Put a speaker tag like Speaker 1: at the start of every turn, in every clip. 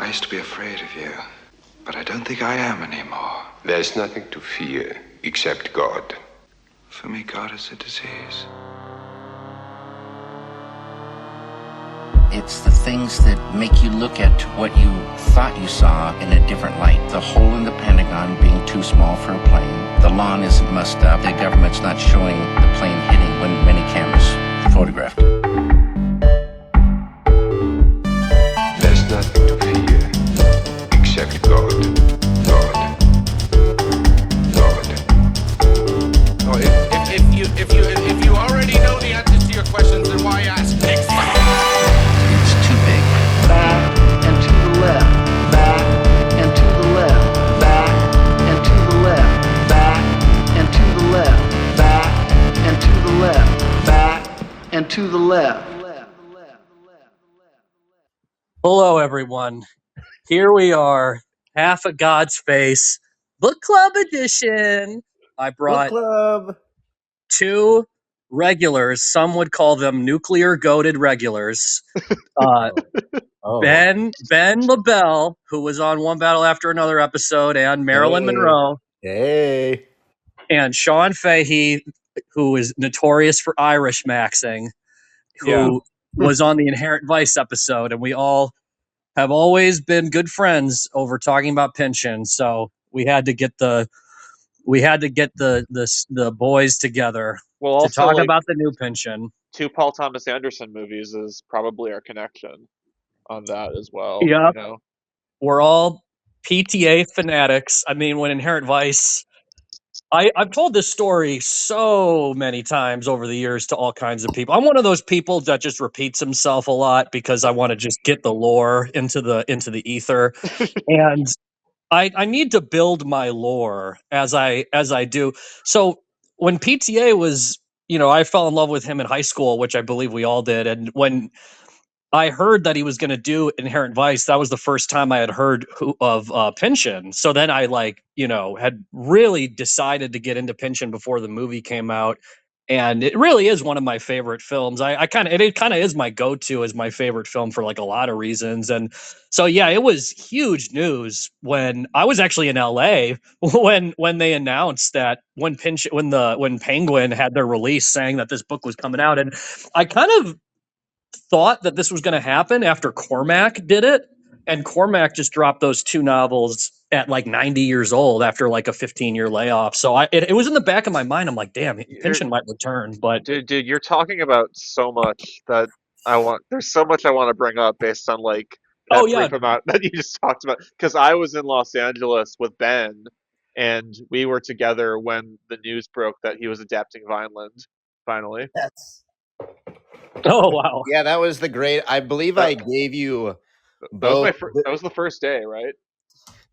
Speaker 1: I used to be afraid of you, but I don't think I am anymore.
Speaker 2: There's nothing to fear except God.
Speaker 1: For me, God is a disease.
Speaker 3: It's the things that make you look at what you thought you saw in a different light. The hole in the Pentagon being too small for a plane. The lawn isn't mussed up. The government's not showing the plane hitting when many cameras photographed it.
Speaker 2: There's nothing to fear except God. God. God.
Speaker 4: Oh, if you already know the answers to your questions, then why ask?
Speaker 3: It's too big.
Speaker 5: Back and to the left, back and to the left, back and to the left, back and to the left, back and to the left, back and to the left.
Speaker 6: Hello, everyone. Here we are, Half a God's Face, Book Club edition. I brought
Speaker 7: Club.
Speaker 6: two regulars. Some would call them nuclear-goated regulars. Ben Lobel, who was on One Battle After Another episode, and Marilyn Monroe,
Speaker 7: Hey.
Speaker 6: and Sean Fahey, who is notorious for Irish maxing, who was on the Inherent Vice episode, and we all have always been good friends over talking about Pynchon. So we had to get the boys together
Speaker 8: Well,
Speaker 6: to
Speaker 8: also,
Speaker 6: talk
Speaker 8: like,
Speaker 6: about the new Pynchon.
Speaker 8: 2 Paul Thomas Anderson movies is probably our connection on that as well.
Speaker 6: Yep.
Speaker 8: You know?
Speaker 6: We're all PTA fanatics. I mean, when Inherent Vice, I've told this story so many times over the years to all kinds of people. I'm one of those people that just repeats himself a lot because I want to just get the lore into the ether. And I need to build my lore as I do. So when PTA was, I fell in love with him in high school, which I believe we all did. And when I heard that he was going to do Inherent Vice, that was the first time I had heard of Pynchon. So then I had really decided to get into Pynchon before the movie came out. And it really is one of my favorite films. It kind of is my go-to as my favorite film for like a lot of reasons. And so, yeah, it was huge news when I was actually in LA when they announced that when Penguin had their release saying that this book was coming out. And I kind of thought that this was going to happen after Cormac did it, and Cormac just dropped those 2 novels at like 90 years old after like a 15-year layoff. So it was in the back of my mind. I'm like, damn, Pynchon might return. But
Speaker 8: Dude, you're talking about so much that there's so much I want to bring up based on like that brief amount that you just talked about. Because I was in Los Angeles with Ben, and we were together when the news broke that he was adapting Vineland, finally.
Speaker 7: Yes.
Speaker 6: Oh, wow.
Speaker 7: Yeah, that was the great. I believe I gave you both.
Speaker 8: That was the first day, right?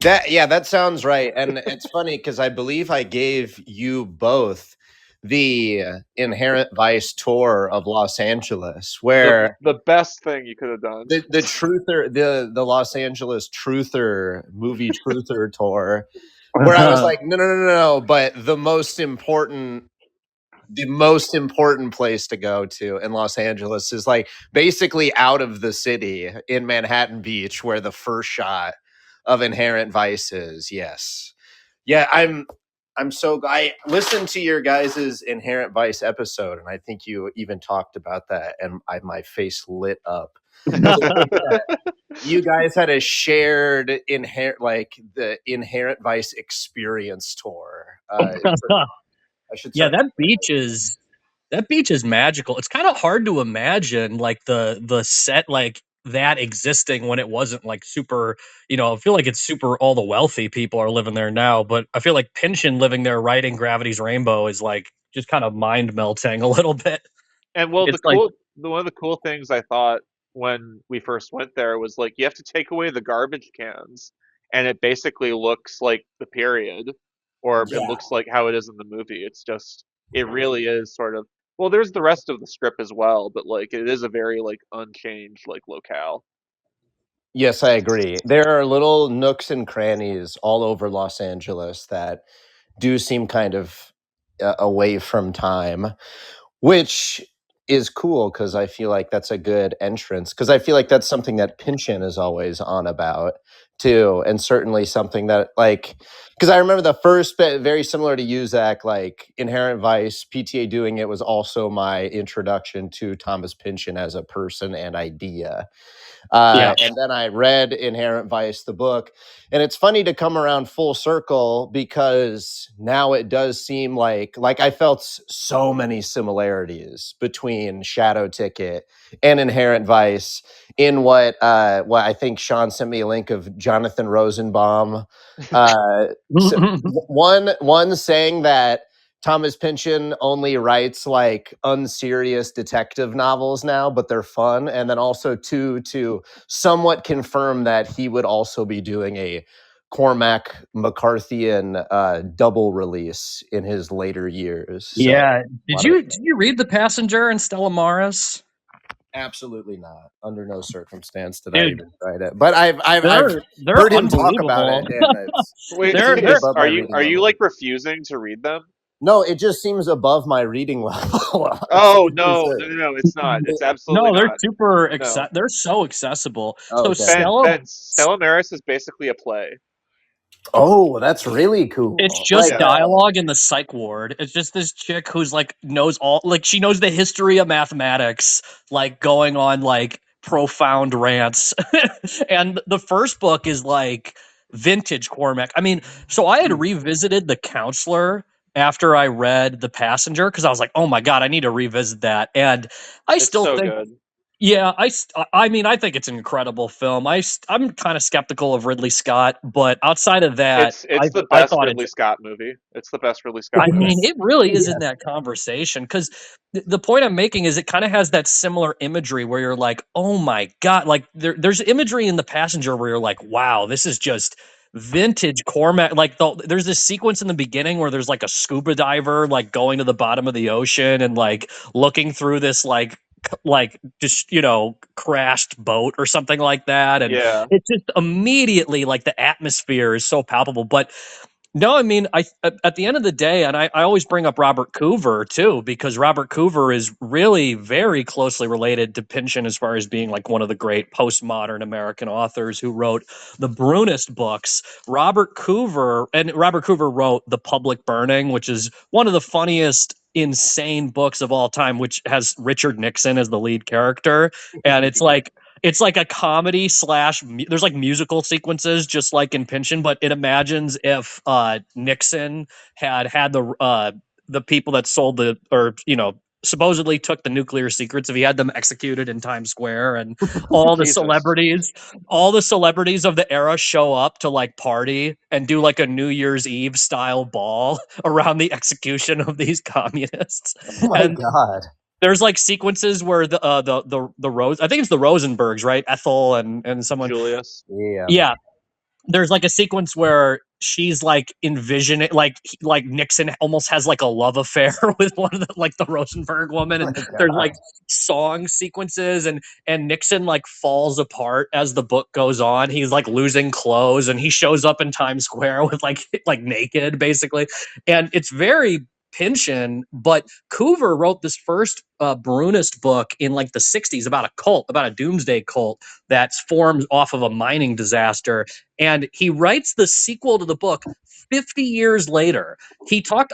Speaker 7: That sounds right. And it's funny because I believe I gave you both the Inherent Vice tour of Los Angeles, where
Speaker 8: the best thing you could have done.
Speaker 7: The truther, the Los Angeles truther movie truther tour, where I was like, no, but the most important place to go to in Los Angeles is like basically out of the city in Manhattan Beach, where the first shot of Inherent Vice is. Yes. Yeah, I listened to your guys' Inherent Vice episode, and I think you even talked about that, and my face lit up. You guys had a shared the Inherent Vice experience tour.
Speaker 6: That beach is magical. It's kind of hard to imagine like the set like that existing when it wasn't like super, I feel like it's super, all the wealthy people are living there now, but I feel like Pynchon living there writing Gravity's Rainbow is like just kind of mind melting a little bit.
Speaker 8: And well, one of the cool things I thought when we first went there was like you have to take away the garbage cans, and it basically looks like the period, or it looks like how it is in the movie. It's just, it really is sort of, well, there's the rest of the strip as well, but like it is a very like unchanged like locale.
Speaker 7: Yes, I agree. There are little nooks and crannies all over Los Angeles that do seem kind of away from time, which is cool because I feel like that's a good entrance, because I feel like that's something that Pynchon is always on about too, and certainly something that, like, because I remember the first bit, very similar to you, Zach, like Inherent Vice, PTA doing it was also my introduction to Thomas Pynchon as a person and idea.
Speaker 6: Yeah.
Speaker 7: And then I read Inherent Vice, the book. And it's funny to come around full circle, because now it does seem like I felt so many similarities between Shadow Ticket and Inherent Vice in what I think Sean sent me a link of Jonathan Rosenbaum. One saying that Thomas Pynchon only writes like unserious detective novels now, but they're fun. And then also to somewhat confirm that he would also be doing a Cormac McCarthyian double release in his later years. So,
Speaker 6: Yeah. Did you read The Passenger and Stella Maris?
Speaker 7: absolutely not. Under no circumstance did I
Speaker 6: Dude,
Speaker 7: even write it. But I've
Speaker 6: they're
Speaker 7: heard him talk about
Speaker 6: unbelievable.
Speaker 7: it, and
Speaker 8: Wait,
Speaker 7: it seems
Speaker 6: they're
Speaker 7: above my reading
Speaker 8: are you
Speaker 7: level.
Speaker 8: like refusing to read them?
Speaker 7: No, it just seems above my reading level.
Speaker 8: Oh no, it's not. It's absolutely
Speaker 6: no, they're
Speaker 8: not.
Speaker 6: super
Speaker 8: No.
Speaker 6: they're so accessible.
Speaker 7: Oh,
Speaker 6: So
Speaker 7: okay.
Speaker 8: Ben, Stella Maris is basically a play.
Speaker 7: Oh, that's really cool.
Speaker 6: it's just
Speaker 7: Like,
Speaker 8: Yeah.
Speaker 6: dialogue in the psych ward. It's just this chick who's like knows all, like she knows the history of mathematics, like going on like profound rants. And the first book is like vintage Cormac. I mean, so I had revisited The Counselor after I read The Passenger, because I was like, oh my God, I need to revisit that. And I
Speaker 8: It's
Speaker 6: still
Speaker 8: so
Speaker 6: think,
Speaker 8: good.
Speaker 6: yeah, I mean, I think it's an incredible film. I'm kind of skeptical of Ridley Scott, but outside of that,
Speaker 8: It's the
Speaker 6: I
Speaker 8: best
Speaker 6: thought it.
Speaker 8: Ridley Scott movie. It's the best Ridley
Speaker 6: I
Speaker 8: Scott movie.
Speaker 6: mean,
Speaker 7: yes.
Speaker 6: it really is in
Speaker 7: Yes.
Speaker 6: that conversation, because the point I'm making is it kind of has that similar imagery where you're like, oh my God, like there's imagery in The Passenger where you're like, wow, this is just vintage Cormac. Like there's this sequence in the beginning where there's like a scuba diver like going to the bottom of the ocean and like looking through this like just crashed boat or something like that, and
Speaker 8: Yeah.
Speaker 6: it's just immediately like the atmosphere is so palpable. But no, I mean, at the end of the day, and I always bring up Robert Coover too, because Robert Coover is really very closely related to Pynchon as far as being like one of the great postmodern American authors who wrote the Brunist books. Robert Coover wrote The Public Burning, which is one of the funniest, insane books of all time, which has Richard Nixon as the lead character. And it's like a comedy slash there's like musical sequences just like in Pynchon, but it imagines if Nixon had the people that sold the, or supposedly took the nuclear secrets, if he had them executed in Times Square, and
Speaker 8: Jesus.
Speaker 6: all the celebrities of the era show up to like party and do like a New Year's Eve style ball around the execution of these communists.
Speaker 7: Oh my
Speaker 6: And
Speaker 7: God.
Speaker 6: there's like sequences where the Rose, I think it's the Rosenbergs, right? Ethel and someone.
Speaker 8: Julius.
Speaker 7: Yeah.
Speaker 6: Yeah, there's like a sequence where she's like envisioning like Nixon almost has like a love affair with one of the like the Rosenberg woman,
Speaker 7: Oh
Speaker 6: and
Speaker 7: my
Speaker 6: there's
Speaker 7: God.
Speaker 6: like song sequences, and Nixon like falls apart as the book goes on. He's like losing clothes and he shows up in Times Square with like naked basically, and it's very Pynchon. But Coover wrote this first Brunist book in like the 60s about a cult, about a doomsday cult that's formed off of a mining disaster, and he writes the sequel to the book 50 years later.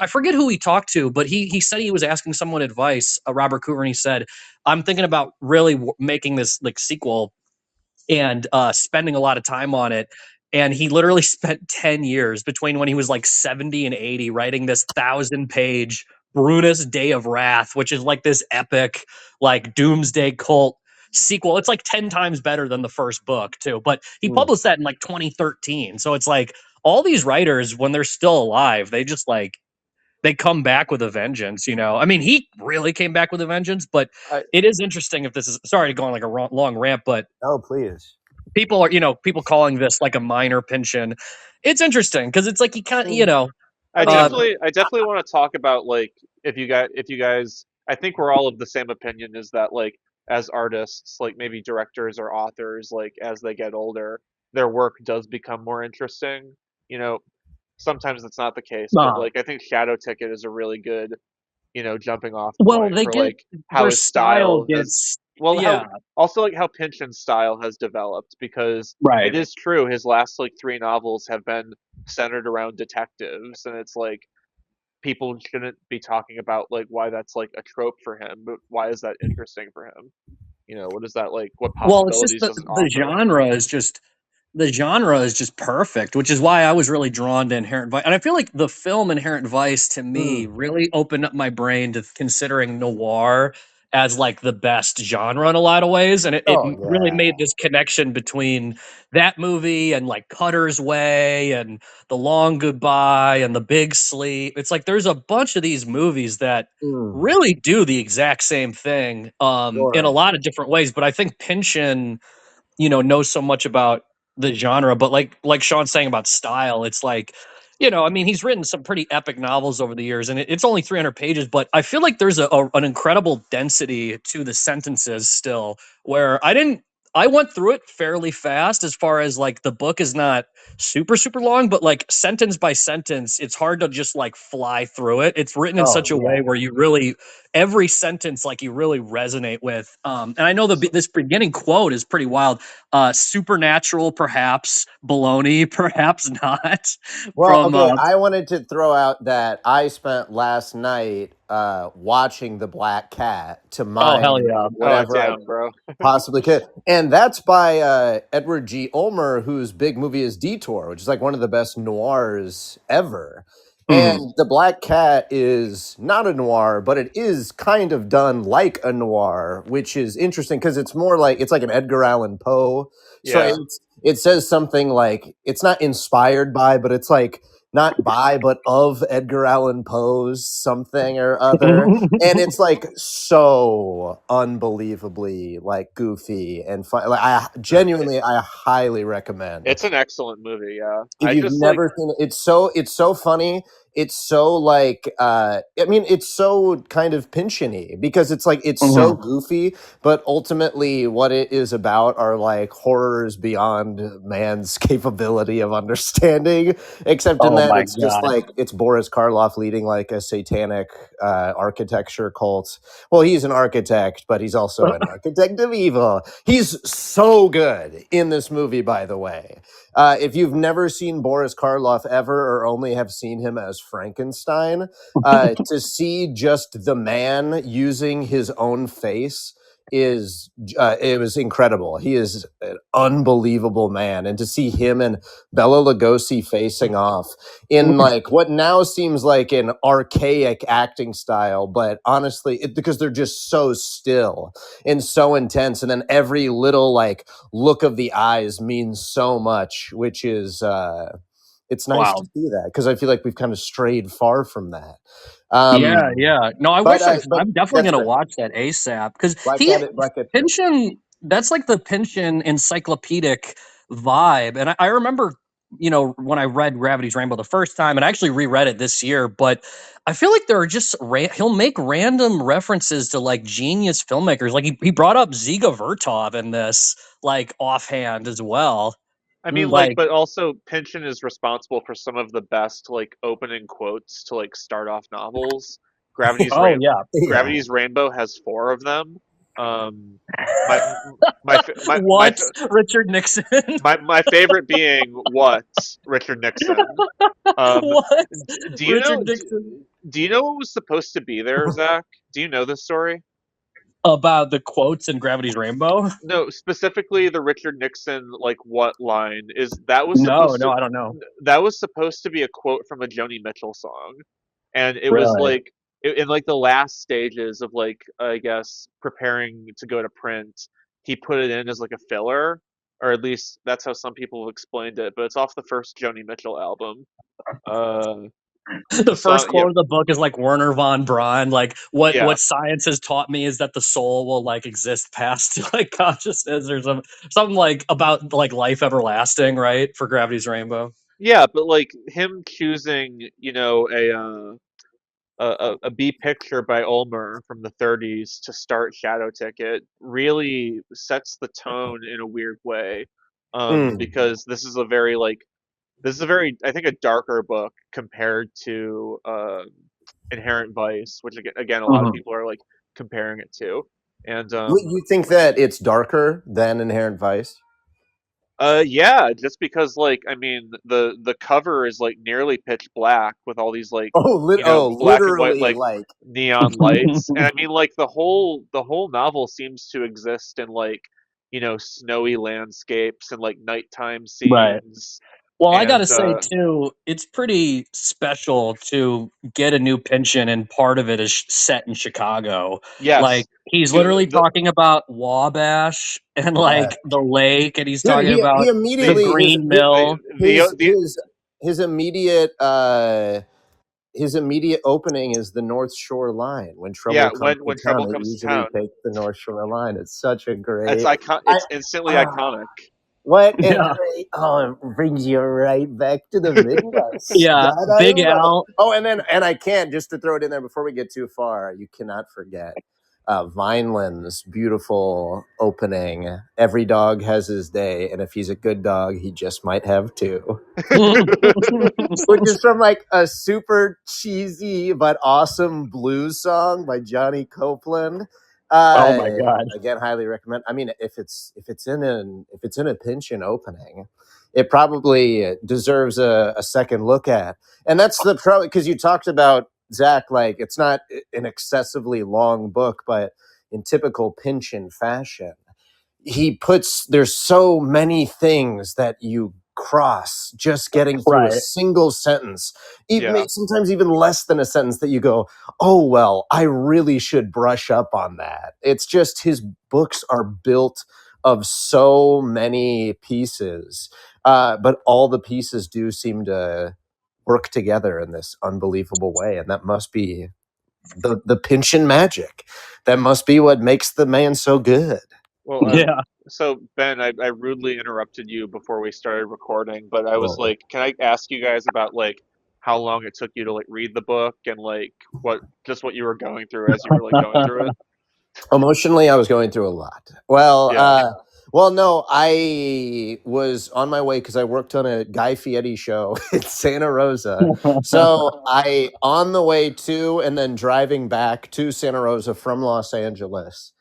Speaker 6: I forget who he talked to, but he said he was asking someone advice, Robert Coover, and he said, I'm thinking about really making this like sequel and spending a lot of time on it. And he literally spent 10 years between when he was like 70 and 80 writing this 1,000-page Brunus Day of Wrath, which is like this epic, like doomsday cult sequel. It's like 10 times better than the first book, too. But he published that in like 2013. So it's like all these writers, when they're still alive, they just like, they come back with a vengeance, I mean, he really came back with a vengeance, but
Speaker 8: I,
Speaker 6: it is interesting if this is, sorry to go on like a long rant, but
Speaker 7: Oh, please.
Speaker 6: people calling this like a minor Pynchon. It's interesting because it's like you can't,
Speaker 8: I
Speaker 6: uh,
Speaker 8: definitely want to talk about like if you guys I think we're all of the same opinion, is that like as artists, like maybe directors or authors, like as they get older, their work does become more interesting. You know, sometimes it's not the case, but
Speaker 6: uh,
Speaker 8: like I think Shadow Ticket is a really good jumping off
Speaker 6: Well,
Speaker 8: point
Speaker 6: they
Speaker 8: for
Speaker 6: get
Speaker 8: like how
Speaker 6: their
Speaker 8: his
Speaker 6: style
Speaker 8: style has,
Speaker 6: gets
Speaker 8: well, how
Speaker 6: yeah,
Speaker 8: also like how Pynchon's style has developed, because it
Speaker 6: right.
Speaker 8: is true his last like three novels have been centered around detectives, and it's like people shouldn't be talking about like why that's like a trope for him, but why is that interesting for him? What is that like? What
Speaker 6: Well, it's just
Speaker 8: possibilities does it
Speaker 6: the
Speaker 8: offer?
Speaker 6: genre is just the genre is just perfect, which is why I was really drawn to Inherent Vice. And I feel like the film Inherent Vice to me
Speaker 7: Mm.
Speaker 6: really opened up my brain to considering noir as like the best genre in a lot of ways. And it
Speaker 7: Oh
Speaker 6: really
Speaker 7: yeah.
Speaker 6: made this connection between that movie and like Cutter's Way and The Long Goodbye and The Big Sleep. It's like there's a bunch of these movies that
Speaker 7: Mm.
Speaker 6: really do the exact same thing in a
Speaker 7: Sure.
Speaker 6: lot of different ways. But I think Pynchon knows so much about the genre, but like Sean's saying about style, it's like, I mean, he's written some pretty epic novels over the years, and it's only 300 pages, but I feel like there's an incredible density to the sentences still, where I went through it fairly fast as far as like the book is not super super long, but like sentence by sentence, it's hard to just like fly through it. It's written in
Speaker 7: Oh
Speaker 6: such a
Speaker 7: yeah.
Speaker 6: way where you really every sentence like you really resonate with. And I know this beginning quote is pretty wild. Supernatural, perhaps baloney, perhaps not.
Speaker 7: Well,
Speaker 6: From
Speaker 7: okay, I wanted to throw out that I spent last night watching The Black Cat to
Speaker 6: oh hell
Speaker 7: mine
Speaker 6: yeah,
Speaker 8: Oh
Speaker 7: whatever I
Speaker 8: damn, bro.
Speaker 7: possibly could. And that's by Edward G. Ulmer, whose big movie is Detour, which is like one of the best noirs ever.
Speaker 6: hmm
Speaker 7: And The Black Cat is not a noir, but it is kind of done like a noir, which is interesting because it's like an Edgar Allan Poe. So
Speaker 8: Yeah.
Speaker 7: it says something like it's not inspired by, but it's like not by, but of Edgar Allan Poe's something or other. And it's like so unbelievably like goofy and fun. Like I highly recommend.
Speaker 8: It's an excellent movie, yeah.
Speaker 7: If
Speaker 8: I
Speaker 7: you've
Speaker 8: just like,
Speaker 7: never seen it, it's so funny. It's so like I mean, it's so kind of Pynchon-y because it's like it's so
Speaker 6: hmm
Speaker 7: goofy, but ultimately what it is about are like horrors beyond man's capability of understanding. Except in
Speaker 6: oh
Speaker 7: that
Speaker 6: my
Speaker 7: it's just
Speaker 6: god.
Speaker 7: like it's Boris Karloff leading like a satanic architecture cult. Well, he's an architect, but he's also an architect of evil. He's so good in this movie, by the way. If you've never seen Boris Karloff ever, or only have seen him as Frankenstein, to see just the man using his own face is it was incredible. He is an unbelievable man, and to see him and Bela Lugosi facing off in like what now seems like an archaic acting style, but honestly, because they're just so still and so intense, and then every little like look of the eyes means so much, which is it's nice to
Speaker 6: Wow.
Speaker 7: see that because I feel like we've kind of strayed far from that.
Speaker 6: Yeah,
Speaker 7: Um,
Speaker 6: yeah. No, I
Speaker 7: but
Speaker 6: wish I'm definitely
Speaker 7: that's
Speaker 6: gonna
Speaker 7: great.
Speaker 6: watch that ASAP because
Speaker 7: Black Cat's good.
Speaker 6: Pynchon. That's like the Pynchon encyclopedic vibe, and I remember when I read Gravity's Rainbow the first time, and I actually reread it this year. But I feel like there are just he'll make random references to like genius filmmakers. Like he brought up Ziga Vertov in this like offhand as well.
Speaker 8: I mean,
Speaker 7: Mm.
Speaker 8: like,
Speaker 6: Like
Speaker 8: but also Pynchon is responsible for some of the best like opening quotes to like start off novels.
Speaker 6: oh yeah,
Speaker 7: Yeah.
Speaker 8: Gravity's Rainbow has four of them. Um, my my fa-
Speaker 6: what Richard Nixon?
Speaker 8: my favorite being what Richard Nixon. Um,
Speaker 6: What
Speaker 8: do you
Speaker 6: Richard
Speaker 8: know?
Speaker 6: Nixon?
Speaker 8: Do you know what was supposed to be there, Zach? Do you know this story?
Speaker 6: About the quotes in Gravity's Rainbow?
Speaker 8: No, specifically the Richard Nixon like what line is
Speaker 6: No, no, I don't know.
Speaker 8: that was supposed to be a quote from a Joni Mitchell song, and it was
Speaker 6: Really?
Speaker 8: like in like the last stages of like I guess preparing to go to print, he put it in as like a filler, or at least that's how some people have explained it. But it's off the first Joni Mitchell album. Uh,
Speaker 6: The
Speaker 8: the
Speaker 6: first
Speaker 8: song, yeah,
Speaker 6: quote of the book is like Werner von Braun, like
Speaker 8: yeah,
Speaker 6: what science has taught me is that the soul will like exist past like consciousness or something like about like life everlasting, right? For Gravity's Rainbow.
Speaker 8: yeah. But like him choosing, a B picture by Ulmer from the 30s to start Shadow Ticket really sets the tone in a weird way.
Speaker 7: Mm.
Speaker 8: Because this is a very I think a darker book compared to Inherent Vice, which again a lot of
Speaker 6: Mhm.
Speaker 8: people are like comparing it to. And
Speaker 7: You think that it's darker than Inherent Vice?
Speaker 8: yeah, just because like I mean the cover is like nearly pitch black with all these like black and white
Speaker 7: Literally,
Speaker 8: like
Speaker 7: like
Speaker 8: neon lights, and I mean like the whole novel seems to exist in like snowy landscapes and like nighttime
Speaker 6: Right.
Speaker 8: scenes,
Speaker 6: Well, I gotta
Speaker 8: and
Speaker 6: say too, it's pretty special to get a new Pynchon, and part of it is set in Chicago.
Speaker 8: yes,
Speaker 6: Like he's
Speaker 8: to
Speaker 6: literally talking about Wabash and like the lake, and he's
Speaker 7: dude,
Speaker 6: talking
Speaker 7: he
Speaker 6: about the
Speaker 8: the
Speaker 7: immediately
Speaker 6: green mill.
Speaker 8: the
Speaker 7: his immediate his immediate opening is the North Shore line. When trouble
Speaker 8: yeah,
Speaker 7: comes
Speaker 8: when
Speaker 7: to
Speaker 8: trouble
Speaker 7: town, they
Speaker 8: comes to
Speaker 7: usually
Speaker 8: town,
Speaker 7: take the North Shore line. It's such a
Speaker 8: it's
Speaker 7: great.
Speaker 8: icon
Speaker 7: I
Speaker 8: it's instantly
Speaker 7: ah,
Speaker 8: iconic.
Speaker 7: what a
Speaker 6: Yeah,
Speaker 7: great! Oh, it brings you right back to the Midwest.
Speaker 6: yeah,
Speaker 7: God, I
Speaker 6: Big
Speaker 7: love it.
Speaker 6: Al.
Speaker 7: Oh, and I can't, just to throw it in there before we get too far, you cannot forget Vineland's beautiful opening. Every dog has his day, and if he's a good dog, he just might have two. Which is from like a super cheesy but awesome blues song by Johnny Copeland.
Speaker 6: Oh
Speaker 7: Uh,
Speaker 6: my God.
Speaker 7: Again, highly recommend. I mean, if it's in a Pynchon opening, it probably deserves a second look at. And that's the problem, because you talked about, Zach, like it's not an excessively long book, but in typical Pynchon fashion, there's so many things that you cross just getting through a
Speaker 6: Right.
Speaker 7: single sentence,
Speaker 8: Yeah.
Speaker 7: sometimes even less than a sentence, that you go, oh well, I really should brush up on that. It's just, his books are built of so many pieces, but all the pieces do seem to work together in this unbelievable way, and that must be the Pynchon magic. That must be what makes the man so good.
Speaker 8: Well,
Speaker 6: Yeah.
Speaker 8: so Ben, I rudely interrupted you before we started recording, but I was
Speaker 7: Whoa.
Speaker 8: like, can I ask you guys about like how long it took you to like read the book and like what you were going through as you were like going through it?
Speaker 7: Emotionally, I was going through a lot. Well,
Speaker 8: Yeah.
Speaker 7: no, I was on my way because I worked on a Guy Fieri show in Santa Rosa. So on the way to and then driving back to Santa Rosa from Los Angeles,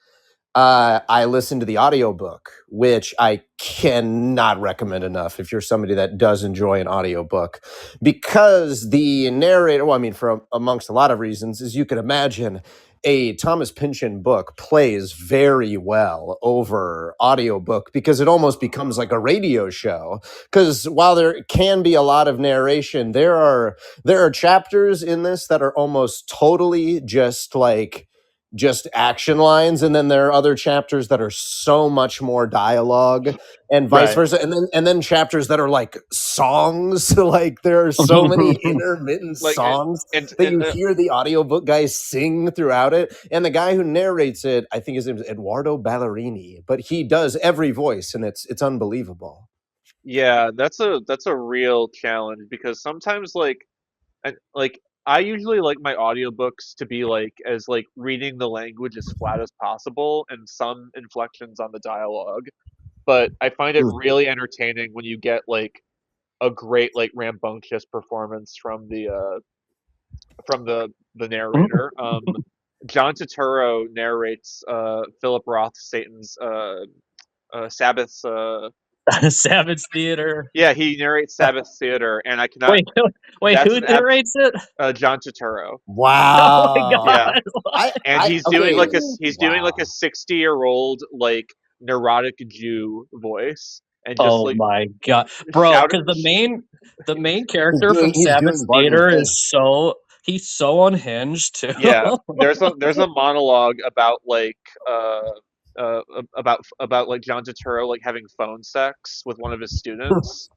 Speaker 7: I listened to the audiobook, which I cannot recommend enough if you're somebody that does enjoy an audiobook, because the narrator, well, I mean, for amongst a lot of reasons, as you can imagine, a Thomas Pynchon book plays very well over audiobook, because it almost becomes like a radio show. Because while there can be a lot of narration, there are chapters in this that are almost totally just action lines, and then there are other chapters that are so much more dialogue, and vice
Speaker 6: Right.
Speaker 7: versa, and then chapters that are like songs. Like there are so many intermittent
Speaker 8: Like
Speaker 7: songs
Speaker 8: and
Speaker 7: that
Speaker 8: and
Speaker 7: you hear the audiobook guys sing throughout it, and the guy who narrates it, I think his name is Eduardo Ballerini, but he does every voice, and it's unbelievable.
Speaker 8: yeah, that's a real challenge because sometimes like I usually like my audiobooks to be like as like reading the language as flat as possible and some inflections on the dialogue. But I find it really entertaining when you get like a great like rambunctious performance from the narrator. John Turturro narrates Philip Roth Satan's Sabbath's
Speaker 6: Savage Theater.
Speaker 8: yeah, he narrates Sabbath Theater, and I cannot.
Speaker 6: Wait, wait,
Speaker 8: That's
Speaker 6: who
Speaker 8: an abs.
Speaker 6: narrates it?
Speaker 8: John Turturro.
Speaker 6: Oh my
Speaker 8: Yeah,
Speaker 7: Wow.
Speaker 6: God.
Speaker 8: and he's doing
Speaker 7: Okay.
Speaker 8: like a 60-year-old like neurotic Jew voice, and just
Speaker 6: Oh
Speaker 8: like
Speaker 6: my God, bro!
Speaker 8: shout.
Speaker 6: Because the main character from
Speaker 7: He's
Speaker 6: Sabbath
Speaker 7: doing Barton
Speaker 6: Theater
Speaker 7: Fink.
Speaker 6: is he's so unhinged too.
Speaker 8: Yeah, there's a monologue about like about like John Turturro like having phone sex with one of his students,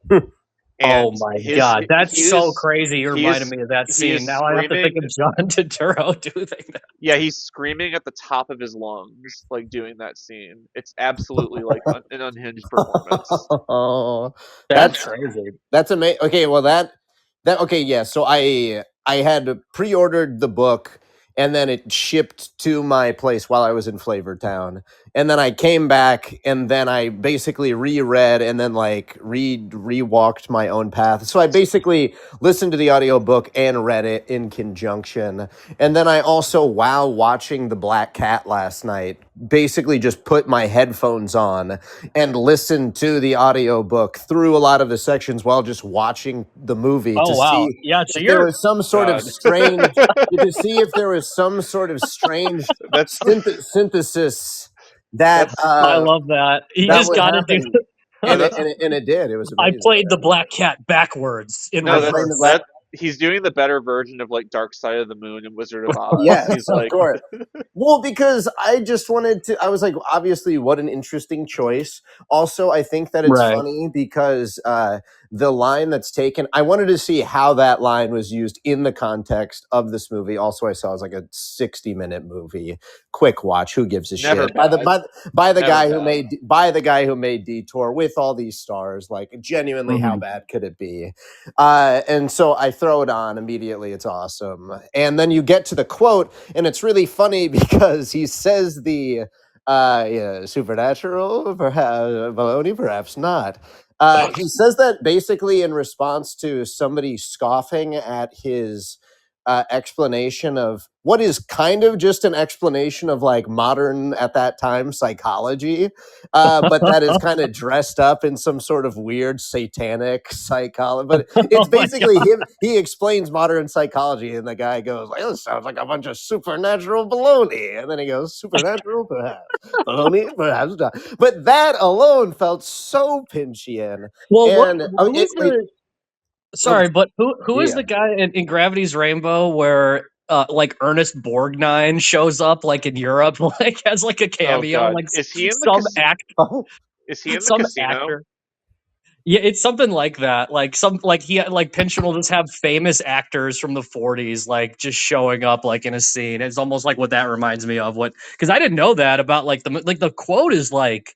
Speaker 6: Oh
Speaker 8: and
Speaker 6: my God, that's
Speaker 8: he
Speaker 6: so
Speaker 8: is
Speaker 6: crazy. You
Speaker 8: he
Speaker 6: reminded
Speaker 8: is
Speaker 6: me of that
Speaker 8: he
Speaker 6: scene.
Speaker 8: is
Speaker 6: Now I have to think
Speaker 8: screaming.
Speaker 6: of John Turturro doing that.
Speaker 8: Yeah, he's screaming at the top of his lungs like doing that scene. It's absolutely like an unhinged performance.
Speaker 7: Oh,
Speaker 6: That's
Speaker 7: that's
Speaker 6: crazy.
Speaker 7: That's amazing. Okay, well that okay, yeah. So I had pre-ordered the book, and then it shipped to my place while I was in Flavortown, And then I came back and then I basically reread and then like re-walked my own path. So I basically listened to the audiobook and read it in conjunction. And then I also, while watching The Black Cat last night, basically just put my headphones on and listened to the audiobook through a lot of the sections while just watching the movie
Speaker 6: Oh
Speaker 7: to
Speaker 6: wow,
Speaker 7: see
Speaker 6: yeah. So
Speaker 7: if there
Speaker 6: you're
Speaker 7: was some sort of
Speaker 8: God.
Speaker 7: strange to see if there was some sort of strange
Speaker 8: That's
Speaker 7: synthesis that
Speaker 8: that's
Speaker 6: I love that. You
Speaker 7: that
Speaker 6: just
Speaker 7: would
Speaker 6: got to do.
Speaker 7: happen,
Speaker 8: no,
Speaker 7: and
Speaker 8: that's
Speaker 7: it did. It was
Speaker 6: I
Speaker 7: amazing.
Speaker 6: played the Black Cat backwards in
Speaker 7: I
Speaker 8: no,
Speaker 7: played
Speaker 8: that's
Speaker 7: the
Speaker 6: reverse.
Speaker 7: black.
Speaker 8: that he's doing the better version of like Dark Side of the Moon and Wizard of Oz.
Speaker 7: Yes,
Speaker 8: He's
Speaker 7: of
Speaker 8: like,
Speaker 7: course. Well, because I just wanted to, I was like, obviously, what an interesting choice. Also, I think that it's
Speaker 6: Right.
Speaker 7: funny because the line that's taken, I wanted to see how that line was used in the context of this movie. Also, I saw it was like a 60-minute movie, quick watch. Who gives a
Speaker 8: never
Speaker 7: shit? By the
Speaker 8: bad.
Speaker 7: by the
Speaker 8: Never
Speaker 7: guy who
Speaker 8: bad.
Speaker 7: made by the guy who made Detour with all these stars. Like, genuinely, how
Speaker 6: Mhm.
Speaker 7: bad could it be? And so I throw it on immediately. It's awesome. And then you get to the quote, and it's really funny because he says the yeah, supernatural, perhaps baloney, perhaps not. He says that basically in response to somebody scoffing at his explanation of what is kind of just an explanation of like modern at that time psychology, but that is kind of dressed up in some sort of weird satanic psychology. But it's
Speaker 6: Oh my
Speaker 7: basically him. He explains modern psychology, and the guy goes, like, "This sounds like a bunch of supernatural baloney." And then he goes, "Supernatural, perhaps baloney, perhaps not." But that alone felt so Pynchian.
Speaker 6: Well,
Speaker 7: And
Speaker 6: who is the?
Speaker 7: oh,
Speaker 6: Sorry, but who is
Speaker 7: yeah.
Speaker 6: the guy in Gravity's Rainbow where like Ernest Borgnine shows up like in Europe, like as like a
Speaker 8: Oh
Speaker 6: cameo,
Speaker 8: God,
Speaker 6: like some
Speaker 7: Oh,
Speaker 8: Is he in the
Speaker 6: some
Speaker 8: casino?
Speaker 6: actor. Yeah, it's something like that. Like some like he like Pynchon will just have famous actors from the 40s like just showing up like in a scene. It's almost like what that reminds me of. What because I didn't know that about like the quote is like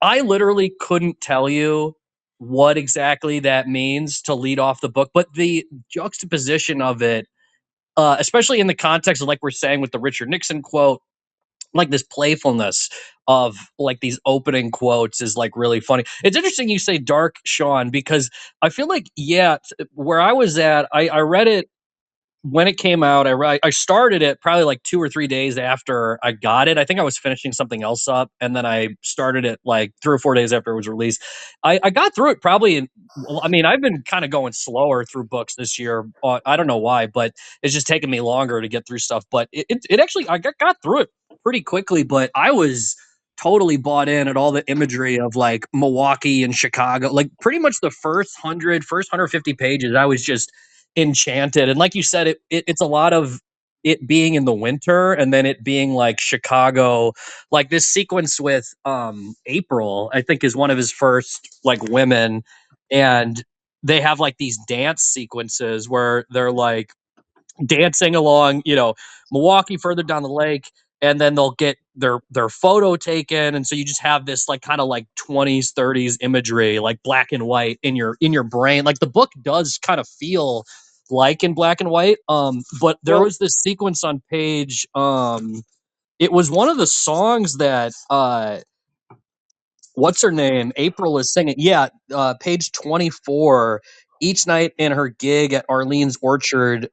Speaker 6: I literally couldn't tell you what exactly that means to lead off the book, but the juxtaposition of it, especially in the context of like we're saying with the Richard Nixon quote, like this playfulness of like these opening quotes is like really funny. It's interesting you say dark, Sean, because I feel like yeah, where I was at, I read it when it came out. I started it probably like 2 or 3 days after I got it. I think I was finishing something else up, and then I started it like 3 or 4 days after it was released. I got through it probably in. Well, I mean, I've been kind of going slower through books this year. I don't know why, but it's just taken me longer to get through stuff. But it actually I got through it pretty quickly. But I was totally bought in at all the imagery of like Milwaukee and Chicago. Like pretty much the first 150 pages, I was just enchanted. And like you said, it's a lot of it being in the winter and then it being like Chicago. Like this sequence with April, I think is one of his first like women, and they have like these dance sequences where they're like dancing along, Milwaukee further down the lake, and then they'll get their photo taken, and so you just have this like kind of like 20s 30s imagery, like black and white in your brain. Like the book does kind of feel like in black and white. But there
Speaker 8: Well,
Speaker 6: was this sequence on page it was one of the songs that what's her name? April is singing. Yeah, page 24. Each night in her gig at Arlene's Orchid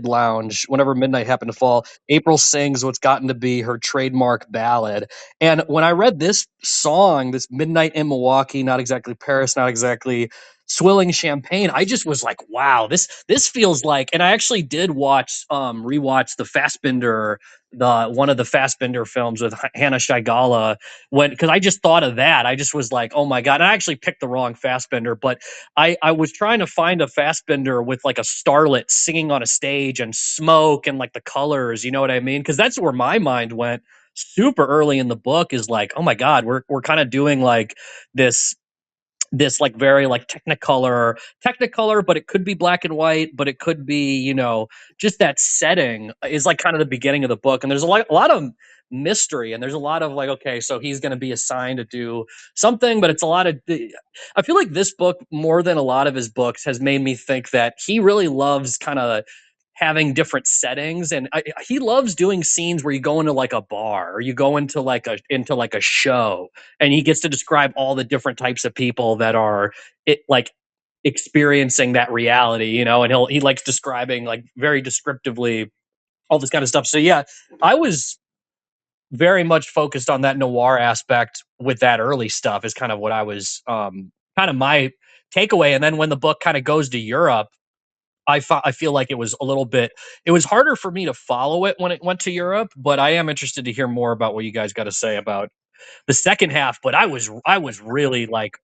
Speaker 6: Lounge, whenever midnight happened to fall, April sings what's gotten to be her trademark ballad. And when I read this song, this Midnight in Milwaukee, not exactly Paris, not exactly swilling champagne, I just was like, wow, this feels like. And I actually did rewatch the Fassbinder, the one of the Fassbinder films with Hannah Shaigala because I just thought of that. I just was like, oh my God. And I actually picked the wrong Fassbender, but I was trying to find a Fassbender with like a starlet singing on a stage and smoke and like the colors, you know what I mean? Because that's where my mind went super early in the book is like, oh my God, we're kind of doing like this like very like technicolor, but it could be black and white, but it could be just that setting is like kind of the beginning of the book, and there's a lot of mystery, and there's a lot of like, okay, so he's going to be assigned to do something, but it's a lot of I feel like this book more than a lot of his books has made me think that he really loves kind of having different settings, and he loves doing scenes where you go into like a bar or you go into like a show, and he gets to describe all the different types of people that are like experiencing that reality, and he likes describing like very descriptively all this kind of stuff. So yeah, I was very much focused on that noir aspect with that early stuff is kind of what I was kind of my takeaway. And then when the book kind of goes to Europe, I feel like it was a little bit it was harder for me to follow it when it went to Europe, but I am interested to hear more about what you guys got to say about the second half. But I was really like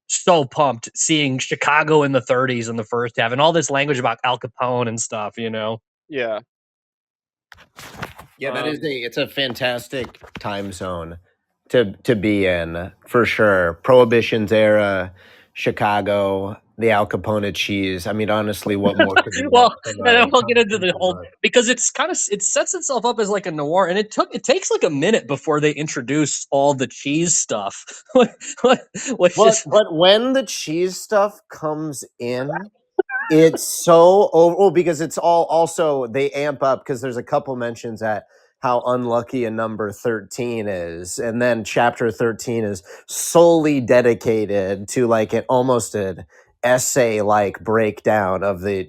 Speaker 6: so pumped seeing Chicago in the 30s in the first half and all this language about Al Capone and stuff.
Speaker 8: Yeah.
Speaker 7: Yeah, it's a fantastic time zone to be in for sure. Prohibition's era, Chicago, the Al Capone cheese. I mean, honestly, what more could you
Speaker 6: Well,
Speaker 7: want from
Speaker 6: and then
Speaker 7: a
Speaker 6: we'll get into the
Speaker 7: from
Speaker 6: whole
Speaker 7: a-
Speaker 6: because it sets itself up as like a noir, and it takes like a minute before they introduce all the cheese stuff, which
Speaker 7: But
Speaker 6: is
Speaker 7: when the cheese stuff comes in, it's so over because it's all also they amp up because there's a couple mentions at how unlucky a number 13 is, and then chapter 13 is solely dedicated to like almost an essay like breakdown of the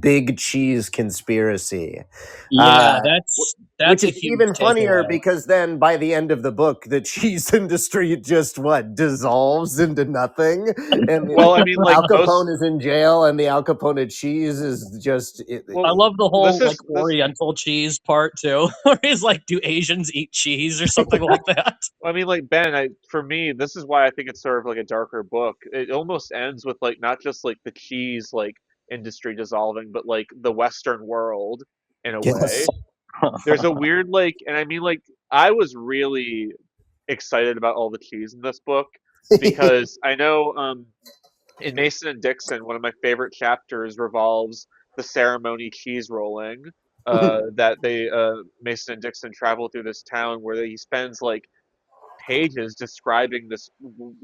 Speaker 7: big cheese conspiracy.
Speaker 6: yeah,
Speaker 7: Uh,
Speaker 6: that's
Speaker 7: which
Speaker 6: a
Speaker 7: is
Speaker 6: huge
Speaker 7: even funnier
Speaker 6: takeaway.
Speaker 7: because then by the end of the book, the cheese industry just dissolves into nothing, and
Speaker 8: Well, I mean, like
Speaker 7: Al
Speaker 8: most.
Speaker 7: Capone is in jail, and the Al Capone cheese is just.
Speaker 6: I
Speaker 8: Well,
Speaker 6: love the
Speaker 8: this
Speaker 6: whole like
Speaker 8: is this.
Speaker 6: Oriental cheese part too, where he's like, "Do Asians eat cheese?" or something like that.
Speaker 8: I mean, like Ben. For me, this is why I think it's sort of like a darker book. It almost ends with like not just like the cheese like industry dissolving, but like the Western world in a way.
Speaker 7: Yes.
Speaker 8: There's a weird like, and I mean, like I was really excited about all the cheese in this book because I know in Mason and Dixon, one of my favorite chapters revolves the ceremony cheese rolling. That they Mason and Dixon travel through this town where he spends like pages describing this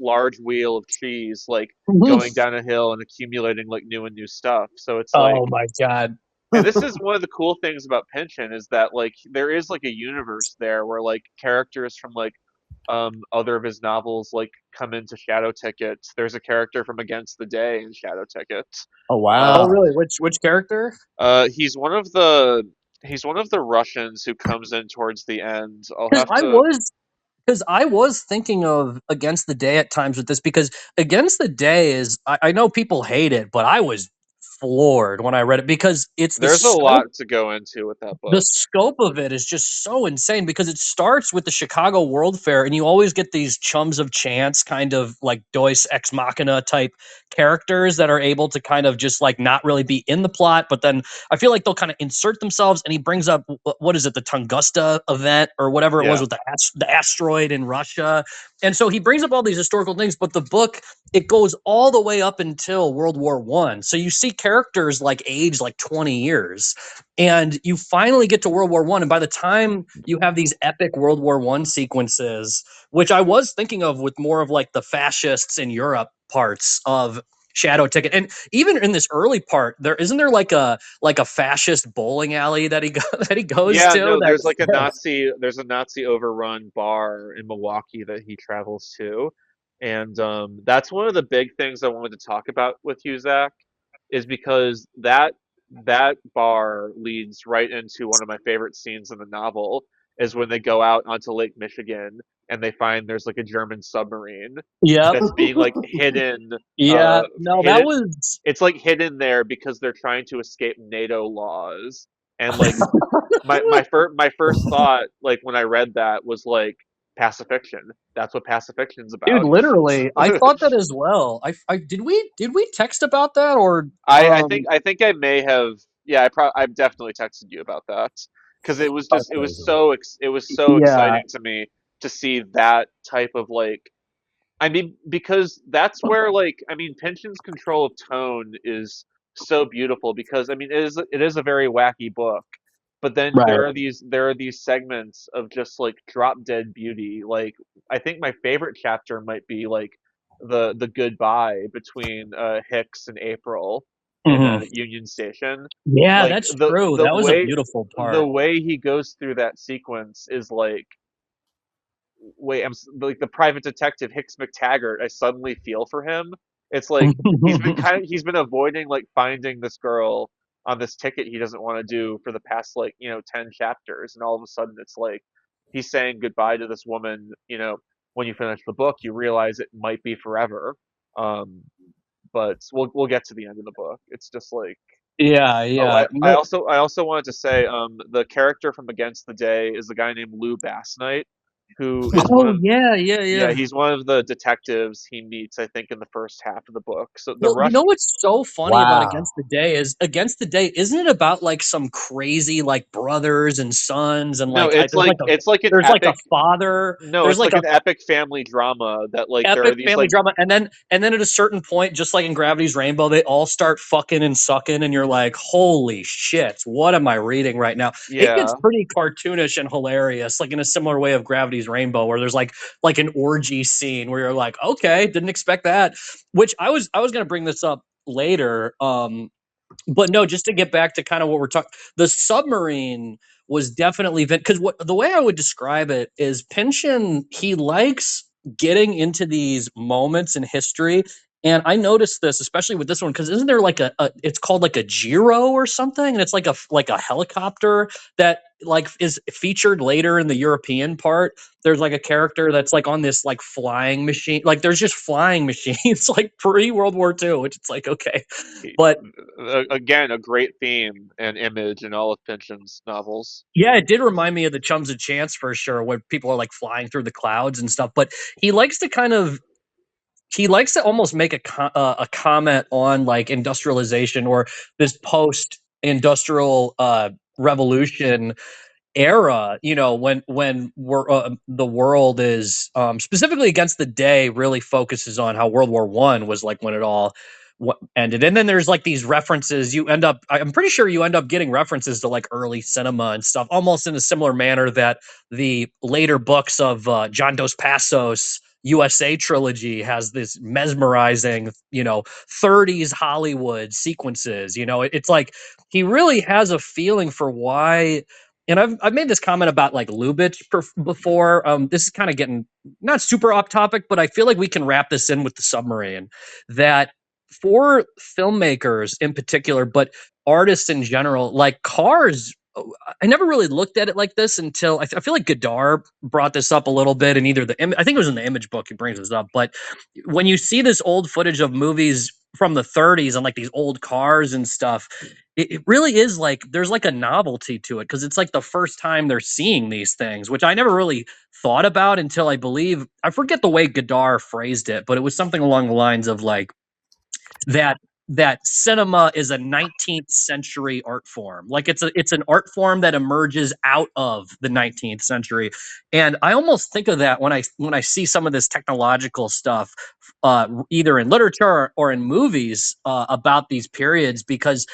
Speaker 8: large wheel of cheese, like going down a hill and accumulating like new and new stuff. So it's like,
Speaker 6: Oh my god!
Speaker 8: and this is one of the cool things about Pynchon is that like there is like a universe there where like characters from like other of his novels like come into Shadow Tickets. There's a character from Against the Day in Shadow Tickets.
Speaker 7: Oh
Speaker 6: Oh
Speaker 8: Um
Speaker 7: wow!
Speaker 6: really? Which character?
Speaker 8: he's one of the Russians who comes in towards the end. I'll
Speaker 6: Because
Speaker 8: have
Speaker 6: I
Speaker 8: to.
Speaker 6: was Because I was thinking of Against the Day at times with this, because Against the Day is, I know people hate it, but I was floored when I read it because it's
Speaker 8: There's a lot to go into with that
Speaker 6: the
Speaker 8: book.
Speaker 6: scope of it is just so insane because it starts with the Chicago World Fair, and you always get these chums of chance, kind of like Deus ex machina type characters that are able to kind of just like not really be in the plot, but then I feel like they'll kind of insert themselves. And he brings up what is it, the Tunguska event or whatever it was
Speaker 8: Yeah.
Speaker 6: with the asteroid in Russia, and so he brings up all these historical things. But the book, it goes all the way up until World War One, so you see characters like age like 20 years, and you finally get to World War One, and by the time you have these epic World War One sequences, which I was thinking of with more of like the fascists in Europe parts of Shadow Ticket, and even in this early part, there like a fascist bowling alley that that he goes
Speaker 8: Yeah,
Speaker 6: to.
Speaker 8: no,
Speaker 6: That
Speaker 8: there's a Nazi overrun bar in Milwaukee that he travels to. And that's one of the big things I wanted to talk about with you, Zach, is because that bar leads right into one of my favorite scenes in the novel, is when they go out onto Lake Michigan and they find there's like a German submarine
Speaker 6: yep,
Speaker 8: that's being like hidden
Speaker 6: yeah, no, that
Speaker 8: hidden
Speaker 6: was
Speaker 8: it's like hidden there because they're trying to escape NATO laws. And like my first thought, like when I read that, was like pacifiction. That's what pacifiction's
Speaker 6: dude.
Speaker 8: about.
Speaker 6: Literally, I thought that as well. I did we text about that or
Speaker 8: I think I may have. Yeah, I've definitely texted you about that because
Speaker 7: That's
Speaker 8: it was
Speaker 7: crazy.
Speaker 8: it was so
Speaker 6: yeah.
Speaker 8: exciting to me to see that type of like. I mean, because that's where like I mean, Pynchon's control of tone is so beautiful because I mean it is a very wacky book, but then
Speaker 6: Right.
Speaker 8: there are these segments of just like drop dead beauty. Like I think my favorite chapter might be like the goodbye between Hicks and April.
Speaker 6: Hmm.
Speaker 8: at Union Station.
Speaker 6: Yeah,
Speaker 8: Like
Speaker 6: that's true. That was a beautiful
Speaker 8: the
Speaker 6: part.
Speaker 8: way he goes through that sequence is like, wait, like the private detective Hicks McTaggart. I suddenly feel for him. It's like he's been avoiding like finding this girl on this ticket he doesn't want to do for the past like 10 chapters, and all of a sudden it's like he's saying goodbye to this woman. When you finish the book, you realize it might be forever. Um, but we'll get to the end of the book. It's just like,
Speaker 6: Yeah,
Speaker 8: oh,
Speaker 6: yeah.
Speaker 8: I also wanted to say, the character from Against the Day is a guy named Lou Bassnight, who is one
Speaker 6: Oh
Speaker 8: of
Speaker 6: yeah, yeah,
Speaker 8: yeah,
Speaker 6: yeah.
Speaker 8: he's one of the detectives he meets, I think, in the first half of the book. So the
Speaker 6: Well, you
Speaker 8: rush,
Speaker 6: know what's so funny about
Speaker 7: Wow.
Speaker 6: Against the Day is Against the Day, isn't it about like some crazy like brothers and sons and
Speaker 8: no,
Speaker 6: like
Speaker 8: it's like an
Speaker 6: there's like a
Speaker 8: epic,
Speaker 6: father,
Speaker 8: no,
Speaker 6: there's
Speaker 8: it's
Speaker 6: like
Speaker 8: like
Speaker 6: a
Speaker 8: an epic family drama that like there are
Speaker 6: epic
Speaker 8: these
Speaker 6: family
Speaker 8: like,
Speaker 6: drama, and then at a certain point, just like in Gravity's Rainbow, they all start fucking and sucking, and you're like, holy shit, what am I reading right now? It gets
Speaker 8: yeah,
Speaker 6: pretty cartoonish and hilarious, like in a similar way of Gravity's Rainbow, where there's like an orgy scene where you're like, okay, didn't expect that. Which I was gonna bring this up later. But no, just to get back to kind of what we're talking, the submarine was definitely because what the way I would describe it is Pynchon, he likes getting into these moments in history. And I noticed this, especially with this one, because isn't there like it's called like a gyro or something, and it's like a helicopter that like is featured later in the European part. There's like a character that's like on this like flying machine, like there's just flying machines like pre World War II, which it's like okay, but
Speaker 8: again, a great theme and image in all of Pynchon's novels.
Speaker 6: yeah, it did remind me of the Chums of Chance for sure, when people are like flying through the clouds and stuff. But he likes to kind of he likes to almost make a comment on like industrialization or this post industrial revolution era, when the world is specifically Against the Day really focuses on how World War One was like when it all ended. And then there's like these references, I'm pretty sure you end up getting references to like early cinema and stuff almost in a similar manner that the later books of John Dos Passos USA trilogy has this mesmerizing 30s Hollywood sequences. It's like he really has a feeling for why. And I've made this comment about like Lubitsch before. This is kind of getting not super off topic, but I feel like we can wrap this in with the submarine. That for filmmakers in particular, but artists in general, like cars. I never really looked at it like this until I feel like Godard brought this up a little bit in either I think it was in the Image book he brings this up. But when you see this old footage of movies from the 30s and like these old cars and stuff, it really is like there's like a novelty to it because it's like the first time they're seeing these things, which I never really thought about until I forget the way Godard phrased it, but it was something along the lines of like that cinema is a 19th century art form. Like it's an art form that emerges out of the 19th century. And I almost think of that when I see some of this technological stuff, either in literature or in movies, about these periods, because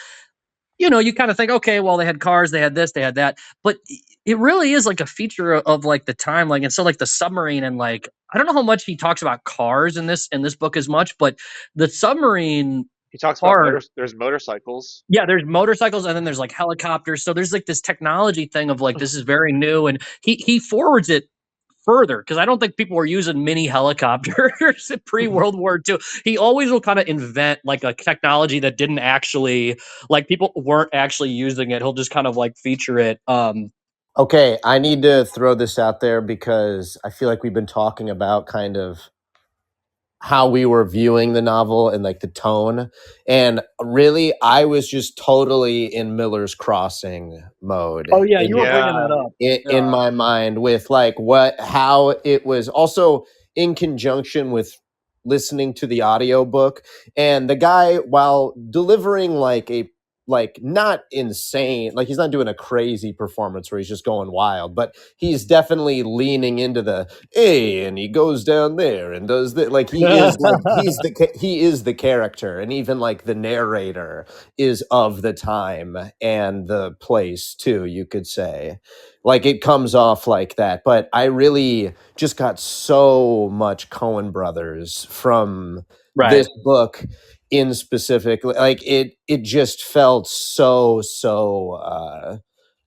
Speaker 6: you kind of think, okay, well, they had cars, they had this, they had that, but it really is like a feature of like the time, like, and so like the submarine, and like I don't know how much he talks about cars in this book as much, but the submarine
Speaker 8: He talks about
Speaker 6: part,
Speaker 8: there's motorcycles.
Speaker 6: yeah, there's motorcycles, and then there's like helicopters, so there's like this technology thing of like this is very new, and he forwards it further because I don't think people were using mini helicopters pre World War II. He always will kind of invent like a technology that didn't actually like people weren't actually using it. He'll just kind of like feature it.
Speaker 7: Okay, I need to throw this out there because I feel like we've been talking about kind of how we were viewing the novel and like the tone. And really, I was just totally in Miller's Crossing mode
Speaker 6: Oh yeah, you were
Speaker 7: in
Speaker 6: bringing
Speaker 8: Yeah,
Speaker 6: that up.
Speaker 7: in
Speaker 6: Yeah.
Speaker 7: my mind with like how it was also in conjunction with listening to the audiobook. And the guy, while delivering like not insane, like he's not doing a crazy performance where he's just going wild, but he's definitely leaning into the hey, and he goes down there and does that. Like he is the character, and even like the narrator is of the time and the place too, you could say. Like it comes off like that. But I really just got so much Coen Brothers from
Speaker 6: Right.
Speaker 7: this book in specific, like it just felt so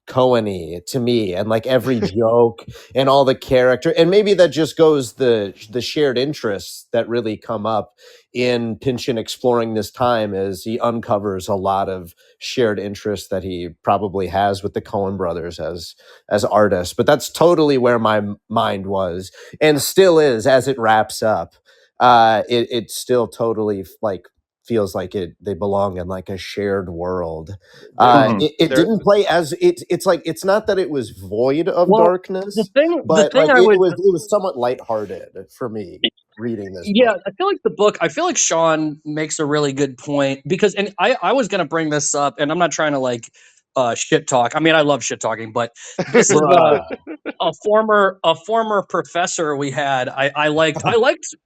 Speaker 7: Cohen-y to me, and like every joke and all the character, and maybe that just goes the shared interests that really come up in Pynchon exploring this time, as he uncovers a lot of shared interests that he probably has with the Coen brothers as artists. But that's totally where my mind was, and still is, as it wraps up. It still totally like feels like they belong in like a shared world.
Speaker 8: There,
Speaker 7: It
Speaker 8: there.
Speaker 7: didn't play as it's like, it's not that it was void of
Speaker 6: Well, the
Speaker 7: darkness,
Speaker 6: thing
Speaker 7: but like
Speaker 6: I would,
Speaker 7: it was somewhat lighthearted for me reading this
Speaker 6: yeah,
Speaker 7: book.
Speaker 6: I feel like Sean makes a really good point, because, and I was going to bring this up, and I'm not trying to like shit talk. I mean, I love shit talking, but this is
Speaker 7: Bruh.
Speaker 6: a former professor we had. I liked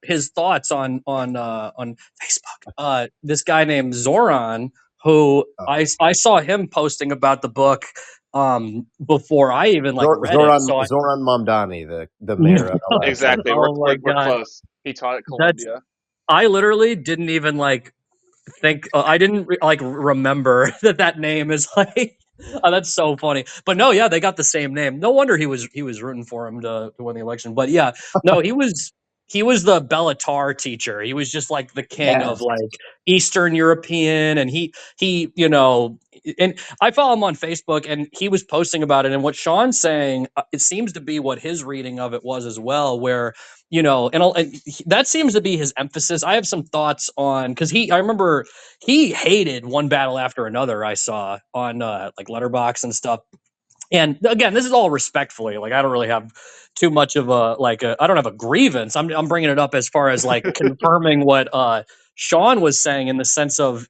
Speaker 6: his thoughts on Facebook. This guy named Zoran, who I saw him posting about the book before I even like read it. So I
Speaker 7: Zoran Mamdani, the mayor of LA.
Speaker 8: Exactly. We're,
Speaker 6: oh my
Speaker 8: we're, we're
Speaker 6: god,
Speaker 8: close. He taught at
Speaker 6: that's
Speaker 8: Columbia.
Speaker 6: I literally didn't even like think I didn't remember that name is like oh, that's so funny. But no, yeah, they got the same name. No wonder he was rooting for him to win the election. But yeah, no, he was the Bellatar teacher. He was just like the king of
Speaker 7: Yes.
Speaker 6: like Eastern European, and he and I follow him on Facebook, and he was posting about it, and what Sean's saying, it seems to be what his reading of it was as well, where that seems to be his emphasis. I have some thoughts on, because I remember he hated One Battle After Another. I saw on like Letterboxd and stuff. And again, this is all respectfully. Like I don't really have too much of I don't have a grievance. I'm bringing it up as far as like confirming what Sean was saying, in the sense of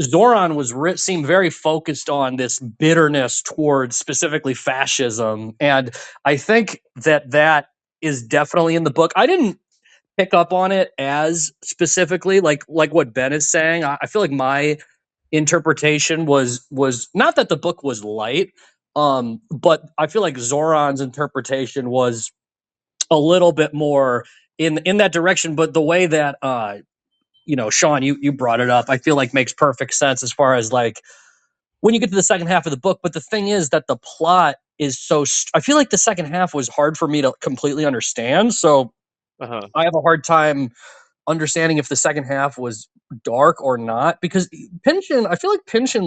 Speaker 6: Zoran seemed very focused on this bitterness towards specifically fascism, and I think that is definitely in the book. I didn't pick up on it as specifically like what Ben is saying. I feel like my interpretation was not that the book was light, but I feel like Zoran's interpretation was a little bit more in that direction. But the way that Sean, you brought it up, I feel like makes perfect sense as far as like when you get to the second half of the book. But the thing is that the plot is I feel like the second half was hard for me to completely understand. So
Speaker 8: Uh-huh.
Speaker 6: I have a hard time understanding if the second half was dark or not, because I feel like Pynchon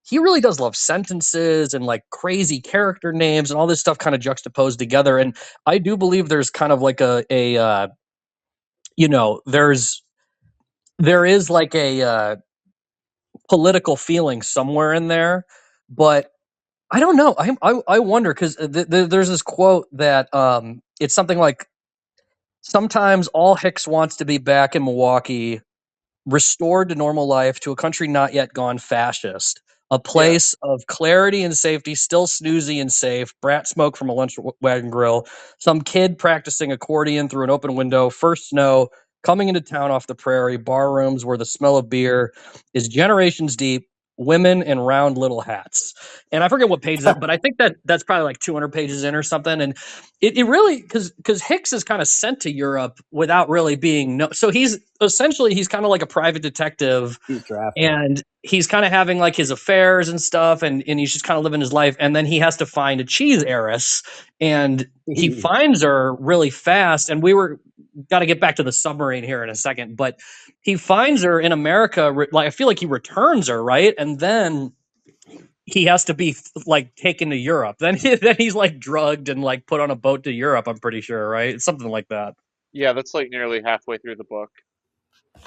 Speaker 6: he really does love sentences and like crazy character names and all this stuff kind of juxtaposed together. And I do believe there's kind of like there is like a political feeling somewhere in there, but I don't know. I wonder, because there's this quote that it's something like, sometimes all Hicks wants to be back in Milwaukee, restored to normal life, to a country not yet gone fascist, a
Speaker 8: Yeah.
Speaker 6: place of clarity and safety, still snoozy and safe, brat smoke from a lunch wagon grill, some kid practicing accordion through an open window, first snow, coming into town off the prairie, bar rooms where the smell of beer is generations deep, women in round little hats. And I forget what page that, but I think that's probably like 200 pages in or something. And it really, because Hicks is kind of sent to Europe without really being so he's kind of like a private detective,
Speaker 7: He's drafted.
Speaker 6: and he's kind of having like his affairs and stuff, and he's just kind of living his life, and then he has to find a cheese heiress, and he finds her really fast. And got to get back to the submarine here in a second, but he finds her in America. Like I feel like he returns her, right, and then he has to be like taken to Europe. Then he's like drugged and like put on a boat to Europe. I'm pretty sure, right? It's something like that.
Speaker 8: Yeah, that's like nearly halfway through the book.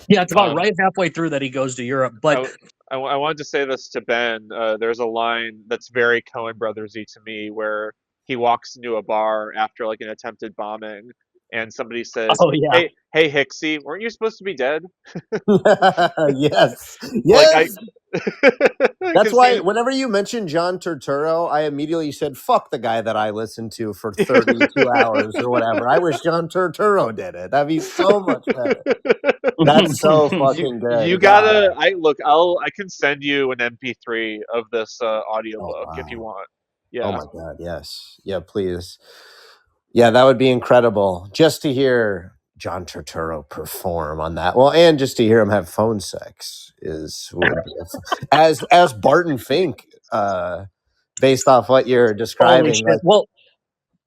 Speaker 6: Yeah, it's about
Speaker 8: Um,
Speaker 6: right halfway through that he goes to Europe. But
Speaker 8: I wanted to say this to Ben. There's a line that's very Coen Brothers-y to me, where he walks into a bar after like an attempted bombing, and somebody says,
Speaker 6: oh yeah,
Speaker 8: hey, Hicksy, weren't you supposed to be dead?"
Speaker 7: Yes.
Speaker 8: Like I,
Speaker 7: Yes. That's
Speaker 8: because
Speaker 7: why whenever you mentioned John Turturro, I immediately said, fuck the guy that I listened to for 32 hours or whatever. I wish John Turturro did it. That'd be so much better. That's so fucking
Speaker 8: you
Speaker 7: good. God.
Speaker 8: gotta. I can send you an MP3 of this
Speaker 7: Oh,
Speaker 8: audiobook if you
Speaker 7: wow.
Speaker 8: want.
Speaker 7: Oh
Speaker 8: Yeah.
Speaker 7: my God. Yes. Yeah, please. Yeah, that would be incredible. Just to hear John Turturro perform on that. Well, and just to hear him have phone sex as Barton Fink, based off what you're
Speaker 6: Holy
Speaker 7: describing.
Speaker 6: shit!
Speaker 7: Like,
Speaker 6: Well,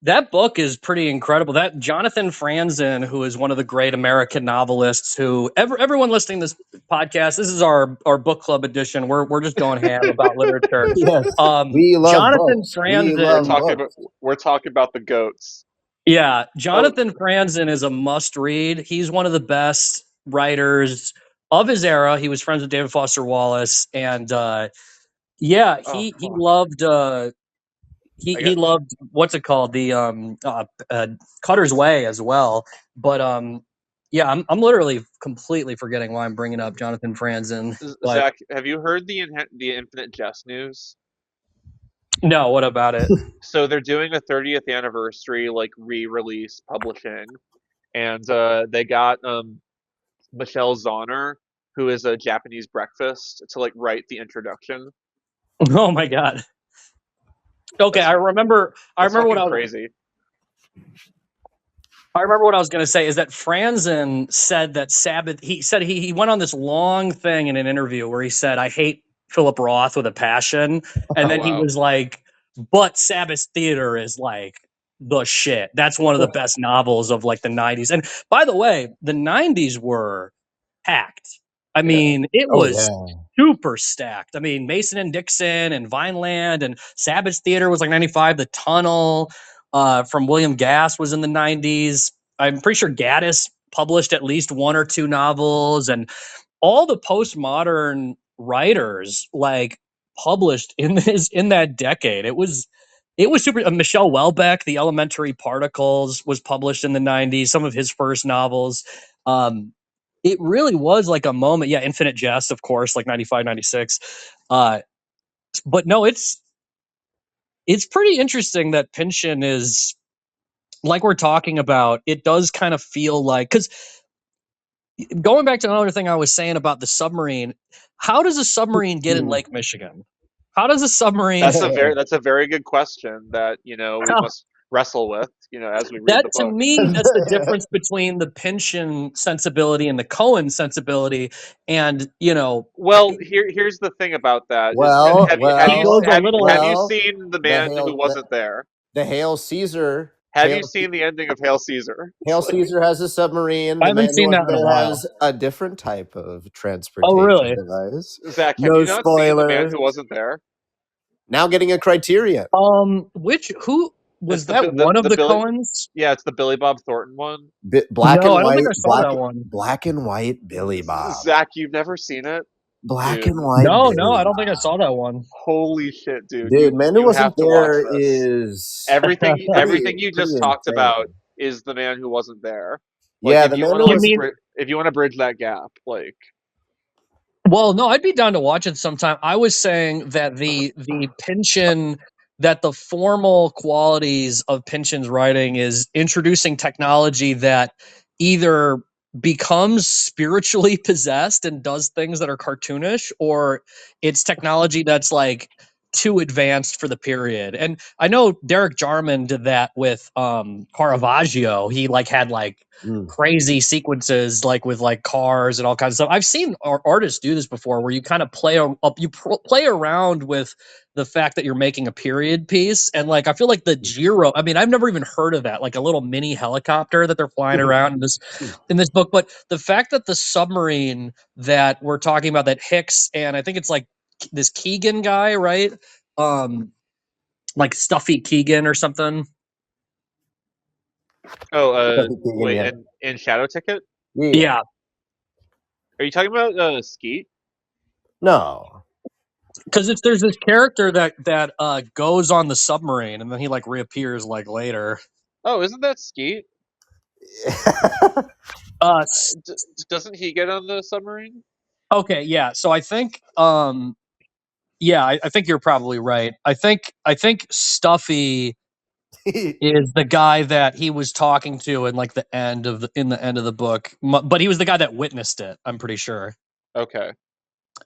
Speaker 6: that book is pretty incredible. That Jonathan Franzen, who is one of the great American novelists, who everyone listening to this podcast, this is our book club edition. We're just going ham about literature.
Speaker 7: yes, we love
Speaker 6: Jonathan
Speaker 7: books. We
Speaker 6: Franzen.
Speaker 7: love books.
Speaker 8: We're talking about the goats.
Speaker 6: Yeah, Jonathan Franzen is a must read. He's one of the best writers of his era. He was friends with David Foster Wallace, and he loved. He loved what's it called, the Cutter's Way as well. But I'm literally completely forgetting why I'm bringing up Jonathan Franzen. But
Speaker 8: Zach, have you heard the Infinite Jest news?
Speaker 6: no, what about it?
Speaker 8: So they're doing a 30th anniversary like re-release publishing, and they got Michelle Zauner, who is a Japanese breakfast, to like write the introduction.
Speaker 6: Oh my god. Okay, I remember what I was
Speaker 8: crazy.
Speaker 6: I remember what I was going to say is that Franzen said that Sabbath. He said he went on this long thing in an interview where he said, "I hate Philip Roth with a passion," and then he was like, "But Sabbath Theater is like the shit. That's one of the best novels of like the '90s." And by the way, the '90s were packed. I mean, it was super stacked. I mean, Mason and Dixon and Vineland and Sabbath Theater was like '95. The Tunnel from William Gass was in the '90s. I'm pretty sure Gaddis published at least one or two novels, and all the postmodern writers like published in that decade. It was super. Michelle Welbeck, The Elementary Particles, was published in the '90s. Some of his first novels. It really was like a moment. Yeah, Infinite Jest, of course, like 95, 96. But no, it's pretty interesting that Pynchon is, like we're talking about, it does kind of feel like, because going back to another thing I was saying about the submarine, how does a submarine get in Lake Michigan? How does a submarine?
Speaker 8: That's a very good question that we must wrestle with. As we read the book.
Speaker 6: To me, that's the difference between the Pynchon sensibility and the Cohen sensibility. And
Speaker 8: well, here's the thing about that. Have you seen The Man Who Wasn't There?
Speaker 7: The Hail Caesar.
Speaker 8: Have you seen the ending of Hail Caesar?
Speaker 7: Hail Caesar has a submarine.
Speaker 6: I haven't seen that in a while.
Speaker 7: Has a different type of transportation device.
Speaker 8: Zach, have you not seen The Man Who Wasn't There?
Speaker 7: Now getting a Criterion.
Speaker 6: Who was that? One of the Coens?
Speaker 8: Yeah, it's the Billy Bob Thornton one.
Speaker 7: Black and white.
Speaker 6: I don't think I saw that one.
Speaker 7: Black and white Billy Bob.
Speaker 8: Zach, you've never seen it?
Speaker 7: Black and white.
Speaker 6: No, I don't think I saw that one.
Speaker 8: Holy shit, dude!
Speaker 7: Man Who Wasn't There is
Speaker 8: everything. Everything you just talked about is The Man Who Wasn't There.
Speaker 7: Like, yeah,
Speaker 8: if you want to bridge that gap, like.
Speaker 6: Well, no, I'd be down to watch it sometime. I was saying that the Pynchon, that the formal qualities of Pynchon's writing is introducing technology that either becomes spiritually possessed and does things that are cartoonish, or it's technology that's like too advanced for the period. And I know Derek Jarman did that with Caravaggio. He like had like crazy sequences like with like cars and all kinds of stuff. I've seen artists do this before, where you kind of play around with the fact that you're making a period piece. And like I feel like the gyro, I mean, I've never even heard of that, like a little mini helicopter that they're flying around in this book. But the fact that the submarine that we're talking about, that Hicks and I think it's like this Keegan guy, right? Like Stuffy Keegan or something.
Speaker 8: Oh, wait, in Shadow Ticket?
Speaker 6: Yeah.
Speaker 8: Are you talking about Skeet?
Speaker 7: No.
Speaker 6: Because there's this character that goes on the submarine and then he like reappears like later.
Speaker 8: Oh, isn't that Skeet? Doesn't he get on the submarine?
Speaker 6: Okay, yeah. So I think I think you're probably right. I think Stuffy is the guy that he was talking to in like the end of the book, but he was the guy that witnessed it. I'm pretty sure.
Speaker 8: Okay.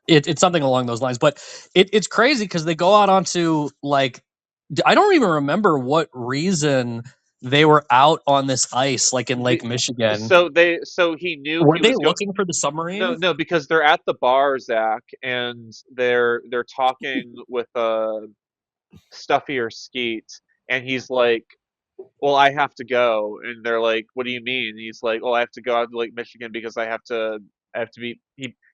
Speaker 6: It's something along those lines, but it's crazy because they go out onto like, I don't even remember what reason they were out on this ice, like in Lake Michigan.
Speaker 8: So he knew
Speaker 6: Were
Speaker 8: he
Speaker 6: they
Speaker 8: was
Speaker 6: looking for the submarine?
Speaker 8: No, because they're at the bar, Zach, and they're talking with Stuffy or Skeet, and he's like, "Well, I have to go," and they're like, "What do you mean?" And he's like, "Oh, I have to go out to Lake Michigan because I have to be."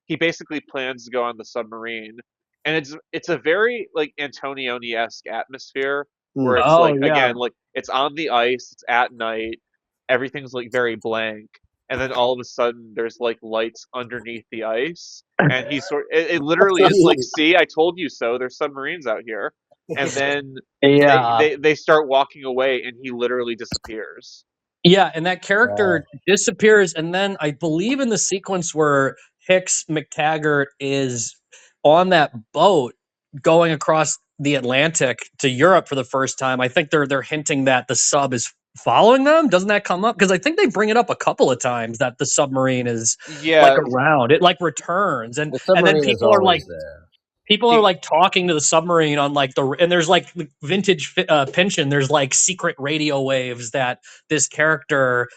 Speaker 8: He basically plans to go on the submarine, and it's a very like Antonioni-esque atmosphere where it's
Speaker 6: Oh
Speaker 8: like
Speaker 6: yeah.
Speaker 8: again like it's on the ice, it's at night, everything's like very blank, and then all of a sudden there's like lights underneath the ice, and it literally is like, "See, I told you so. There's submarines out here," and then
Speaker 6: Yeah.
Speaker 8: they start walking away, and he literally disappears.
Speaker 6: Yeah, and that character disappears, and then I believe in the sequence where Hicks McTaggart is on that boat going across the Atlantic to Europe for the first time. I think they're hinting that the sub is following them. Doesn't that come up? Because I think they bring it up a couple of times that the submarine is like
Speaker 8: Yeah,
Speaker 6: around. It like returns, and
Speaker 7: The
Speaker 6: then
Speaker 7: submarine is
Speaker 6: people are like
Speaker 7: always there.
Speaker 6: people are
Speaker 8: he,
Speaker 6: like talking to the submarine on like and there's like vintage Pynchon. There's like secret radio waves that this character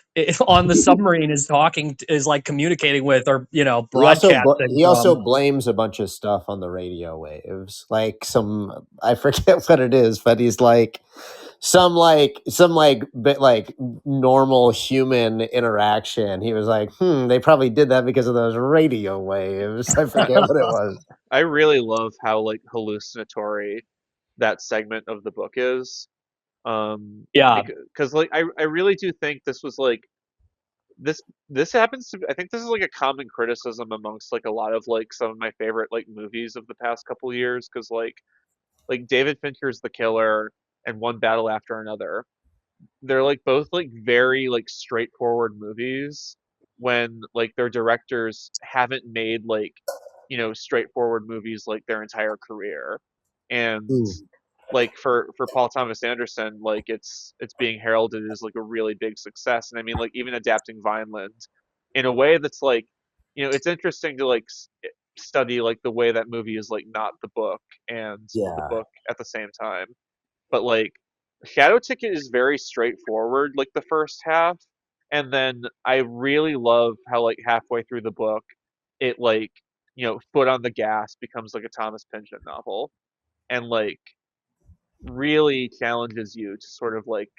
Speaker 6: on the submarine is is like communicating with, or broadcasting
Speaker 7: He also
Speaker 6: from.
Speaker 7: blames a bunch of stuff on the radio waves, like I forget what it is, but he's like some bit like normal human interaction. He was like, they probably did that because of those radio waves. I forget what it was.
Speaker 8: I really love how like hallucinatory that segment of the book is.
Speaker 6: Yeah,
Speaker 8: Because like I really do think this was like this this happens to I think this is like a common criticism amongst like a lot of like some of my favorite like movies of the past couple years, because like David Fincher's The Killer and One Battle After Another, they're like both like very like straightforward movies when like their directors haven't made like straightforward movies like their entire career. And like for Paul Thomas Anderson, like it's being heralded as like a really big success. And I mean, like even adapting Vineland in a way that's like, it's interesting to like study like the way that movie is like not the book and the book at the same time. But like Shadow Ticket is very straightforward, like the first half, and then I really love how like halfway through the book, it like foot on the gas becomes like a Thomas Pynchon novel, and like really challenges you to sort of like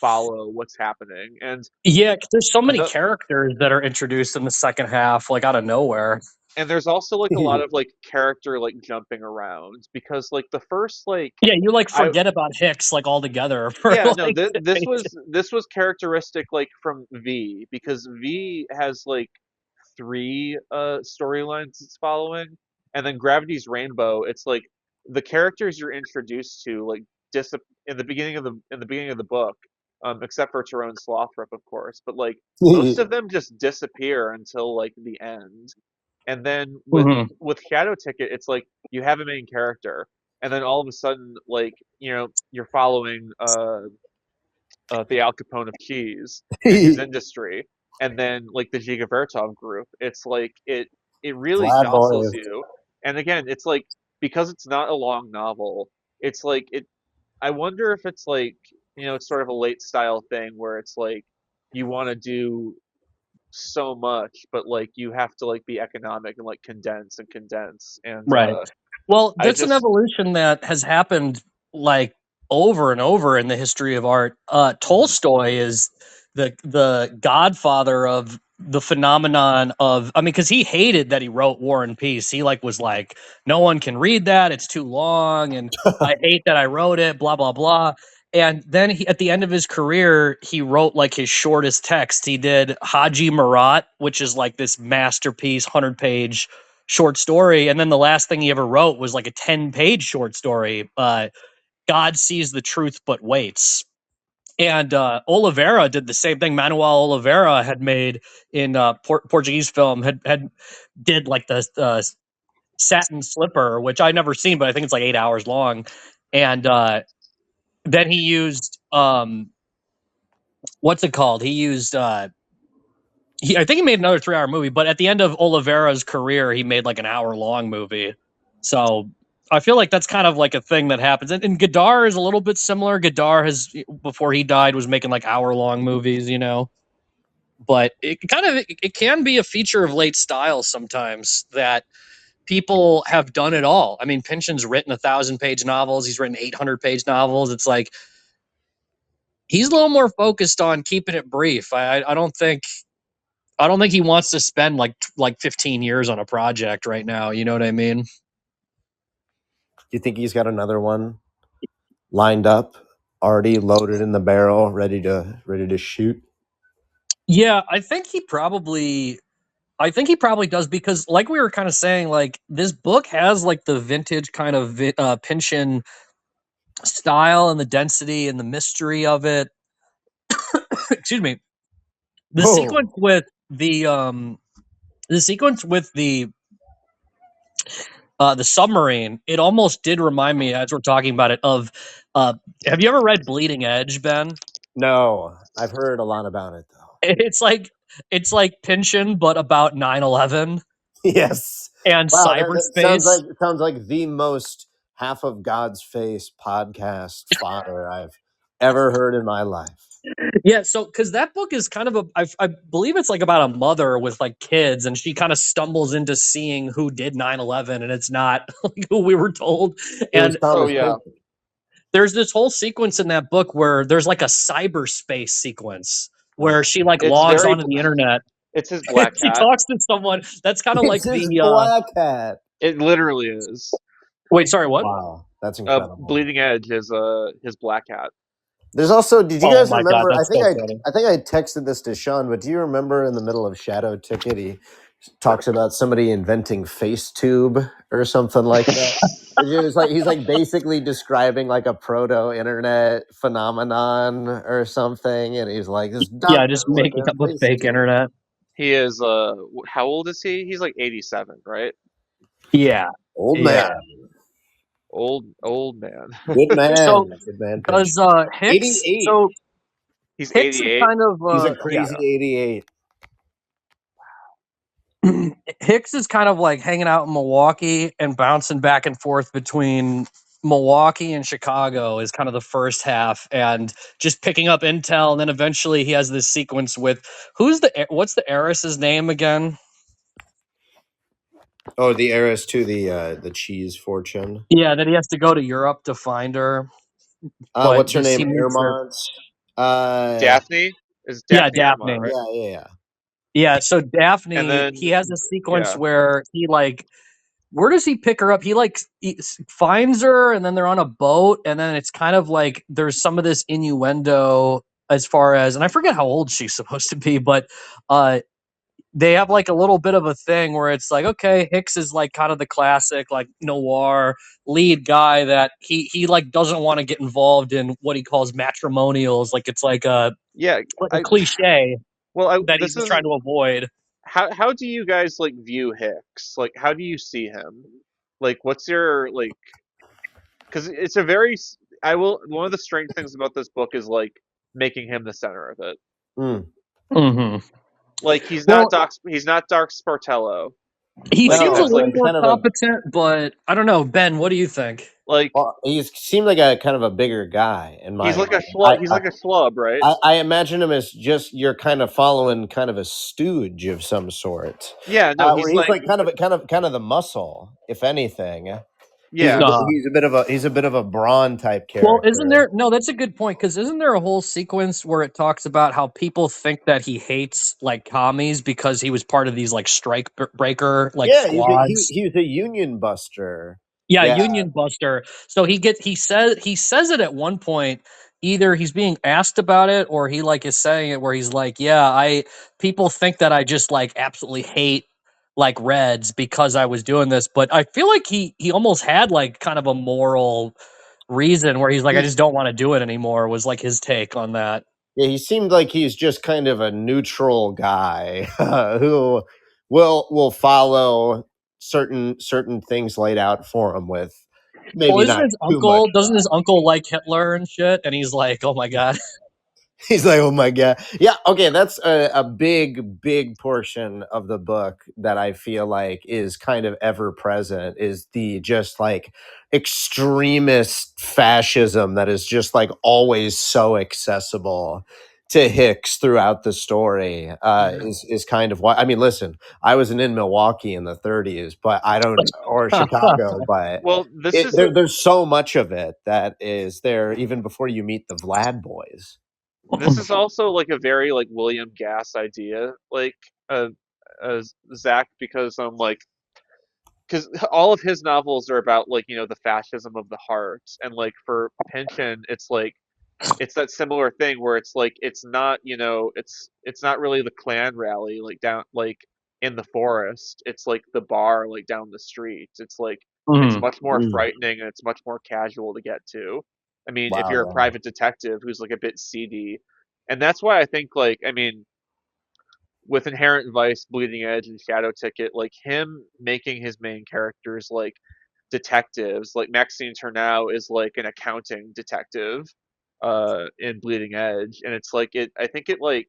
Speaker 8: follow what's happening. And
Speaker 6: yeah. 'Cause there's so many
Speaker 8: the
Speaker 6: characters that are introduced in the second half, like out of nowhere.
Speaker 8: and there's also like a lot of like character like jumping around, because like the first like
Speaker 6: Yeah, you like forget about Hicks like altogether. For,
Speaker 8: yeah, no,
Speaker 6: like,
Speaker 8: this was characteristic like from V, because V has like three storylines it's following, and then Gravity's Rainbow, it's like the characters you're introduced to like in the beginning of the book, except for Tyrone Slothrop, of course, but like most of them just disappear until like the end. And then
Speaker 6: Mhm.
Speaker 8: with Shadow Ticket, it's like you have a main character, and then all of a sudden, like you're following the Al Capone of cheese and his industry, and then like the Giga Vertov group. It's like it really
Speaker 7: Glad
Speaker 8: jostles
Speaker 7: boys.
Speaker 8: you. And again, it's like because it's not a long novel, it's like it. I wonder if it's like it's sort of a late style thing where it's like you want to do so much, but like you have to like be economic and like condense and condense. And
Speaker 6: Right. Well,
Speaker 8: I
Speaker 6: that's an
Speaker 8: just
Speaker 6: evolution that has happened like over and over in the history of art.
Speaker 8: Mhm.
Speaker 6: Tolstoy is the godfather of the phenomenon of, I mean, because he hated that he wrote War and Peace. He was like, no one can read that, it's too long, and I hate that I wrote it, blah blah blah. And then at the end of his career, he wrote like his shortest text. He did Haji Marat, which is like this masterpiece, 100-page short story. And then the last thing he ever wrote was like a 10-page short story. God Sees the Truth But Waits. And Oliveira did the same thing. Manuel Oliveira had made in Portuguese film had did like the Satin Slipper, which I never seen, but I think it's like 8 hours long. And then he used what's it called? He used I think he made another 3-hour movie, but at the end of Oliveira's career, he made like an hour long movie. So I feel like that's kind of like a thing that happens. And Godard is a little bit similar. Godard has, before he died, was making like hour-long movies, you know. But it can be a feature of late style sometimes that people have done it all. I mean, Pynchon's written 1,000-page novels. He's written 800-page novels. It's like he's a little more focused on keeping it brief. I don't think he wants to spend like 15 years on a project right now. You know what I mean?
Speaker 7: Do you think he's got another one lined up, already loaded in the barrel, ready to shoot?
Speaker 6: Yeah, I think he probably does, because like we were kind of saying, like this book has like the vintage kind of Pynchon style and the density and the mystery of it. Excuse me. The
Speaker 7: Whoa.
Speaker 6: sequence with the submarine, it almost did remind me, as we're talking about it, of have you ever read Bleeding Edge, Ben?
Speaker 7: No, I've heard a lot about it though.
Speaker 6: It's like Pynchon, but about 9/11
Speaker 7: Yes.
Speaker 6: and
Speaker 7: Wow, that
Speaker 6: cyberspace.
Speaker 7: sounds like the most half of God's face podcast fodder I've ever heard in my life.
Speaker 6: Yeah, so because that book is kind of I believe it's like about a mother with like kids, and she kind of stumbles into seeing who did 9/11, and it's not like who we were told.
Speaker 7: It was
Speaker 6: And
Speaker 7: Thomas
Speaker 8: yeah.
Speaker 7: Pynchon.
Speaker 6: there's this whole sequence in that book where there's like a cyberspace sequence where she like
Speaker 8: It's
Speaker 6: logs
Speaker 8: very
Speaker 6: onto the internet.
Speaker 8: It's his black
Speaker 6: She
Speaker 8: cat.
Speaker 6: talks to someone. That's kind of like
Speaker 7: It's his
Speaker 6: the
Speaker 7: black hat.
Speaker 8: It literally is.
Speaker 6: wait, sorry, what?
Speaker 7: Wow, that's incredible.
Speaker 8: Bleeding Edge is his black hat.
Speaker 7: There's also, did you
Speaker 6: Oh
Speaker 7: guys
Speaker 6: my God,
Speaker 7: remember?
Speaker 6: that's so funny.
Speaker 7: I think I texted this to Sean, but do you remember in the middle of Shadow Ticket, he talks about somebody inventing FaceTube or something like that. It's like he's like basically describing like a proto-internet phenomenon or something, and he's like, "This
Speaker 6: Yeah,
Speaker 7: doctor
Speaker 6: just
Speaker 7: will
Speaker 6: making
Speaker 7: invent
Speaker 6: up a fake
Speaker 7: FaceTube."
Speaker 6: internet.
Speaker 8: He is how old is he? He's like 87, right?
Speaker 6: Yeah,
Speaker 7: Old
Speaker 6: yeah.
Speaker 7: man,
Speaker 8: Old man.
Speaker 7: good man,
Speaker 6: So
Speaker 7: good man.
Speaker 6: does Hicks?
Speaker 7: 88.
Speaker 6: So
Speaker 8: He's
Speaker 6: Hicks is
Speaker 8: 88.
Speaker 6: kind of
Speaker 7: He's a crazy 88.
Speaker 6: Hicks is kind of like hanging out in Milwaukee and bouncing back and forth between Milwaukee and Chicago is kind of the first half, and just picking up intel, and then eventually he has this sequence with what's the heiress's name again?
Speaker 7: Oh, the heiress to the cheese fortune.
Speaker 6: Yeah, that he has to go to Europe to find her. But
Speaker 7: What's her
Speaker 6: just
Speaker 7: name?
Speaker 6: he meets her.
Speaker 7: Earmont.
Speaker 8: Daphne is
Speaker 6: Yeah,
Speaker 8: Daphne. Earmont, right?
Speaker 7: Yeah.
Speaker 6: Yeah, so Daphne,
Speaker 8: And then
Speaker 6: he has a sequence
Speaker 8: yeah.
Speaker 6: where he like, where does he pick her up? He like finds her, and then they're on a boat, and then it's kind of like there's some of this innuendo as far as, and I forget how old she's supposed to be, but they have like a little bit of a thing where it's like, okay, Hicks is like kind of the classic like noir lead guy that he like doesn't want to get involved in what he calls matrimonials, like it's like a cliche that he's just trying to avoid.
Speaker 8: How do you guys like view Hicks? Like, how do you see him? Like, what's your like? Because it's a very one of the strange things about this book is like making him the center of it.
Speaker 6: Mm-hmm.
Speaker 8: Like he's not Dark Spartello.
Speaker 6: He
Speaker 8: Like,
Speaker 6: seems a little
Speaker 8: like,
Speaker 6: more competent, but I don't know. Ben, what do you think?
Speaker 8: Like,
Speaker 7: he seemed like a kind of a bigger guy in my.
Speaker 8: He's like a schlub. He's like a schlub, right?
Speaker 7: I imagine him as just you're kind of following kind of a stooge of some sort.
Speaker 8: Yeah, no,
Speaker 7: he's like kind of the muscle, if anything.
Speaker 8: Yeah,
Speaker 7: he's a bit of a brawn type character.
Speaker 6: Well, isn't there? No, that's a good point, because isn't there a whole sequence where it talks about how people think that he hates like commies because he was part of these like strike breaker like squads?
Speaker 7: He was a union buster.
Speaker 6: Yeah, union buster. So he says it at one point. Either he's being asked about it, or he like is saying it where he's like, "Yeah, people think that I just like absolutely hate like Reds because I was doing this," but I feel like he almost had like kind of a moral reason where he's like, "I just don't want to do it anymore," was like his take on that.
Speaker 7: Yeah, he seemed like he's just kind of a neutral guy who will follow certain things laid out for him with maybe not
Speaker 6: his
Speaker 7: too
Speaker 6: uncle
Speaker 7: much.
Speaker 6: Doesn't his uncle like Hitler and shit? And he's like, "Oh my God."
Speaker 7: He's like, oh my God. Yeah. Okay. That's a big portion of the book that I feel like is kind of ever present is the just like extremist fascism that is just like always so accessible to Hicks throughout the story is kind of why. I mean, listen, I wasn't in Milwaukee in the 30s, but I don't, or Chicago, but
Speaker 8: Well, this is a,
Speaker 7: there's so much of it that is there even before you meet the Vlad boys.
Speaker 8: this is also like a very like William Gass idea, like uh, Zach, because like because all of his novels are about like the fascism of the heart, and like for Pynchon, it's like it's that similar thing where it's like it's not it's not really the Klan rally like down like in the forest. It's like the bar like down the street. It's like it's
Speaker 6: Mhm.
Speaker 8: much more
Speaker 7: Mm.
Speaker 8: frightening and it's much more casual to get to. I mean, if you're a
Speaker 7: Wow.
Speaker 8: private detective who's like a bit seedy, and that's why I think like I mean with Inherent Vice, Bleeding Edge, and Shadow Ticket, like him making his main characters like detectives, like Maxine Ternau is like an accounting detective in Bleeding Edge, and it's like it I think it like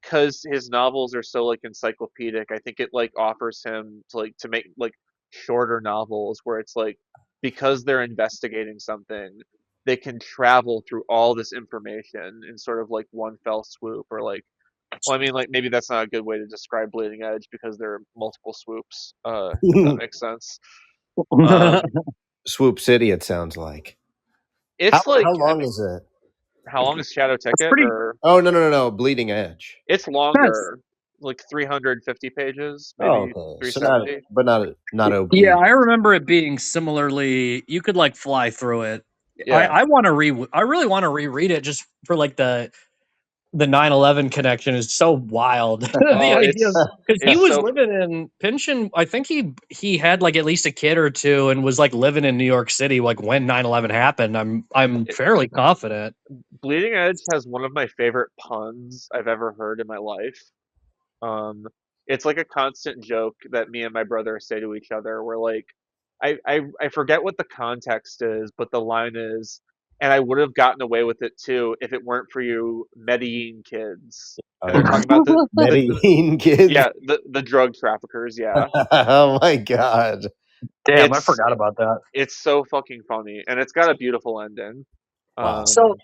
Speaker 8: because his novels are so like encyclopedic, I think it like offers him to make like shorter novels where it's like because they're investigating something, they can travel through all this information in sort of like one fell swoop, or like well, I mean, like maybe that's not a good way to describe Bleeding Edge because there are multiple swoops, if that makes sense. Um,
Speaker 7: Swoop City, it sounds like. How
Speaker 8: it's like,
Speaker 7: how
Speaker 8: I
Speaker 7: long
Speaker 8: mean,
Speaker 7: is it?
Speaker 8: how long is Shadow
Speaker 6: It's
Speaker 8: Ticket?
Speaker 6: pretty.
Speaker 8: Or
Speaker 7: Oh no, Bleeding Edge.
Speaker 8: it's
Speaker 6: That's,
Speaker 8: longer, like 350 pages,
Speaker 7: Oh,
Speaker 8: maybe
Speaker 7: okay. So not
Speaker 8: 370.
Speaker 7: but not
Speaker 6: yeah,
Speaker 7: OP.
Speaker 6: I remember it being similarly. You could like fly through it.
Speaker 8: Yeah.
Speaker 6: I want to I really want to reread it just for like the 9/11 connection is so wild. The
Speaker 8: Oh,
Speaker 6: idea because he
Speaker 8: it's
Speaker 6: was
Speaker 8: so
Speaker 6: living in Pynchon. I think he had like at least a kid or two and was like living in New York City like when 9/11 happened. I'm
Speaker 8: it,
Speaker 6: fairly confident.
Speaker 8: Bleeding Edge has one of my favorite puns I've ever heard in my life. Um, it's like a constant joke that me and my brother say to each other. We're like, I forget what the context is, but the line is, and I would have gotten away with it too if it weren't for you Medellin kids. And they're
Speaker 7: Oh,
Speaker 8: talking about the
Speaker 7: Medellin kids.
Speaker 8: yeah, the drug traffickers. Yeah,
Speaker 7: Oh my God.
Speaker 6: Damn, I
Speaker 8: it's
Speaker 6: forgot about that.
Speaker 8: it's so fucking funny, and it's got a beautiful ending.
Speaker 7: Wow.
Speaker 6: So
Speaker 8: Um,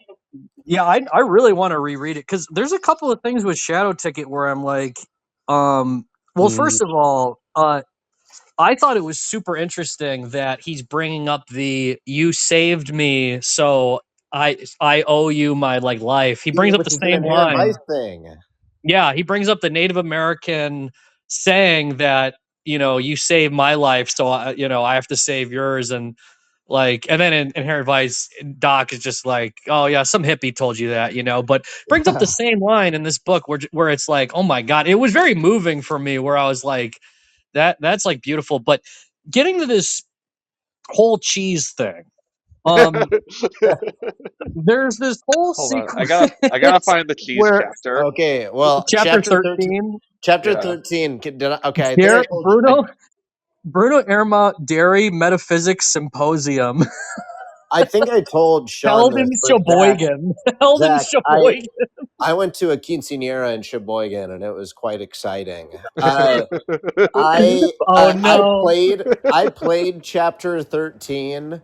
Speaker 6: yeah, I really want to reread it because there's a couple of things with Shadow Ticket where I'm like, well,
Speaker 7: Mm,
Speaker 6: first of all, I thought it was super interesting that he's bringing up the "you saved me, so I owe you my like life." He brings up
Speaker 7: which
Speaker 6: the
Speaker 7: is an
Speaker 6: same
Speaker 7: Inherent Vice
Speaker 6: line.
Speaker 7: thing.
Speaker 6: Yeah, he brings up the Native American saying that you saved my life, so I have to save yours, and like, and then in Inherent Vice, Doc is just like, oh yeah, some hippie told you that, but brings up the same line in this book where it's like, oh my God, it was very moving for me, where I was like, that's like beautiful. But getting to this whole cheese thing, um, there's this whole
Speaker 8: Hold on,
Speaker 6: sequence
Speaker 8: I gotta find the cheese
Speaker 6: where
Speaker 8: chapter.
Speaker 7: Okay, well,
Speaker 6: chapter 13,
Speaker 7: Chapter
Speaker 8: Yeah.
Speaker 7: 13. Okay, I think I told
Speaker 6: Bruno Erma Dairy Metaphysics Symposium
Speaker 7: I think I told Sean
Speaker 6: held
Speaker 7: this,
Speaker 6: in
Speaker 7: but
Speaker 6: Sheboygan. Held in
Speaker 7: Zach,
Speaker 6: Sheboygan.
Speaker 7: I went to a quinceanera in Sheboygan and it was quite exciting.
Speaker 6: Oh no.
Speaker 7: I played chapter 13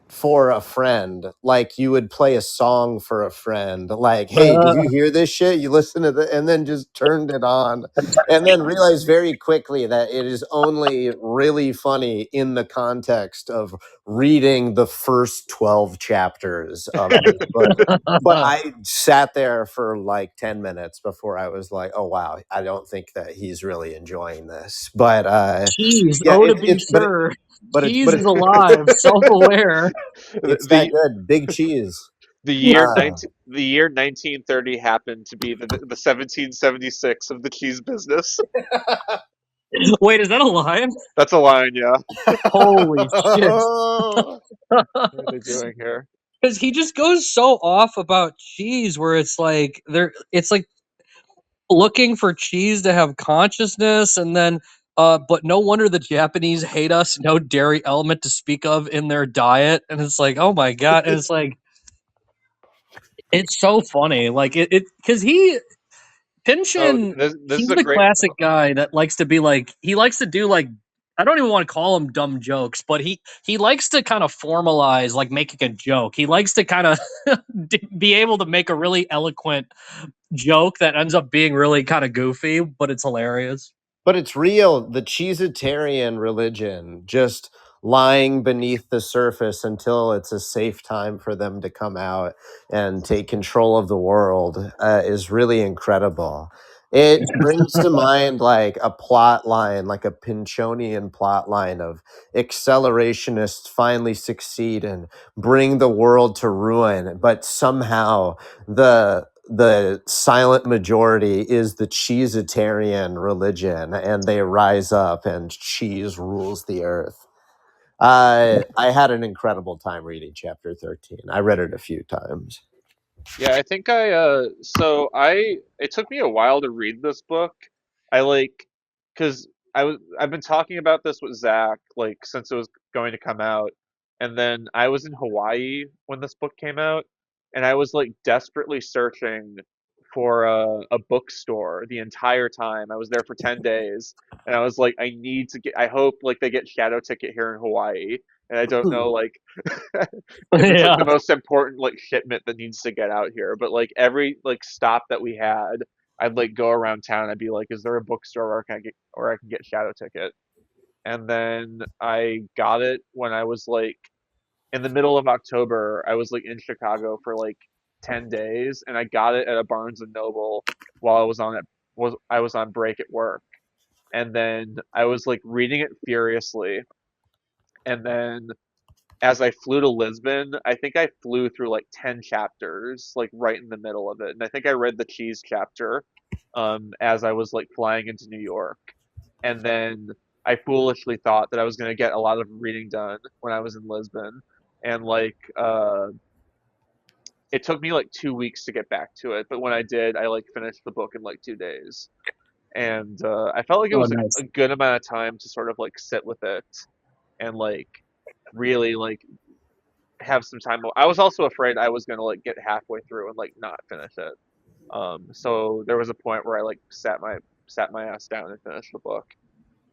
Speaker 7: for a friend. Like you would play a song for a friend. Like, hey, did you hear this shit? You listen to the and then just turned it on and then realized very quickly that it is only really funny in the context of reading the first 12 chapters of this book. But I sat there for like 10 minutes before I was like, oh wow, I don't think that he's really enjoying this. But
Speaker 6: Cheese,
Speaker 7: yeah,
Speaker 6: oh to be sure. Cheese is alive, self-aware.
Speaker 7: it's that
Speaker 8: the
Speaker 7: good. Big cheese.
Speaker 8: the year 1930 happened to be the 1776 of the cheese business.
Speaker 6: Wait, is that a line?
Speaker 8: That's a line, yeah.
Speaker 6: Holy shit.
Speaker 8: What are they doing here?
Speaker 6: Because he just goes so off about cheese where it's like looking for cheese to have consciousness, and then but no wonder the Japanese hate us, no dairy element to speak of in their diet. And it's like, oh my God. And it's like It's so funny, like it because
Speaker 8: Oh,
Speaker 6: Pynchon,
Speaker 8: this is
Speaker 6: he's
Speaker 8: a
Speaker 6: the
Speaker 8: great.
Speaker 6: classic guy that likes to be like, he likes to do like, I don't even want to call him dumb jokes, but he likes to kind of formalize like making a joke. He likes to kind of be able to make a really eloquent joke that ends up being really kind of goofy, but it's hilarious.
Speaker 7: But it's real. The Cheesetarian religion just lying beneath the surface until it's a safe time for them to come out and take control of the world is really incredible. It brings to mind like a plot line, like a Pynchonian plot line of accelerationists finally succeed and bring the world to ruin, but somehow the silent majority is the cheesetarian religion, and they rise up and cheese rules the earth. I had an incredible time reading chapter 13. I read it a few times.
Speaker 8: Yeah, I think it took me a while to read this book. I like because I've been talking about this with Zach like since it was going to come out, and then I was in Hawaii when this book came out, and I was like desperately searching for a bookstore the entire time. I was there for 10 days, and I was like, I hope like they get Shadow Ticket here in Hawaii, and I don't know like if it's like
Speaker 6: Yeah.
Speaker 8: the most important like shipment that needs to get out here. But like every like stop that we had, I'd like go around town. I'd be like, "Is there a bookstore where I can get Shadow Ticket?" And then I got it when I was like in the middle of October. I was like in Chicago for like 10 days, and I got it at a Barnes and Noble while I was on break at work. And then I was like reading it furiously, and then as I flew to Lisbon, I think I flew through like 10 chapters, like right in the middle of it. And I think I read the cheese chapter as I was like flying into New York. And then I foolishly thought that I was going to get a lot of reading done when I was in Lisbon. And like, it took me like 2 weeks to get back to it. But when I did, I like finished the book in like 2 days. And I felt like it
Speaker 6: Oh,
Speaker 8: was
Speaker 6: nice.
Speaker 8: a good amount of time to sort of like sit with it and like really like have some time. I was also afraid I was gonna like get halfway through and like not finish it. So there was a point where I like sat my ass down and finished the book.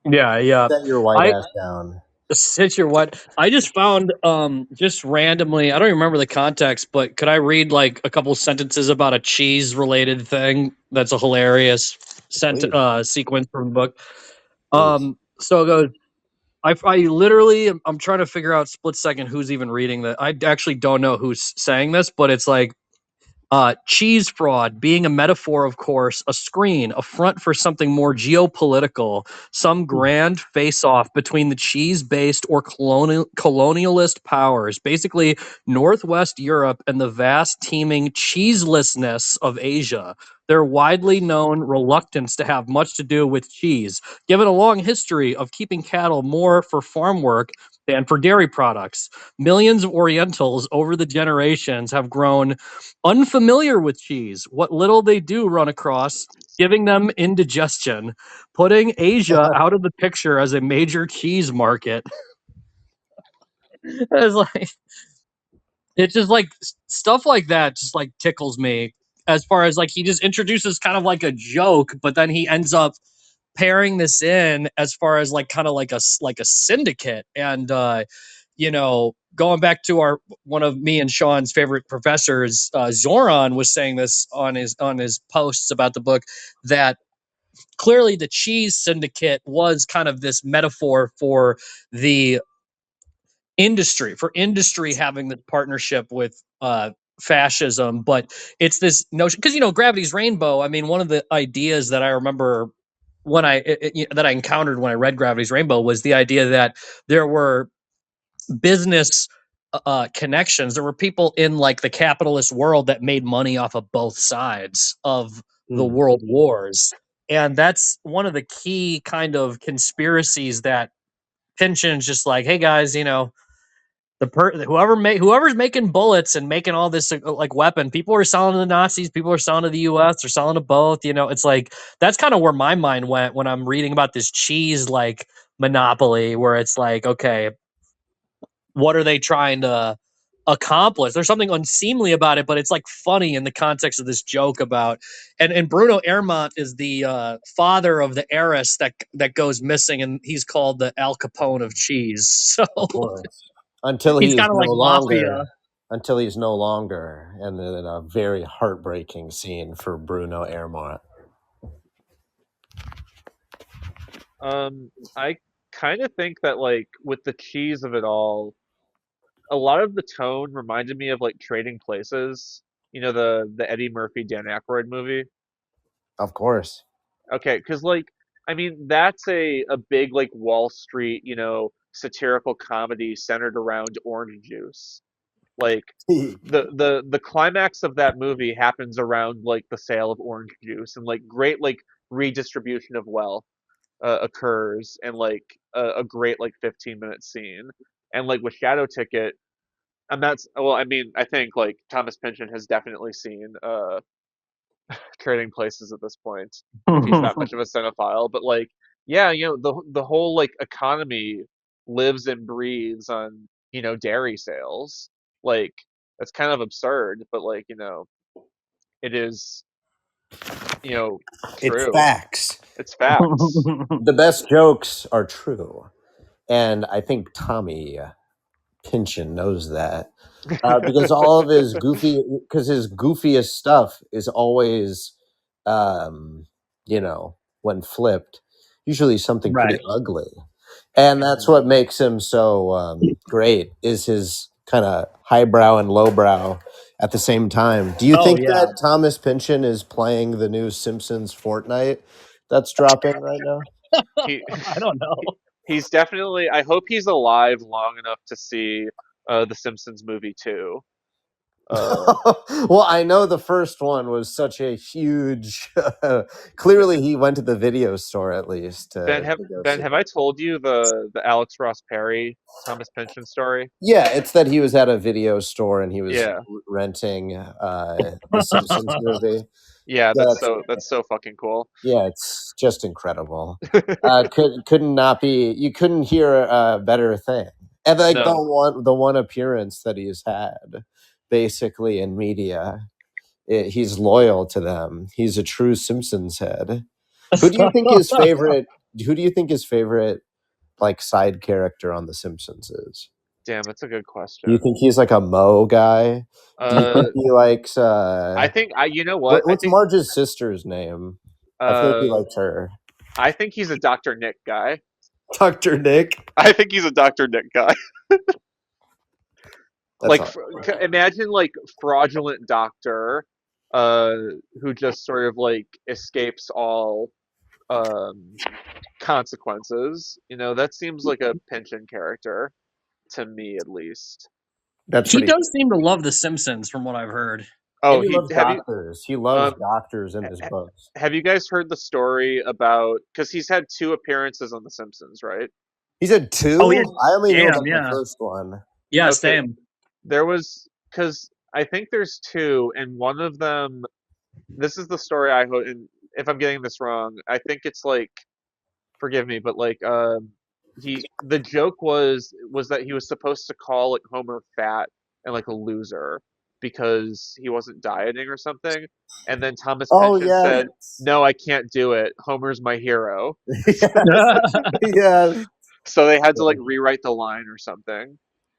Speaker 6: Yeah, yeah.
Speaker 7: Set your white
Speaker 6: I
Speaker 7: ass down.
Speaker 6: sit your what? I just found just randomly, I don't even remember the context, but could I read like a couple sentences about a cheese related thing that's a hilarious
Speaker 7: Please,
Speaker 6: sequence from the book?
Speaker 7: please.
Speaker 6: So it goes, I literally I'm trying to figure out split second who's even reading that. I actually don't know who's saying this, but it's like cheese fraud being a metaphor, of course, a screen, a front for something more geopolitical, some grand face off between the cheese based or colonialist powers, basically Northwest Europe and the vast teeming cheeselessness of Asia. Their widely known reluctance to have much to do with cheese, given a long history of keeping cattle more for farm work than for dairy products. Millions of Orientals over the generations have grown unfamiliar with cheese, what little they do run across, giving them indigestion, putting Asia out of the picture as a major cheese market. It's like it's just like stuff like that just like tickles me as far as like he just introduces kind of like a joke, but then he ends up pairing this in as far as like kind of like a syndicate. And going back to our one of me and Sean's favorite professors, Zoran was saying this on his posts about the book, that clearly the cheese syndicate was kind of this metaphor for the industry having the partnership with fascism. But it's this notion, because Gravity's Rainbow, I mean, one of the ideas that I remember when that I encountered when I read Gravity's Rainbow was the idea that there were business connections. There were people in like the capitalist world that made money off of both sides of the world wars. And that's one of the key kind of conspiracies that Pynchon's just like, hey guys, whoever's making bullets and making all this like weapon, people are selling to the Nazis, people are selling to the US, they're selling to both. It's like that's kind of where my mind went when I'm reading about this cheese like monopoly, where it's like, okay, what are they trying to accomplished. There's something unseemly about it, but it's like funny in the context of this joke about. And Bruno Ermont is the father of the heiress that goes missing, and he's called the Al Capone of cheese. So
Speaker 7: Of course. Until
Speaker 6: he's
Speaker 7: he's
Speaker 6: kind of like
Speaker 7: no
Speaker 6: mafia.
Speaker 7: longer. Until he's no longer, and then a very heartbreaking scene for Bruno Ermont.
Speaker 8: I kind of think that like with the cheese of it all, a lot of the tone reminded me of like Trading Places. You know, the Eddie Murphy Dan Aykroyd movie.
Speaker 7: Of course.
Speaker 8: Okay, because like I mean that's a big like Wall Street, you know, satirical comedy centered around orange juice. Like the climax of that movie happens around like the sale of orange juice and like great like redistribution of wealth occurs and like a great like 15-minute scene. And like with Shadow Ticket, I'm not well, I mean, I think like Thomas Pynchon has definitely seen Trading Places at this point, if he's not much of a cinephile. But like, yeah, you know, the whole like economy lives and breathes on, you know, dairy sales. Like, that's kind of absurd, but like, you know, it is, you know,
Speaker 7: It's
Speaker 8: true.
Speaker 7: facts.
Speaker 8: It's facts.
Speaker 7: The best jokes are true. And I think Tommy Pynchon knows that. Because all of his his goofiest stuff is always, you know, when flipped, usually something
Speaker 6: Right.
Speaker 7: pretty ugly. And that's what makes him so great is his kind of highbrow and lowbrow at the same time. Do you
Speaker 6: Oh
Speaker 7: think
Speaker 6: yeah.
Speaker 7: that Thomas Pynchon is playing the new Simpsons Fortnite that's dropping right now?
Speaker 8: He,
Speaker 6: I don't know.
Speaker 8: he's definitely. I hope he's alive long enough to see the Simpsons movie too.
Speaker 7: Well, I know the first one was such a huge. Clearly, he went to the video store at least to go
Speaker 8: Ben,
Speaker 7: see.
Speaker 8: have I told you the Alex Ross Perry Thomas Pynchon story?
Speaker 7: Yeah, it's that he was at a video store and he was
Speaker 8: Yeah,
Speaker 7: renting the Simpsons movie.
Speaker 8: yeah,
Speaker 7: Yeah,
Speaker 8: that's so fucking cool.
Speaker 7: yeah, it's just incredible. Couldn't not be. You couldn't hear a better thing. And like
Speaker 8: No,
Speaker 7: the one appearance that he's had, basically in media, he's loyal to them. He's a true Simpsons head. Who do you think his favorite? Who do you think his favorite like side character on The Simpsons is?
Speaker 8: damn, it's a good
Speaker 7: Do you
Speaker 8: question.
Speaker 7: think he's like a Mo guy? Do you think
Speaker 8: Uh,
Speaker 7: he likes
Speaker 8: I think you know what?
Speaker 7: what's Marge's sister's name? I feel like he
Speaker 8: Uh,
Speaker 7: likes her.
Speaker 8: I think he's a Dr. Nick guy.
Speaker 7: Dr. Nick.
Speaker 8: I think he's a Dr. Nick guy.
Speaker 7: That's
Speaker 8: Like,
Speaker 7: all.
Speaker 8: imagine like fraudulent doctor, uh, who just sort of like escapes all um consequences. You know, that seems like a Pynchon character to me, at least.
Speaker 7: That's
Speaker 6: He
Speaker 7: pretty.
Speaker 6: does seem to love The Simpsons, from what I've heard.
Speaker 7: And
Speaker 8: Oh,
Speaker 7: he loves
Speaker 8: have you
Speaker 7: doctors. He loves
Speaker 8: um
Speaker 7: doctors in his
Speaker 8: ha-
Speaker 7: books.
Speaker 8: have you guys heard the story about because he's had two appearances on The Simpsons, right?
Speaker 7: He said two.
Speaker 6: Oh yeah.
Speaker 7: I only knew
Speaker 6: Damn.
Speaker 7: about the
Speaker 6: Yeah.
Speaker 7: first one.
Speaker 6: Yeah.
Speaker 8: Okay,
Speaker 6: Same.
Speaker 8: there was because I think there's two, and one of them. This is the story I hope, and if I'm getting this wrong, I think it's like forgive me, but like the joke was that he was supposed to call like Homer fat and like a loser because he wasn't dieting or something, and then Thomas
Speaker 7: Oh
Speaker 8: Pynchon
Speaker 7: yes,
Speaker 8: said, "No, I can't do it. Homer's my hero."
Speaker 7: yes, yes.
Speaker 8: So they had to like rewrite the line or something,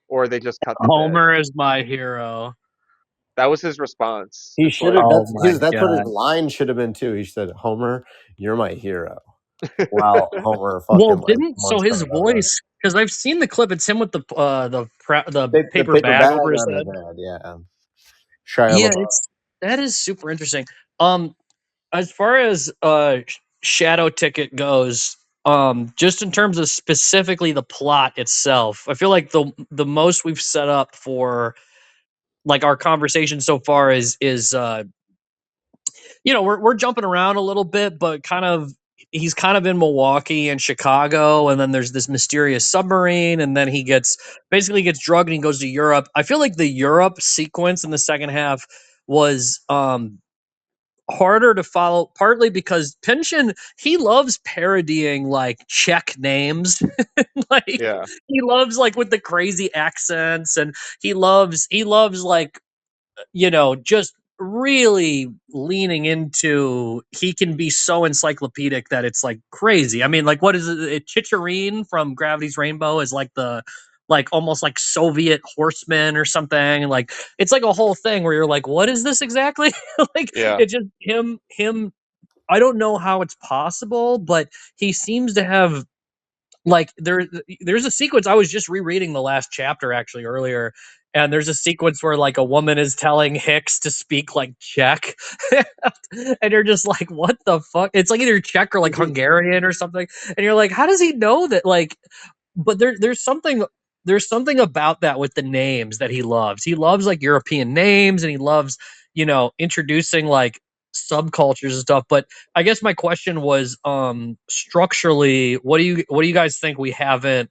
Speaker 8: or they just cut the bit.
Speaker 6: Homer is my hero.
Speaker 8: That was his response.
Speaker 7: He
Speaker 8: It's
Speaker 7: should have.
Speaker 8: like,
Speaker 6: Oh my
Speaker 7: That's what his
Speaker 6: god.
Speaker 7: line should have been too. He said, "Homer, you're my hero." Wow, Homer
Speaker 6: Well,
Speaker 7: fucking like
Speaker 6: didn't so
Speaker 7: monster
Speaker 6: his
Speaker 7: of
Speaker 6: voice, because I've seen the clip. It's him with the
Speaker 7: the
Speaker 6: paper
Speaker 7: paper
Speaker 6: bag
Speaker 7: bag
Speaker 6: over his
Speaker 7: on his
Speaker 6: head.
Speaker 7: head. Yeah, Shia
Speaker 6: Yeah,
Speaker 7: LaBeouf.
Speaker 6: that is super interesting. As far as Shadow Ticket goes, just in terms of specifically the plot itself, I feel like the most we've set up for like our conversation so far is we're jumping around a little bit, but kind of he's kind of in Milwaukee and Chicago, and then there's this mysterious submarine, and then he basically gets drugged and he goes to Europe. I feel like the Europe sequence in the second half was harder to follow, partly because Pynchon, he loves parodying like Czech names. Like
Speaker 8: Yeah.
Speaker 6: he loves like with the crazy accents, and he loves like, you know, just really leaning into, he can be so encyclopedic that it's like crazy. I mean, like, what is it? Chicharine from Gravity's Rainbow is like the, like almost like Soviet horseman or something. And like, it's like a whole thing where you're like, what is this exactly? Like,
Speaker 8: Yeah.
Speaker 6: it's just him. I don't know how it's possible, but he seems to have, like, there's a sequence. I was just rereading the last chapter actually earlier, and there's a sequence where like a woman is telling Hicks to speak like Czech, and you're just like, what the fuck? It's like either Czech or like Hungarian or something, and you're like, how does he know that? Like, but there's something about that with the names that he loves. He loves like European names, and he loves, you know, introducing like subcultures and stuff. But I guess my question was, structurally, what do you guys think we haven't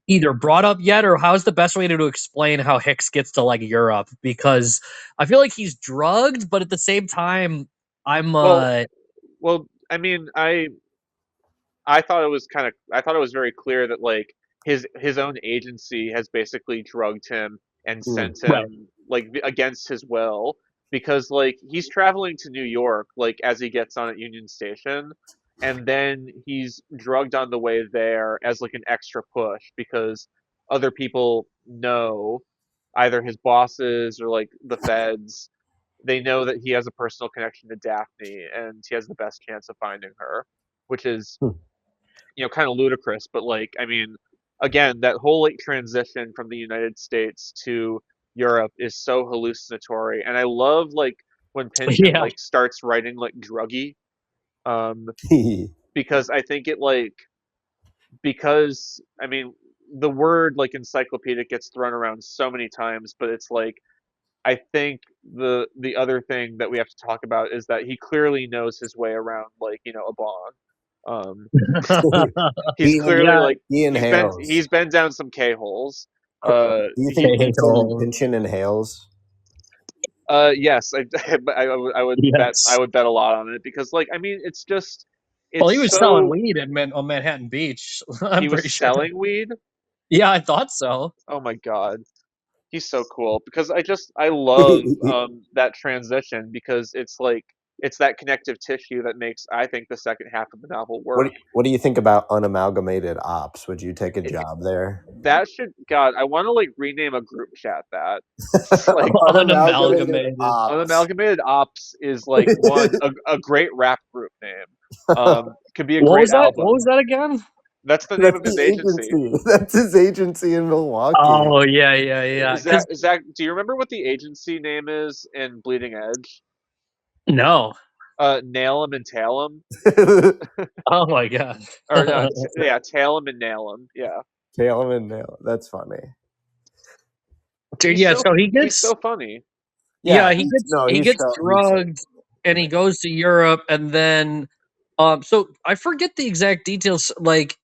Speaker 6: either brought up yet, or how's the best way to explain how Hicks gets to like Europe? Because I feel like he's drugged, but at the same time, I'm
Speaker 8: Well, I mean, I thought it was I thought it was very clear that like his own agency has basically drugged him and sent
Speaker 6: right.
Speaker 8: him like against his will, because like he's traveling to New York like as he gets on at Union Station, and then he's drugged on the way there as like an extra push because other people know, either his bosses or like the feds, they know that he has a personal connection to Daphne and he has the best chance of finding her, which is, you know, kind of ludicrous. But like, I mean, again, that whole like transition from the United States to Europe is so hallucinatory, and I love like when Pynchon
Speaker 6: Yeah.
Speaker 8: like starts writing like druggy, um, because I think it like, because I mean the word like encyclopedic gets thrown around so many times, but it's like, I think the other thing that we have to talk about is that he clearly knows his way around like, you know, a bong. Um, he's clearly
Speaker 6: Yeah.
Speaker 8: like
Speaker 7: He inhales.
Speaker 8: he's been down some K holes.
Speaker 7: Do you think
Speaker 8: He
Speaker 6: K-hole.
Speaker 7: Pynchon inhales?
Speaker 8: yes, I
Speaker 6: Yes.
Speaker 8: would bet a lot on it, because like, I mean, it's just,
Speaker 6: Well, he
Speaker 8: it's
Speaker 6: was selling
Speaker 8: so,
Speaker 6: weed on Manhattan Beach.
Speaker 8: he
Speaker 6: I'm
Speaker 8: was
Speaker 6: pretty sure.
Speaker 8: selling weed.
Speaker 6: Yeah, I thought so.
Speaker 8: Oh my God. He's so cool, because I love that transition, because it's like, it's that connective tissue that makes, I think, the second half of the novel work.
Speaker 7: What do you think about unamalgamated ops? Would you take a
Speaker 8: It,
Speaker 7: job there?
Speaker 8: that should, God, I want to like rename a group chat that. It's like
Speaker 7: Unamalgamated
Speaker 6: Unamalgamated.
Speaker 7: ops.
Speaker 8: Unamalgamated Ops is like a great rap group name. Could be a
Speaker 6: What
Speaker 8: great
Speaker 6: was that? What was
Speaker 8: album.
Speaker 6: that again?
Speaker 8: That's the name
Speaker 7: That's
Speaker 8: of his
Speaker 7: the
Speaker 8: agency.
Speaker 7: agency. That's his agency in Milwaukee.
Speaker 6: Oh yeah. Because
Speaker 8: Zach, do you remember what the agency name is in Bleeding Edge?
Speaker 6: no.
Speaker 8: Nail 'em and Tail 'em,
Speaker 6: Oh my god.
Speaker 8: or no, yeah, Tail 'em and Nail 'em. Yeah,
Speaker 7: Tail and nail. That's funny.
Speaker 6: Dude, yeah. So
Speaker 8: he's so funny.
Speaker 6: yeah, he
Speaker 7: He's
Speaker 6: gets
Speaker 7: so
Speaker 6: drugged, and he goes to Europe, and then so I forget the exact details. Like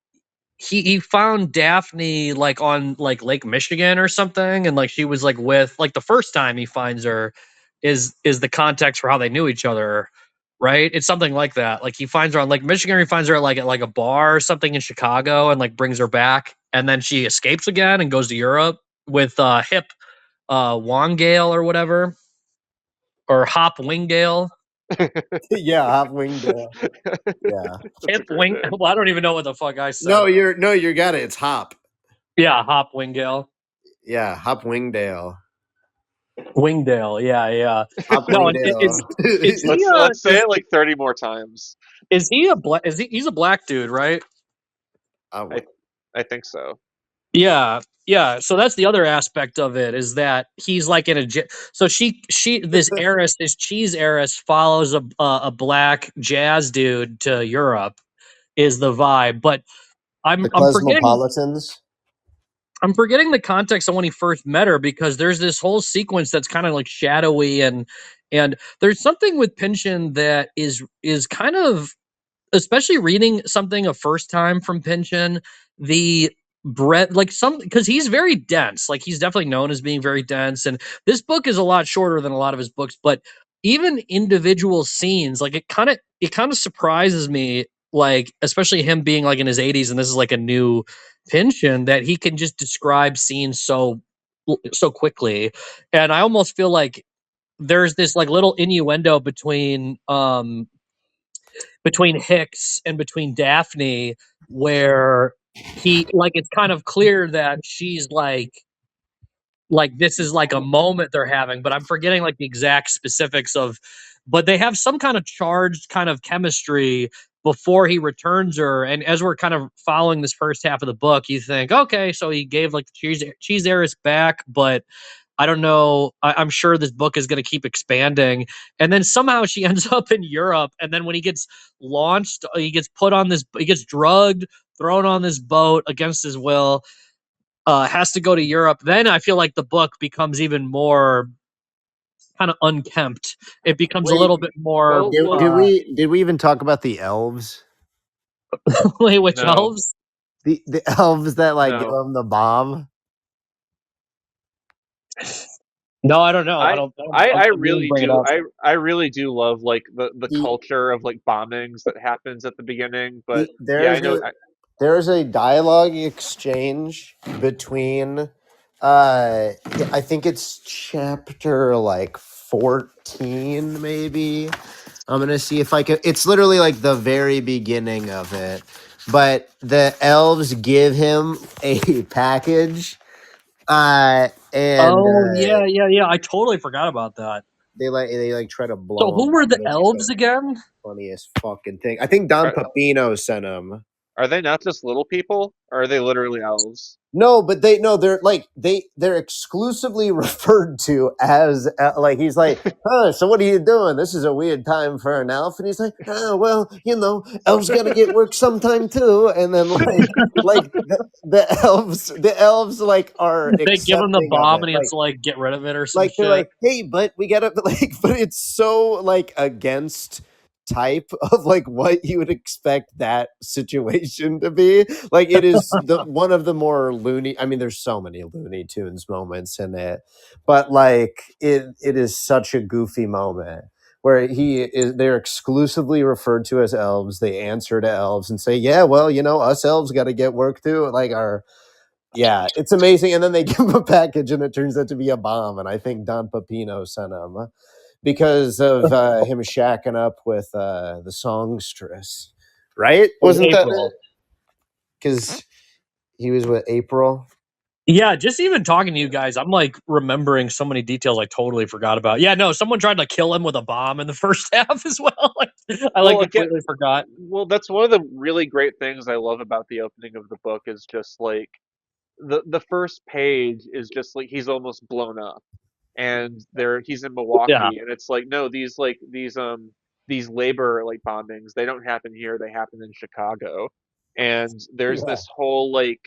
Speaker 6: he found Daphne like on like Lake Michigan or something, and like she was like with, like, the first time he finds her is the context for how they knew each other, right? It's something like that. Like he finds her on Lake Michigan, or he finds her at like a bar or something in Chicago, and like brings her back, and then she escapes again and goes to Europe with Hip Wongale or whatever, or Hop Wingdale.
Speaker 7: yeah, Hop Wingdale. Yeah.
Speaker 8: That's a
Speaker 6: Hip
Speaker 8: great
Speaker 6: Wing.
Speaker 8: name.
Speaker 6: Well, I don't even know what the fuck I said.
Speaker 7: No, you got it. It's Hop.
Speaker 6: Yeah, Hop Wingdale.
Speaker 7: Yeah, Hop Wingdale.
Speaker 6: Wingdale. Yeah.
Speaker 7: Hop
Speaker 6: No,
Speaker 7: Wingdale.
Speaker 6: is he
Speaker 8: Let's say it like 30 more times.
Speaker 6: is he a black? He's a black dude, right?
Speaker 8: I think so.
Speaker 6: Yeah. So that's the other aspect of it, is that he's like in a. So this heiress, this cheese heiress, follows a black jazz dude to Europe, is the vibe. But
Speaker 7: the
Speaker 6: I'm forgetting.
Speaker 7: Cosmopolitans.
Speaker 6: I'm forgetting the context of when he first met her, because there's this whole sequence that's kind of like shadowy, and there's something with Pynchon that is kind of, especially reading something a first time from Pynchon, the breadth, like some, because he's very dense, like he's definitely known as being very dense, and this book is a lot shorter than a lot of his books, but even individual scenes, like it kind of surprises me, like especially him being like in his 80s and this is like a new Pynchon, that he can just describe scenes so quickly. And I almost feel like there's this like little innuendo between Hicks and between Daphne, where he like it's kind of clear that she's like this is like a moment they're having, but I'm forgetting like the exact specifics of, but they have some kind of charged kind of chemistry before he returns her. And as we're kind of following this first half of the book, you think, okay, so he gave like the cheese heiress back, but I don't know. I'm sure this book is going to keep expanding. And then somehow she ends up in Europe. And then when he gets launched, he gets he gets drugged, thrown on this boat against his will, has to go to Europe. Then I feel like the book becomes even more kind of unkempt. It becomes a
Speaker 7: Wait,
Speaker 6: little bit more.
Speaker 7: did we even talk about the elves?
Speaker 6: Wait, which
Speaker 8: No.
Speaker 6: elves?
Speaker 7: The elves that like give
Speaker 8: No.
Speaker 7: him the bomb.
Speaker 6: No, I don't know.
Speaker 8: I
Speaker 6: don't
Speaker 8: really
Speaker 6: bring it
Speaker 8: do
Speaker 6: up.
Speaker 8: I really do love like the culture of like bombings that happens at the beginning, but yeah, I know.
Speaker 7: There's a dialogue exchange between I think it's chapter like 14 maybe. I'm gonna see if I can. It's literally like the very beginning of it, but the elves give him a package, and
Speaker 6: Yeah. I totally forgot about that.
Speaker 7: they like try to blow
Speaker 6: So
Speaker 7: him
Speaker 6: who were
Speaker 7: up,
Speaker 6: the
Speaker 7: and it's
Speaker 6: elves
Speaker 7: the
Speaker 6: again?
Speaker 7: funniest fucking thing. I think Don
Speaker 8: Are,
Speaker 7: Pepino sent him.
Speaker 8: are they not just little people, or are they literally elves?
Speaker 7: No, but they're like they're exclusively referred to as like he's like, so what are you doing? This is a weird time for an elf, and he's like, well, elves got to get work sometime too, and then like the elves like are
Speaker 6: They give him the
Speaker 7: accepting of
Speaker 6: bomb
Speaker 7: it,
Speaker 6: and he has to like get rid of it or some
Speaker 7: like they're
Speaker 6: shit.
Speaker 7: like, hey, but we gotta like, but it's so like against type of like what you would expect that situation to be. Like it is the one of the more loony. I mean, there's so many Looney Tunes moments in it, but like it is such a goofy moment where they're exclusively referred to as elves. They answer to elves and say, yeah, well, us elves got to get work too. Like yeah, it's amazing. And then they give him a package and it turns out to be a bomb. And I think Don Pepino sent him because of him shacking up with the songstress, right? Wasn't that
Speaker 6: April.
Speaker 7: because he was with April?
Speaker 6: Yeah, just even talking to you guys, I'm like remembering so many details I totally forgot about. Yeah, no, someone tried to kill him with a bomb in the first half as well. I like
Speaker 8: Well, again,
Speaker 6: completely forgot.
Speaker 8: well, that's one of the really great things I love about the opening of the book is just like the first page is just like he's almost blown up, and he's in
Speaker 6: Yeah.
Speaker 8: Milwaukee, and it's like no, these labor like bombings, they don't happen here, they happen in Chicago, and there's this whole like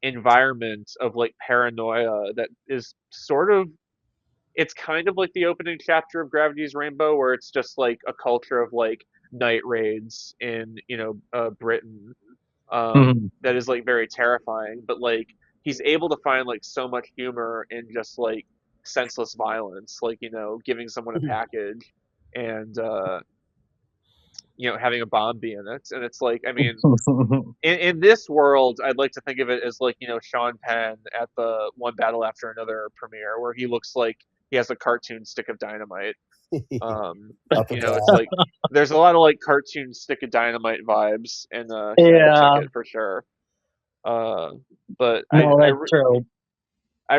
Speaker 8: environment of like paranoia that is sort of, it's kind of like the opening chapter of Gravity's Rainbow, where it's just like a culture of like night raids in Britain,
Speaker 6: Mhm.
Speaker 8: that is like very terrifying, but like he's able to find like so much humor in just like senseless violence, like giving someone a package and having a bomb be in it, and it's like, I mean, in this world, I'd like to think of it as like Sean Penn at the One Battle After Another premiere, where he looks like he has a cartoon stick of dynamite. It's like there's a lot of like cartoon stick of dynamite vibes in Shadow
Speaker 6: Yeah.
Speaker 8: Ticket for sure. But
Speaker 6: No, that's true.
Speaker 8: I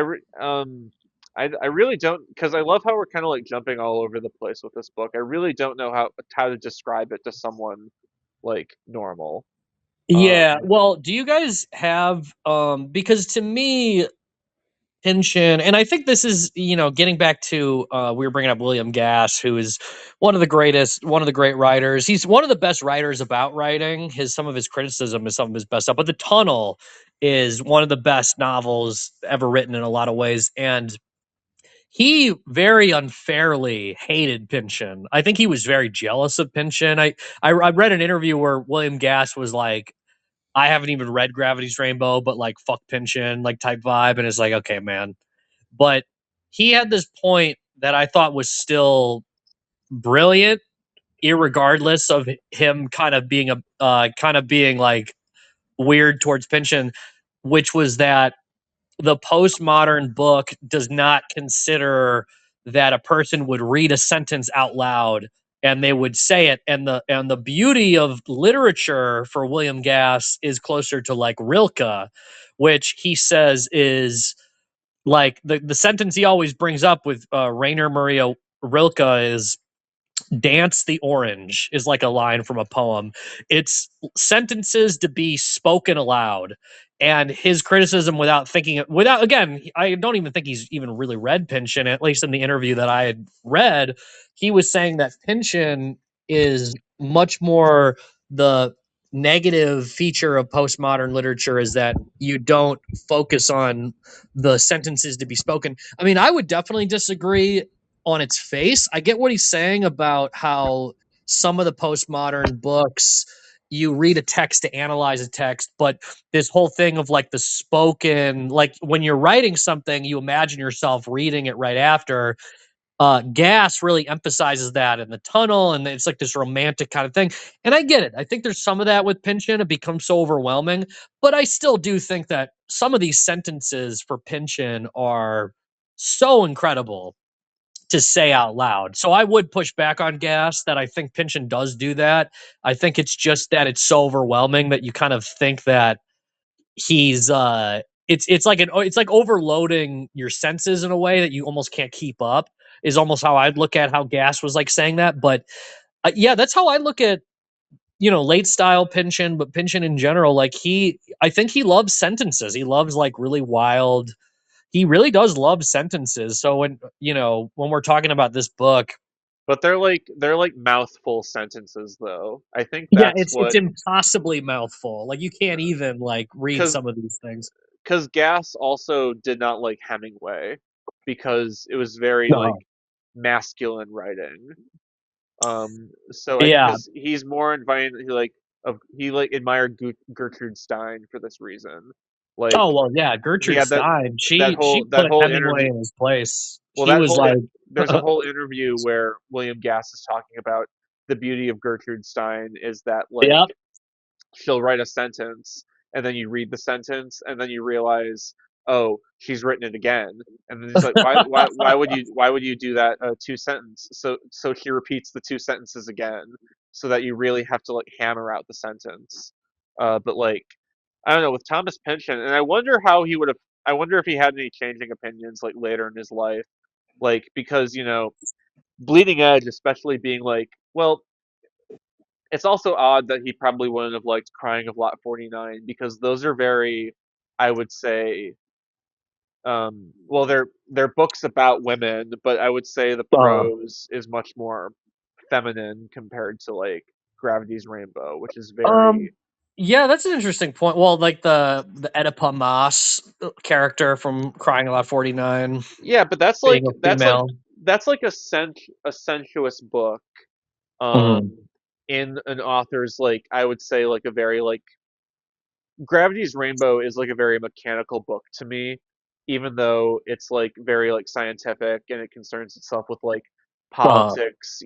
Speaker 8: really don't, because I love how we're kind of like jumping all over the place with this book. I really don't know how to describe it to someone like normal.
Speaker 6: Yeah. Well, do you guys have because to me Pynchon, and I think this is, getting back to we were bringing up William Gass, who is one of the great writers. He's one of the best writers about writing. Some of his criticism is some of his best stuff. But The Tunnel is one of the best novels ever written in a lot of ways, and he very unfairly hated Pynchon. I think he was very jealous of Pynchon. I read an interview where William Gass was like, I haven't even read Gravity's Rainbow, but like fuck Pynchon, like type vibe, and it's like, okay, man. But he had this point that I thought was still brilliant, irregardless of him kind of being like weird towards Pynchon, which was that the postmodern book does not consider that a person would read a sentence out loud and they would say it. And the beauty of literature for William Gass is closer to like Rilke, which he says is like the sentence he always brings up with Rainer Maria Rilke is dance the orange is like a line from a poem. It's sentences to be spoken aloud. And his criticism without again, I don't even think he's even really read Pynchon, at least in the interview that I had read. He was saying that Pynchon is much more the negative feature of postmodern literature is that you don't focus on the sentences to be spoken. I mean, I would definitely disagree on its face. I get what he's saying about how some of the postmodern books you read a text to analyze a text, but this whole thing of like the spoken, like when you're writing something, you imagine yourself reading it right after. Gass really emphasizes that in The Tunnel, and it's like this romantic kind of thing. And I get it. I think there's some of that with Pynchon. It becomes so overwhelming, but I still do think that some of these sentences for Pynchon are so incredible to say out loud. So I would push back on Gass that I think Pynchon does do that. I think it's just that it's so overwhelming that you kind of think that he's it's like overloading your senses in a way that you almost can't keep up is almost how I'd look at how Gass was like saying that. But yeah, that's how I look at late style Pynchon, but Pynchon in general. Like I think he loves sentences. He loves like really wild, he really does love sentences. So when we're talking about this book,
Speaker 8: But they're like mouthful sentences though. I think
Speaker 6: yeah,
Speaker 8: that's
Speaker 6: it's
Speaker 8: what
Speaker 6: impossibly mouthful. Like you can't even like read
Speaker 8: because
Speaker 6: some of these things.
Speaker 8: because Gass also did not like Hemingway because it was very like
Speaker 6: No.
Speaker 8: masculine writing. So
Speaker 6: Yeah.
Speaker 8: because he's more inviting, he admired Gertrude Stein for this reason. Like
Speaker 6: Oh well, yeah.
Speaker 8: he
Speaker 6: Gertrude
Speaker 8: had that
Speaker 6: Stein.
Speaker 8: that
Speaker 6: She
Speaker 8: whole that
Speaker 6: put
Speaker 8: whole
Speaker 6: Hemingway
Speaker 8: interview.
Speaker 6: in his place.
Speaker 8: Well,
Speaker 6: He was like,
Speaker 8: there's a whole interview where William Gass is talking about the beauty of Gertrude Stein is that like
Speaker 6: yep.
Speaker 8: she'll write a sentence and then you read the sentence and then you realize, oh, she's written it again. And then it's like, why would you do that two sentence? So she repeats the two sentences again so that you really have to like hammer out the sentence. But like I don't know, with Thomas Pynchon, and I wonder if he had any changing opinions like later in his life. Like because, Bleeding Edge especially being like, well, it's also odd that he probably wouldn't have liked Crying of Lot 49 because those are very, I would say, well, they're books about women, but I would say the
Speaker 6: uh,
Speaker 8: prose is much more feminine compared to like Gravity's Rainbow, which is
Speaker 6: um.
Speaker 8: very,
Speaker 6: Yeah, that's an interesting point. Well, like the Oedipa Maas character from Crying Lot 49
Speaker 8: yeah, but that's
Speaker 6: being
Speaker 8: like
Speaker 6: a
Speaker 8: that's like
Speaker 6: female.
Speaker 8: that's like a sensuous book,
Speaker 6: Mhm.
Speaker 8: um, in an author's like I would say like a very like Gravity's Rainbow is like a very mechanical book to me, even though it's like very like scientific and it concerns itself with like
Speaker 6: Uh,
Speaker 8: politics,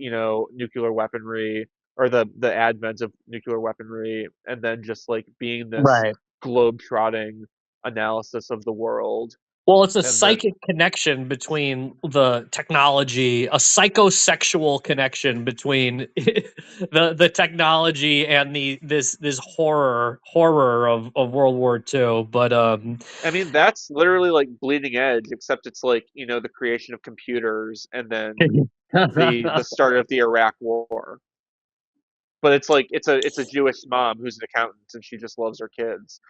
Speaker 8: nuclear weaponry or the advent of nuclear weaponry, and then just like being this
Speaker 6: right.
Speaker 8: globe-trotting analysis of the world.
Speaker 6: Well, it's a
Speaker 8: And then,
Speaker 6: psychic connection between the technology, a psychosexual connection between the technology and this horror of World War II. But
Speaker 8: I mean, that's literally like Bleeding Edge, except it's like, the creation of computers and then the start of the Iraq War. But it's like it's a Jewish mom who's an accountant and she just loves her kids.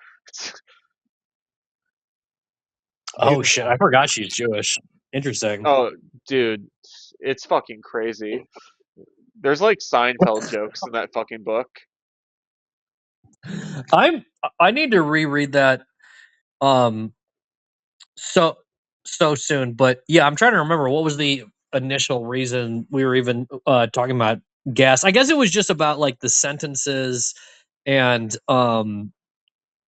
Speaker 6: oh shit, I forgot she's Jewish. Interesting.
Speaker 8: Oh, dude, it's fucking crazy. There's like Seinfeld jokes in that fucking book.
Speaker 6: I'm I need to reread that um so so soon. But yeah, I'm trying to remember what was the initial reason we were even talking about gas. I guess it was just about like the sentences and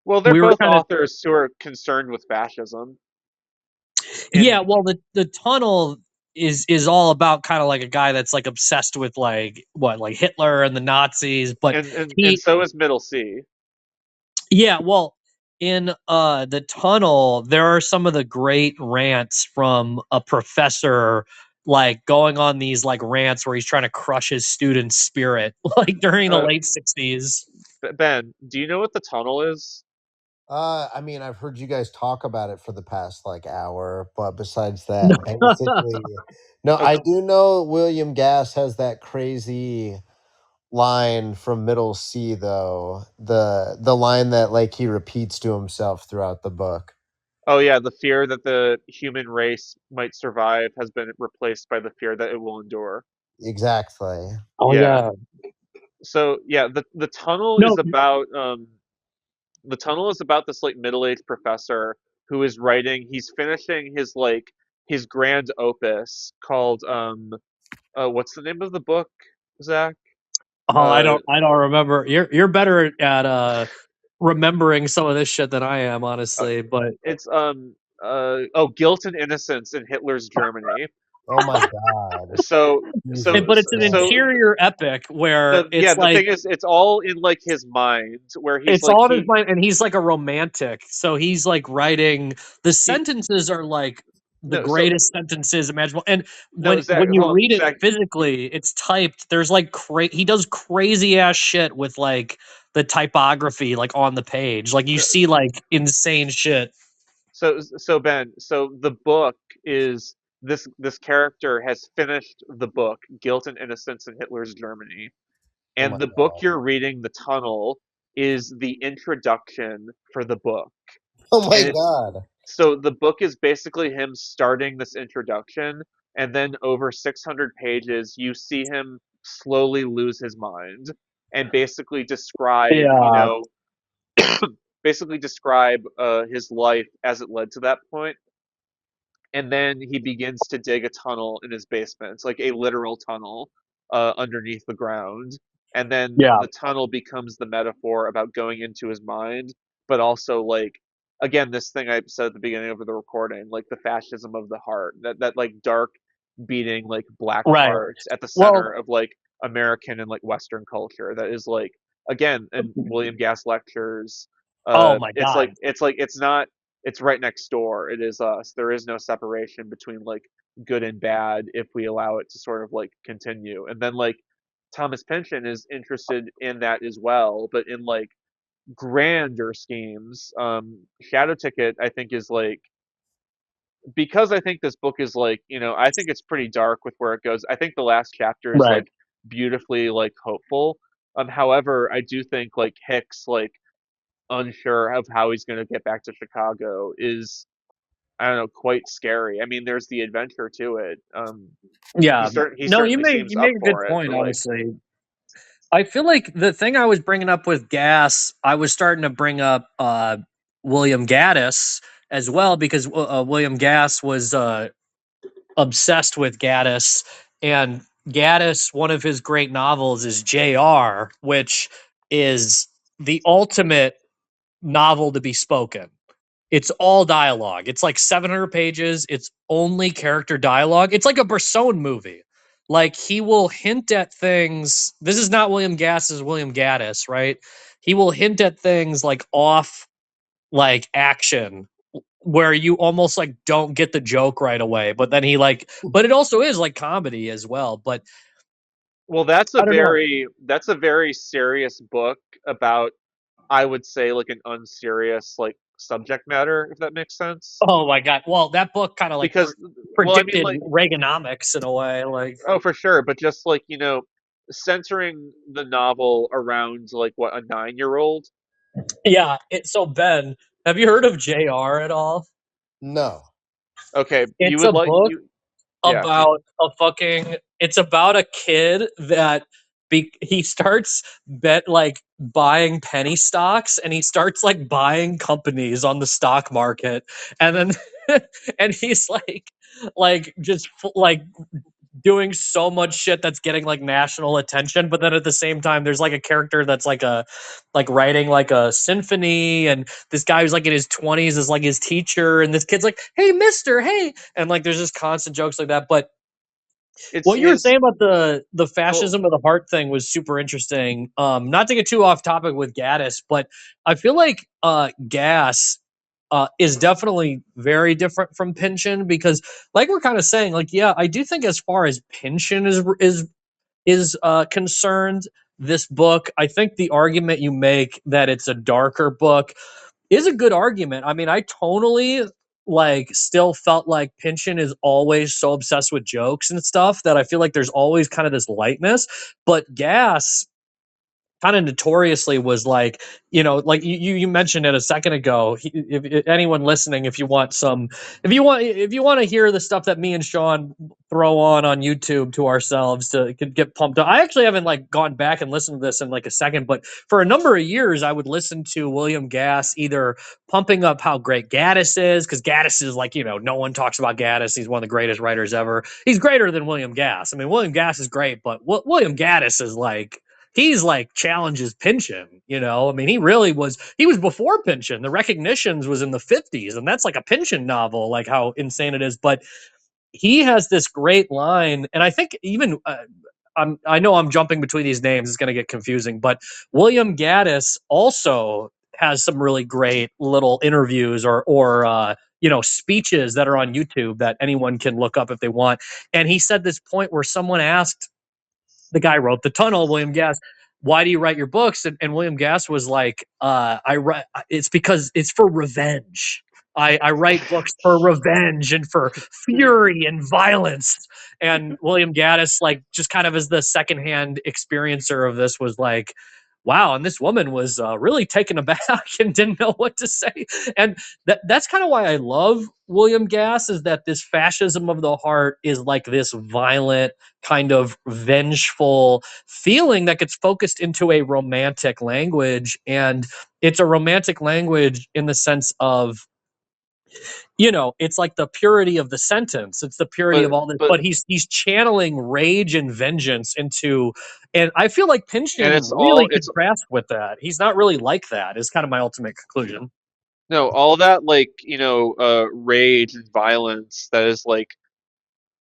Speaker 8: Well, they're
Speaker 6: we were
Speaker 8: both
Speaker 6: kind of
Speaker 8: authors who are concerned with fascism.
Speaker 6: yeah,
Speaker 8: And
Speaker 6: well the tunnel is all about kind of like a guy that's like obsessed with like Hitler and the Nazis, but
Speaker 8: and so is Middle C.
Speaker 6: yeah, well, in the tunnel, there are some of the great rants from a professor, like going on these like rants where he's trying to crush his students' spirit, like during the late 60s.
Speaker 8: Ben, do you know what the tunnel is?
Speaker 7: I mean, I've heard you guys talk about it for the past like hour, but besides that, basically, no, I do know William Gass has that crazy line from Middle C though. The line that like he repeats to himself throughout the book.
Speaker 8: Oh yeah, the fear that the human race might survive has been replaced by the fear that it will endure.
Speaker 7: Exactly.
Speaker 6: Oh
Speaker 8: Yeah.
Speaker 6: yeah.
Speaker 8: So yeah, the tunnel
Speaker 6: No.
Speaker 8: is about the tunnel is about this like middle-aged professor who is writing. He's finishing his grand opus called what's the name of the book, Zach?
Speaker 6: Oh, I don't remember. You're better at remembering some of this shit than I am,
Speaker 8: Uh,
Speaker 6: honestly. But
Speaker 8: it's Guilt and Innocence in Hitler's Germany.
Speaker 7: Oh my god.
Speaker 8: So
Speaker 7: Jesus
Speaker 6: but it's an
Speaker 7: Christ.
Speaker 6: interior epic where
Speaker 8: yeah,
Speaker 6: it's
Speaker 8: the
Speaker 6: like
Speaker 8: thing is, it's all in like his mind, where he's
Speaker 6: it's
Speaker 8: like
Speaker 6: all in his mind, and he's like a romantic. So he's like writing the
Speaker 8: he
Speaker 6: sentences are like the
Speaker 8: no so
Speaker 6: greatest sentences imaginable. And
Speaker 8: no Zach,
Speaker 6: when you
Speaker 8: hold on,
Speaker 6: read it
Speaker 8: Zach.
Speaker 6: physically, it's typed. There's like he does crazy ass shit with like the typography like on the page. Like you
Speaker 8: No,
Speaker 6: see like insane shit.
Speaker 8: so Ben, so the book is this character has finished the book Guilt and Innocence in Hitler's Germany,
Speaker 7: Oh
Speaker 8: and
Speaker 7: my
Speaker 8: the book
Speaker 7: god.
Speaker 8: you're reading, The Tunnel, is the introduction for the book,
Speaker 7: Oh my
Speaker 8: and it's
Speaker 7: god.
Speaker 8: so the book is basically him starting this introduction, and then over 600 pages, you see him slowly lose his mind and basically describe,
Speaker 6: Yeah.
Speaker 8: basically describe his life as it led to that point. And then he begins to dig a tunnel in his basement. It's like a literal tunnel underneath the ground. And then
Speaker 6: Yeah.
Speaker 8: the tunnel becomes the metaphor about going into his mind, but also like again this thing I said at the beginning of the recording, like the fascism of the heart, that like dark beating like black
Speaker 6: Right.
Speaker 8: heart at the center
Speaker 6: Well.
Speaker 8: of like American and like Western culture that is like again in William Gass lectures.
Speaker 6: Oh my
Speaker 8: It's like
Speaker 6: god.
Speaker 8: it's not it's right next door. It is us. There is no separation between like good and bad if we allow it to sort of like continue. And then like Thomas Pynchon is interested in that as well, but in like grander schemes. Shadow Ticket, I think, is like because I think this book is like, I think it's pretty dark with where it goes. I think the last chapter is
Speaker 6: Right.
Speaker 8: like beautifully like hopeful. However, I do think like Hicks like unsure of how he's going to get back to Chicago is I don't know, quite scary. I mean, there's the adventure to it.
Speaker 6: Yeah.
Speaker 8: He
Speaker 6: No,
Speaker 8: certainly
Speaker 6: you
Speaker 8: seems up
Speaker 6: make a good
Speaker 8: for it,
Speaker 6: point,
Speaker 8: but like,
Speaker 6: honestly. I feel like the thing I was bringing up with Gas, I was starting to bring up William Gaddis as well because William Gass was obsessed with Gaddis, and Gaddis, one of his great novels is J.R., which is the ultimate novel to be spoken. It's all dialogue. It's like 700 pages. It's only character dialogue. It's like a Bresson movie. Like he will hint at things. This is not William Gass's William Gaddis, right? He will hint at things like off like action where you almost like don't get the joke right away, but then he like but it also is like comedy as well. But
Speaker 8: well,
Speaker 6: I don't know.
Speaker 8: that's a very serious book about, I would say, like an unserious like subject matter, if that makes sense.
Speaker 6: Oh my god. Well, that book kind of like
Speaker 8: Because, well, I mean,
Speaker 6: predicted
Speaker 8: like,
Speaker 6: Reaganomics in a way. Like
Speaker 8: oh, for sure, but just like centering the novel around like what a 9-year-old.
Speaker 6: yeah. So Ben, have you heard of JR at all?
Speaker 7: No.
Speaker 8: Okay, you
Speaker 6: It's
Speaker 8: would
Speaker 6: a
Speaker 8: like
Speaker 6: book
Speaker 8: you, yeah.
Speaker 6: about a fucking it's about a kid that he starts like buying penny stocks, and he starts like buying companies on the stock market, and then and he's like just like doing so much shit that's getting like national attention, but then at the same time there's like a character that's like writing like a symphony, and this guy who's like in his 20s is like his teacher, and this kid's like, hey mister, hey, and like there's just constant jokes like that. But
Speaker 8: It's
Speaker 6: What you were
Speaker 8: his.
Speaker 6: saying about the
Speaker 8: Well,
Speaker 6: fascism of the heart thing was super interesting. Not to get too off topic with Gaddis, but I feel like Gas is definitely very different from Pynchon because, like we're kind of saying, like yeah, I do think as far as Pynchon is concerned, this book, I think the argument you make that it's a darker book is a good argument. I mean, I tonally like still felt like Pynchon is always so obsessed with jokes and stuff that I feel like there's always kind of this lightness. But Gas kind of notoriously was like, like you mentioned it a second ago. If anyone listening, if you want to hear the stuff that me and Sean throw on YouTube to ourselves to get pumped up. I actually haven't like gone back and listened to this in like a second, but for a number of years I would listen to William Gass either pumping up how great Gaddis is, because Gaddis is like, no one talks about Gaddis. He's one of the greatest writers ever. He's greater than William Gass. I mean, William Gass is great, but William Gaddis is like, he's like challenges Pynchon, I mean, he was before Pynchon. The Recognitions was in the 50s, and that's like a Pynchon novel, like how insane it is. But he has this great line, and I think even I know I'm jumping between these names, it's going to get confusing, but William Gaddis also has some really great little interviews or speeches that are on YouTube that anyone can look up if they want. And he said this point where someone asked the guy wrote The Tunnel, William Gass, why do you write your books? And William Gass was like, I write, it's because it's for revenge. I write books for revenge and for fury and violence. And William Gaddis, like, just kind of as the secondhand experiencer of this, was like, wow. And this woman was really taken aback and didn't know what to say. And that's kind of why I love William Gass, is that this fascism of the heart is like this violent, kind of vengeful feeling that gets focused into a romantic language. And it's a romantic language in the sense of, it's like the purity of the sentence. It's the purity
Speaker 8: but
Speaker 6: of all this,
Speaker 8: but
Speaker 6: but he's channeling rage and vengeance into, and I feel like
Speaker 8: and
Speaker 6: Pynchon
Speaker 8: it's
Speaker 6: really
Speaker 8: all it's
Speaker 6: contrasts with that. He's not really like that, is kind of my ultimate conclusion.
Speaker 8: no all that like rage and violence that is like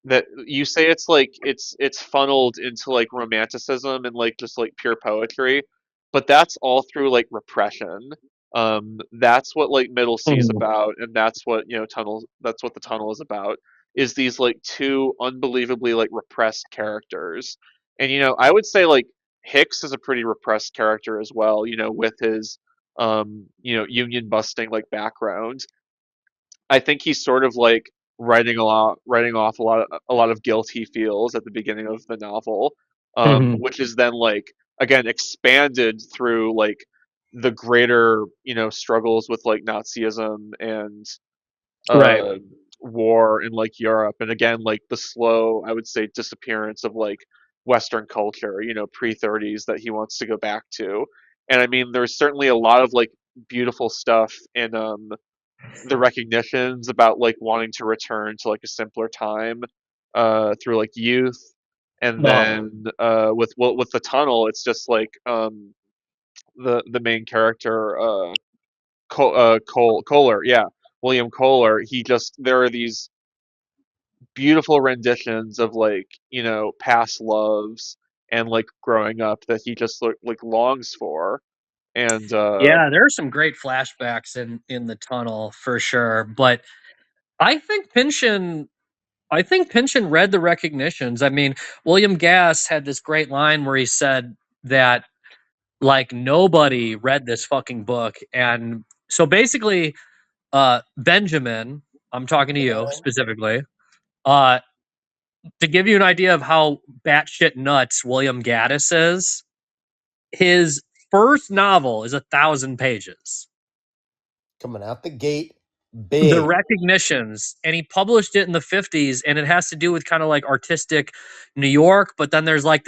Speaker 8: that you say it's like it's funneled into like romanticism and like just like pure poetry, but that's all through like repression. That's what like Middle Sea is
Speaker 6: Mhm.
Speaker 8: about, and that's what tunnels. That's what the tunnel is about. Is these like two unbelievably like repressed characters, and I would say like Hicks is a pretty repressed character as well. With his union busting like background. I think he's sort of like writing off a lot of guilt he feels at the beginning of the novel,
Speaker 6: Mhm.
Speaker 8: which is then like again expanded through like the greater struggles with like Nazism and
Speaker 6: Right.
Speaker 8: uh, war in like Europe, and again like the slow, I would say, disappearance of like Western culture, pre-30s that he wants to go back to. And I mean, there's certainly a lot of like beautiful stuff in the recognitions about like wanting to return to like a simpler time through like youth. And
Speaker 6: No.
Speaker 8: then with the tunnel, it's just like the main character Kohler, yeah, William Kohler. He just There are these beautiful renditions of like past loves and like growing up that he just like longs for. And
Speaker 6: Yeah, there are some great flashbacks in the tunnel for sure. But I think Pynchon I think Pynchon read the recognitions. I mean, William Gass had this great line where he said that like nobody read this fucking book. And so basically, Benjamin, I'm talking to you specifically, uh, to give you an idea of how batshit nuts William Gaddis is, his first novel is 1,000 pages.
Speaker 7: Coming out the gate
Speaker 6: The
Speaker 7: big.
Speaker 6: recognitions, and he published it in the 50s, and it has to do with kind of like artistic New York, but then there's like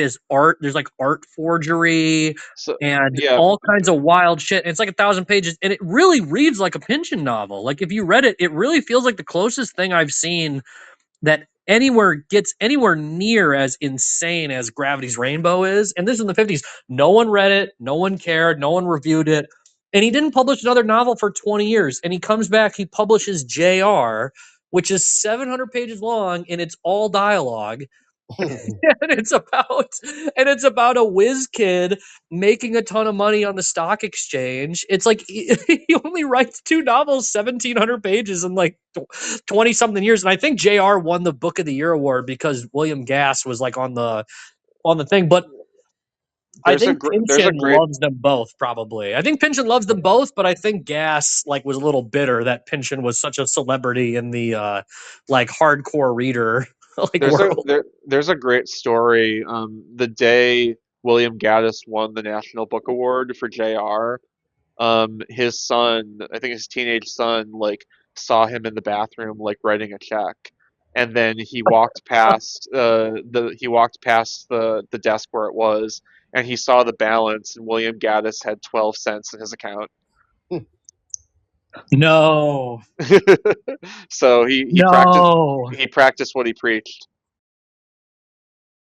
Speaker 6: art forgery
Speaker 8: so
Speaker 6: and
Speaker 8: yeah,
Speaker 6: all kinds of wild shit. And it's like 1,000 pages, and it really reads like a Pynchon novel. Like if you read it, it really feels like the closest thing I've seen that anywhere gets anywhere near as insane as Gravity's Rainbow is. And this is in the 50s. No one read it, no one cared, no one reviewed it. And he didn't publish another novel for 20 years. And he comes back, he publishes JR, which is 700 pages long, and it's all dialogue. and it's about a whiz kid making a ton of money on the stock exchange. It's like he only writes 2 novels, 1,700 pages in like 20 something years. And I think JR won the Book of the Year award because William Gass was like on the thing. But I
Speaker 8: There's a
Speaker 6: think
Speaker 8: gr- there's a
Speaker 6: Pynchon
Speaker 8: great
Speaker 6: loves them both, probably. I think Pynchon loves them both, but I think Gass like was a little bitter that Pynchon was such a celebrity in the like hardcore reader like world.
Speaker 8: there's a great story. The day William Gaddis won the National Book Award for JR, his son, I think his teenage son, like saw him in the bathroom like writing a check, and then he walked past the desk where it was, and he saw the balance, and William Gaddis had 12 cents in his account.
Speaker 6: No.
Speaker 8: So he
Speaker 6: No.
Speaker 8: practiced what he preached.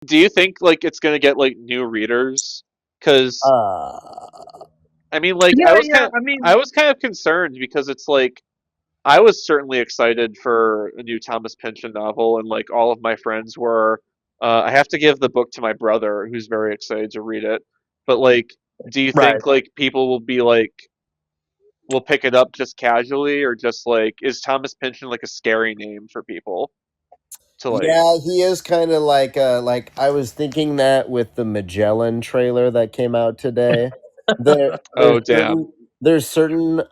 Speaker 8: Do you think like it's gonna get like new readers? Because I mean, like
Speaker 6: Yeah, yeah. I mean,
Speaker 8: I was kind of concerned because it's like I was certainly excited for a new Thomas Pynchon novel, and like all of my friends were. I have to give the book to my brother, who's very excited to read it. But like, do you
Speaker 6: right.
Speaker 8: think like people will be like, will pick it up just casually, or just like, is Thomas Pynchon like a scary name for people to like?
Speaker 7: Yeah, he is kind of like I was thinking that with the Magellan trailer that came out today. There
Speaker 8: Oh damn!
Speaker 7: there's certain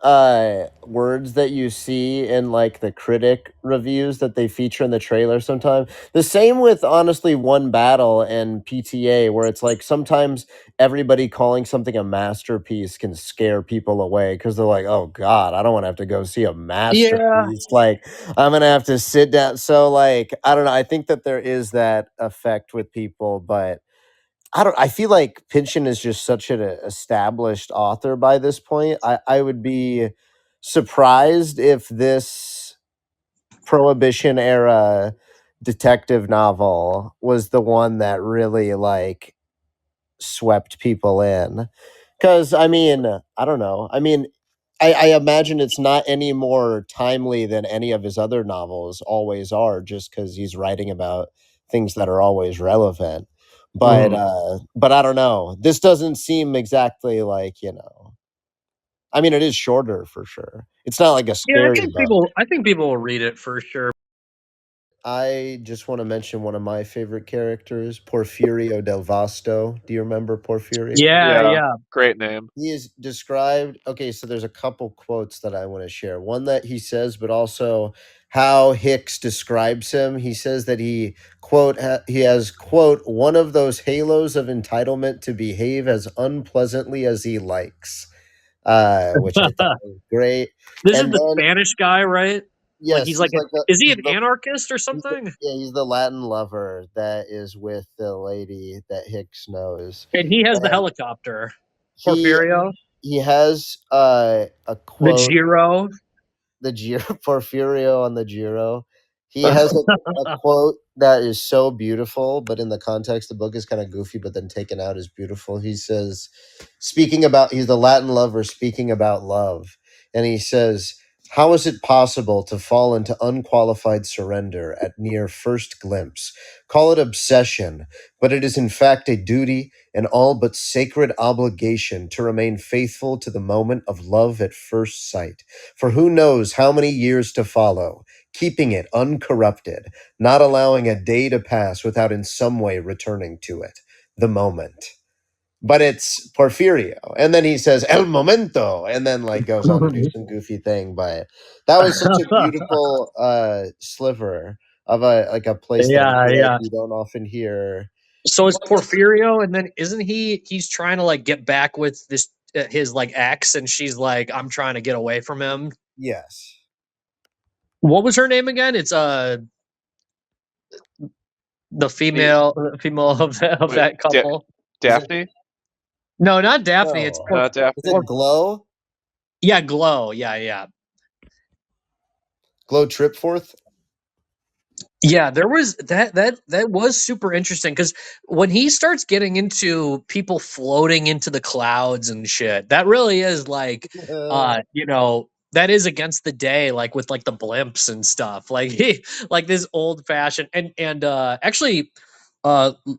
Speaker 7: words that you see in like the critic reviews that they feature in the trailer sometimes. The same with honestly One Battle and PTA, where it's like sometimes everybody calling something a masterpiece can scare people away because they're like, oh god, I don't want to have to go see a
Speaker 6: Yeah.
Speaker 7: masterpiece. Like I'm gonna have to sit down. So like I don't know. I think that there is that effect with people, but I feel like Pynchon is just such an established author by this point. I would be surprised if this Prohibition era detective novel was the one that really like swept people in. Because I mean, I don't know. I mean, I imagine it's not any more timely than any of his other novels always are, just because he's writing about things that are always relevant.
Speaker 6: Mhm.
Speaker 7: But I don't know. This doesn't seem exactly like, you know. I mean, it is shorter for sure. It's not like a
Speaker 6: Yeah,
Speaker 7: scary book.
Speaker 6: I think people will read it for sure.
Speaker 7: I just want to mention one of my favorite characters, Porfirio del Vasto. Do you remember Porfirio?
Speaker 6: Yeah,
Speaker 8: Yeah,
Speaker 6: yeah.
Speaker 8: great name.
Speaker 7: He is described. Okay, so there's a couple quotes that I want to share. One that he says, but also how Hicks describes him. He says that he has quote one of those halos of entitlement to behave as unpleasantly as he likes, which I thought was great.
Speaker 6: This is
Speaker 7: And
Speaker 6: the
Speaker 7: then
Speaker 6: Spanish guy, right? Like
Speaker 7: yes,
Speaker 6: he's like
Speaker 7: he's like
Speaker 6: is he an anarchist or something?
Speaker 7: he's the Latin lover that is with the lady that Hicks knows.
Speaker 6: And he has the
Speaker 7: And
Speaker 6: helicopter.
Speaker 7: he
Speaker 6: Porfirio,
Speaker 7: he has a
Speaker 6: the
Speaker 7: quote,
Speaker 6: Giro.
Speaker 7: the Giro, Porfirio on the Giro. He has a quote that is so beautiful, but in the context, the book is kind of goofy, but then taken out is beautiful. He says, he's the Latin lover speaking about love. And he says, how is it possible to fall into unqualified surrender at near first glimpse? Call it obsession, but it is in fact a duty, an all but sacred obligation to remain faithful to the moment of love at first sight. For who knows how many years to follow, keeping it uncorrupted, not allowing a day to pass without in some way returning to it, the moment. But it's Porfirio. And then he says, El momento, and then like goes on to do some goofy thing. But that was such a beautiful sliver of a place that I
Speaker 6: Yeah,
Speaker 7: feel like
Speaker 6: yeah.
Speaker 7: you don't often hear.
Speaker 6: So it's Porfirio, and then isn't he's trying to like get back with this his like ex, and she's like, I'm trying to get away from him.
Speaker 7: Yes.
Speaker 6: What was her name again? It's the
Speaker 8: The
Speaker 6: female of
Speaker 8: wait,
Speaker 6: that couple.
Speaker 8: Daphne?
Speaker 6: No, not Daphne. It's
Speaker 7: No.
Speaker 8: Not
Speaker 7: Is
Speaker 8: Daphne.
Speaker 7: it Glow?
Speaker 6: yeah, Glow. Yeah, yeah.
Speaker 7: Glow Tripforth?
Speaker 6: Yeah, there was that was super interesting because when he starts getting into people floating into the clouds and shit, that really is like that is against the day, like with like the blimps and stuff. Like he like this old fashioned and actually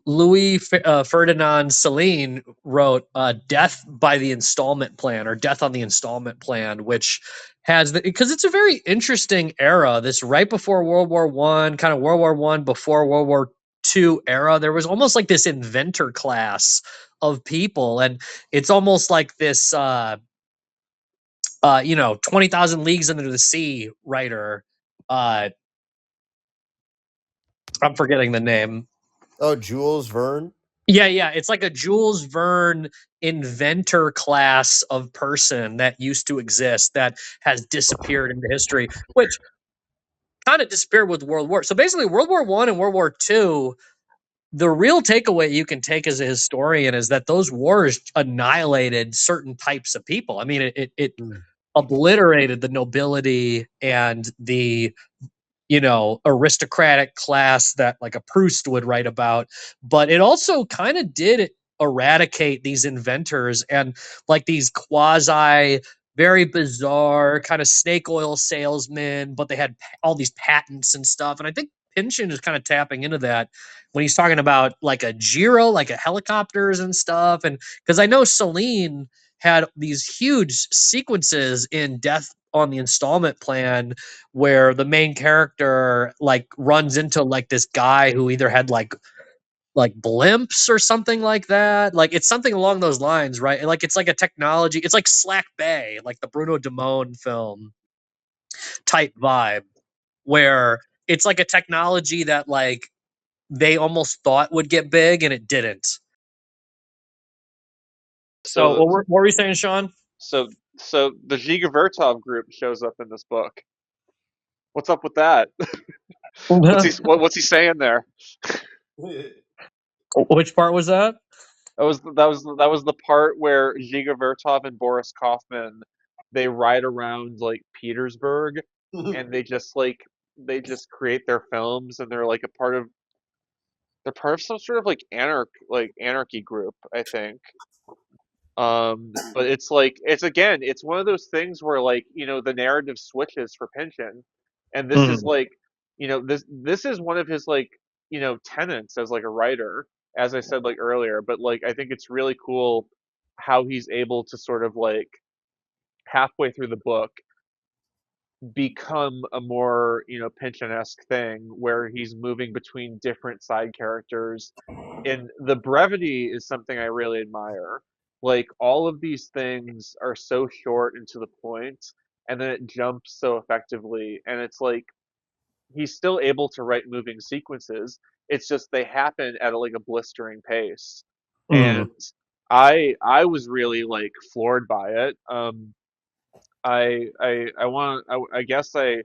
Speaker 6: Louis Ferdinand Celine wrote Death by the Installment Plan, or Death on the Installment Plan, which has because it's a very interesting era, this right before World War One, kind of World War One before World War II era. There was almost like this inventor class of people, and it's almost like this 20,000 Leagues Under the Sea writer. I'm forgetting the name.
Speaker 7: Oh, Jules Verne.
Speaker 6: Yeah. It's like a Jules Verne inventor class of person that used to exist that has disappeared into history, which kind of disappeared with World War. So basically, World War One and World War Two, the real takeaway you can take as a historian is that those wars annihilated certain types of people. I mean, it obliterated the nobility and the aristocratic class that like a Proust would write about, but it also kind of did eradicate these inventors and like these quasi very bizarre kind of snake oil salesmen, but they had all these patents and stuff. And I think Pynchon is kind of tapping into that when he's talking about like a Giro, like a helicopters and stuff. And because I know Celine had these huge sequences in Death on the Installment Plan where the main character like runs into like this guy who either had like blimps or something like that. Like it's something along those lines, right? Like it's like a technology, it's like Slack Bay, like the Bruno Damone film type vibe, where it's like a technology that like they almost thought would get big and it didn't. So what were you saying, Sean?
Speaker 8: So the Zhiga Vertov group shows up in this book. What's up with that? What's he saying there?
Speaker 6: Which part was that?
Speaker 8: That was the part where Zhiga Vertov and Boris Kaufman, they ride around like Petersburg and they just create their films, and they're part of some sort of like anarchy group, I think. But it's it's one of those things where the narrative switches for Pynchon, and this is this is one of his tenets as like a writer, as I said earlier. But I think it's really cool how he's able to sort of halfway through the book become a more Pynchon-esque thing where he's moving between different side characters, and the brevity is something I really admire. All of these things are so short and to the point, and then it jumps so effectively, and it's he's still able to write moving sequences. It's just they happen at a blistering pace, and I was really floored by it. I guess I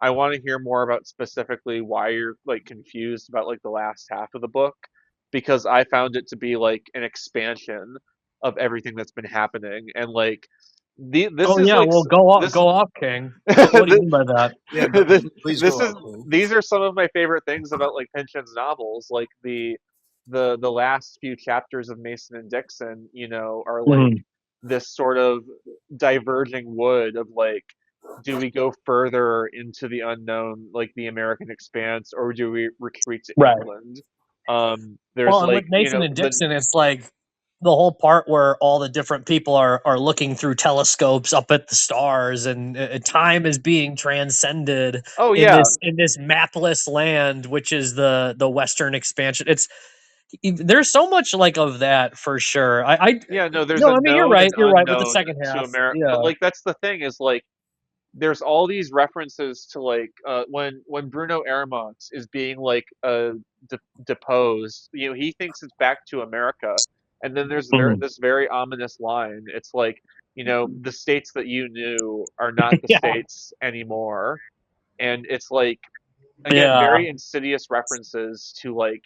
Speaker 8: want to hear more about specifically why you're confused about the last half of the book, because I found it to be an expansion of everything that's been happening, and this is
Speaker 6: well, go off, King. What do you mean by that?
Speaker 7: Yeah, please
Speaker 8: this
Speaker 7: go
Speaker 8: is
Speaker 7: on.
Speaker 8: these are some of my favorite things about Pynchon's novels, the last few chapters of Mason and Dixon, are this sort of diverging wood of do we go further into the unknown, the American expanse, or do we retreat to England? There's
Speaker 6: and with Mason and Dixon, it's the whole part where all the different people are looking through telescopes up at the stars, and time is being transcended in this mapless land, which is the Western expansion. There's so much of that for sure. You're right with the second half
Speaker 8: to America.
Speaker 6: Yeah.
Speaker 8: But that's the thing is there's all these references to when Bruno Aramont is being deposed, he thinks it's back to America, and then there's this very ominous line. It's the states that you knew are not the states anymore, and it's again very insidious references to an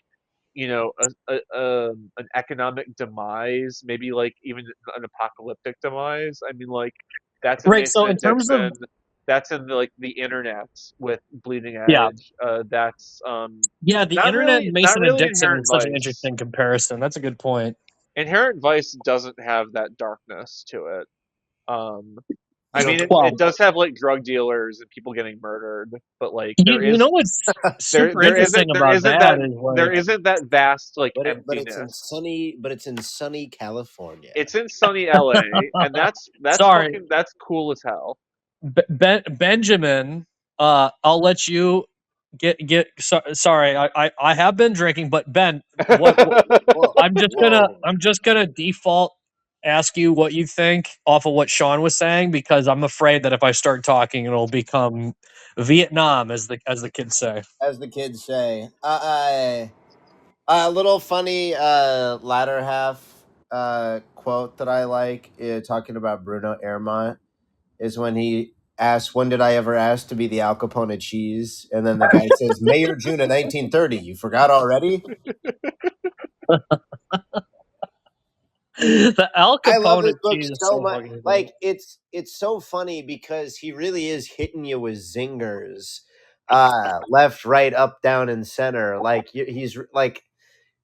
Speaker 8: economic demise, maybe even an apocalyptic demise. I mean that's in
Speaker 6: right.
Speaker 8: Mason
Speaker 6: So in
Speaker 8: and
Speaker 6: terms
Speaker 8: Dixon.
Speaker 6: of
Speaker 8: That's in the internet with Bleeding Edge. That's
Speaker 6: the
Speaker 8: not
Speaker 6: internet
Speaker 8: really,
Speaker 6: and Mason
Speaker 8: not
Speaker 6: and
Speaker 8: really
Speaker 6: Dixon
Speaker 8: Inherent
Speaker 6: is such
Speaker 8: Vice.
Speaker 6: an interesting comparison. That's a good point.
Speaker 8: Inherent Vice doesn't have that darkness to it. I mean,
Speaker 6: Well,
Speaker 8: it does have like drug dealers and people getting murdered, but like
Speaker 6: you know what's super
Speaker 8: there
Speaker 6: interesting about that is
Speaker 8: there
Speaker 6: like,
Speaker 8: isn't that vast like
Speaker 7: but it's in
Speaker 8: emptiness.
Speaker 7: sunny California.
Speaker 8: It's in sunny LA, and that's
Speaker 6: sorry,
Speaker 8: cool as hell.
Speaker 6: Benjamin. I'll let you sorry, I have been drinking, but Ben, what
Speaker 7: Whoa,
Speaker 6: I'm just gonna default ask you what you think off of what Sean was saying, because I'm afraid that if I start talking, it'll become Vietnam, as the kids say.
Speaker 7: as the kids say. A little funny latter half quote that I like, talking about Bruno Ermont, is when he asks, "When did I ever ask to be the Al Capone of cheese?" And then the guy says, "May or June of 1930. You forgot already?"
Speaker 6: The Al
Speaker 7: I love
Speaker 6: Capone
Speaker 7: this
Speaker 6: of
Speaker 7: book
Speaker 6: cheese is
Speaker 7: so
Speaker 6: so
Speaker 7: much.
Speaker 6: fucking good.
Speaker 7: Like it's so funny because he really is hitting you with zingers, left, right, up, down, and center. Like he's like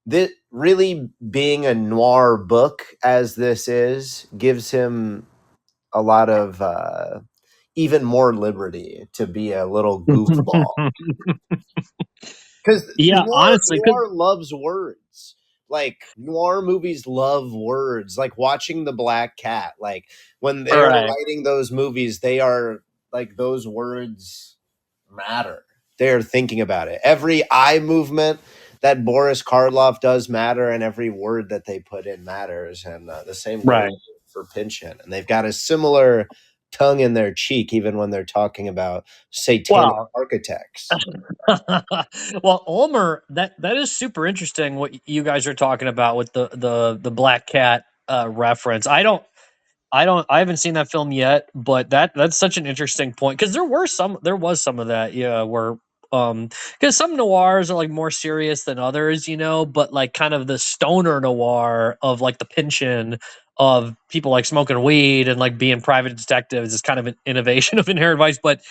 Speaker 7: this really being a noir book as this is gives him a lot of even more liberty to be a little goofball. Because
Speaker 6: Yeah, honestly,
Speaker 7: noir loves words. Like noir movies love words. Like watching The Black Cat. Like when they're
Speaker 6: right.
Speaker 7: writing those movies, they are like those words matter. They're thinking about it. Every eye movement that Boris Karloff does matter, and every word that they put in matters. And the same goes
Speaker 6: Right.
Speaker 7: for Pynchon. And they've got a similar tongue in their cheek, even when they're talking about satanic
Speaker 6: Wow.
Speaker 7: architects.
Speaker 6: Well, Ulmer, that is super interesting what you guys are talking about with the Black Cat reference. I haven't seen that film yet, but that's such an interesting point, because there was some of that, yeah, where because some noirs are like more serious than others, but like kind of the stoner noir of like the Pynchon of people like smoking weed and like being private detectives is kind of an innovation of Inherent Vice. But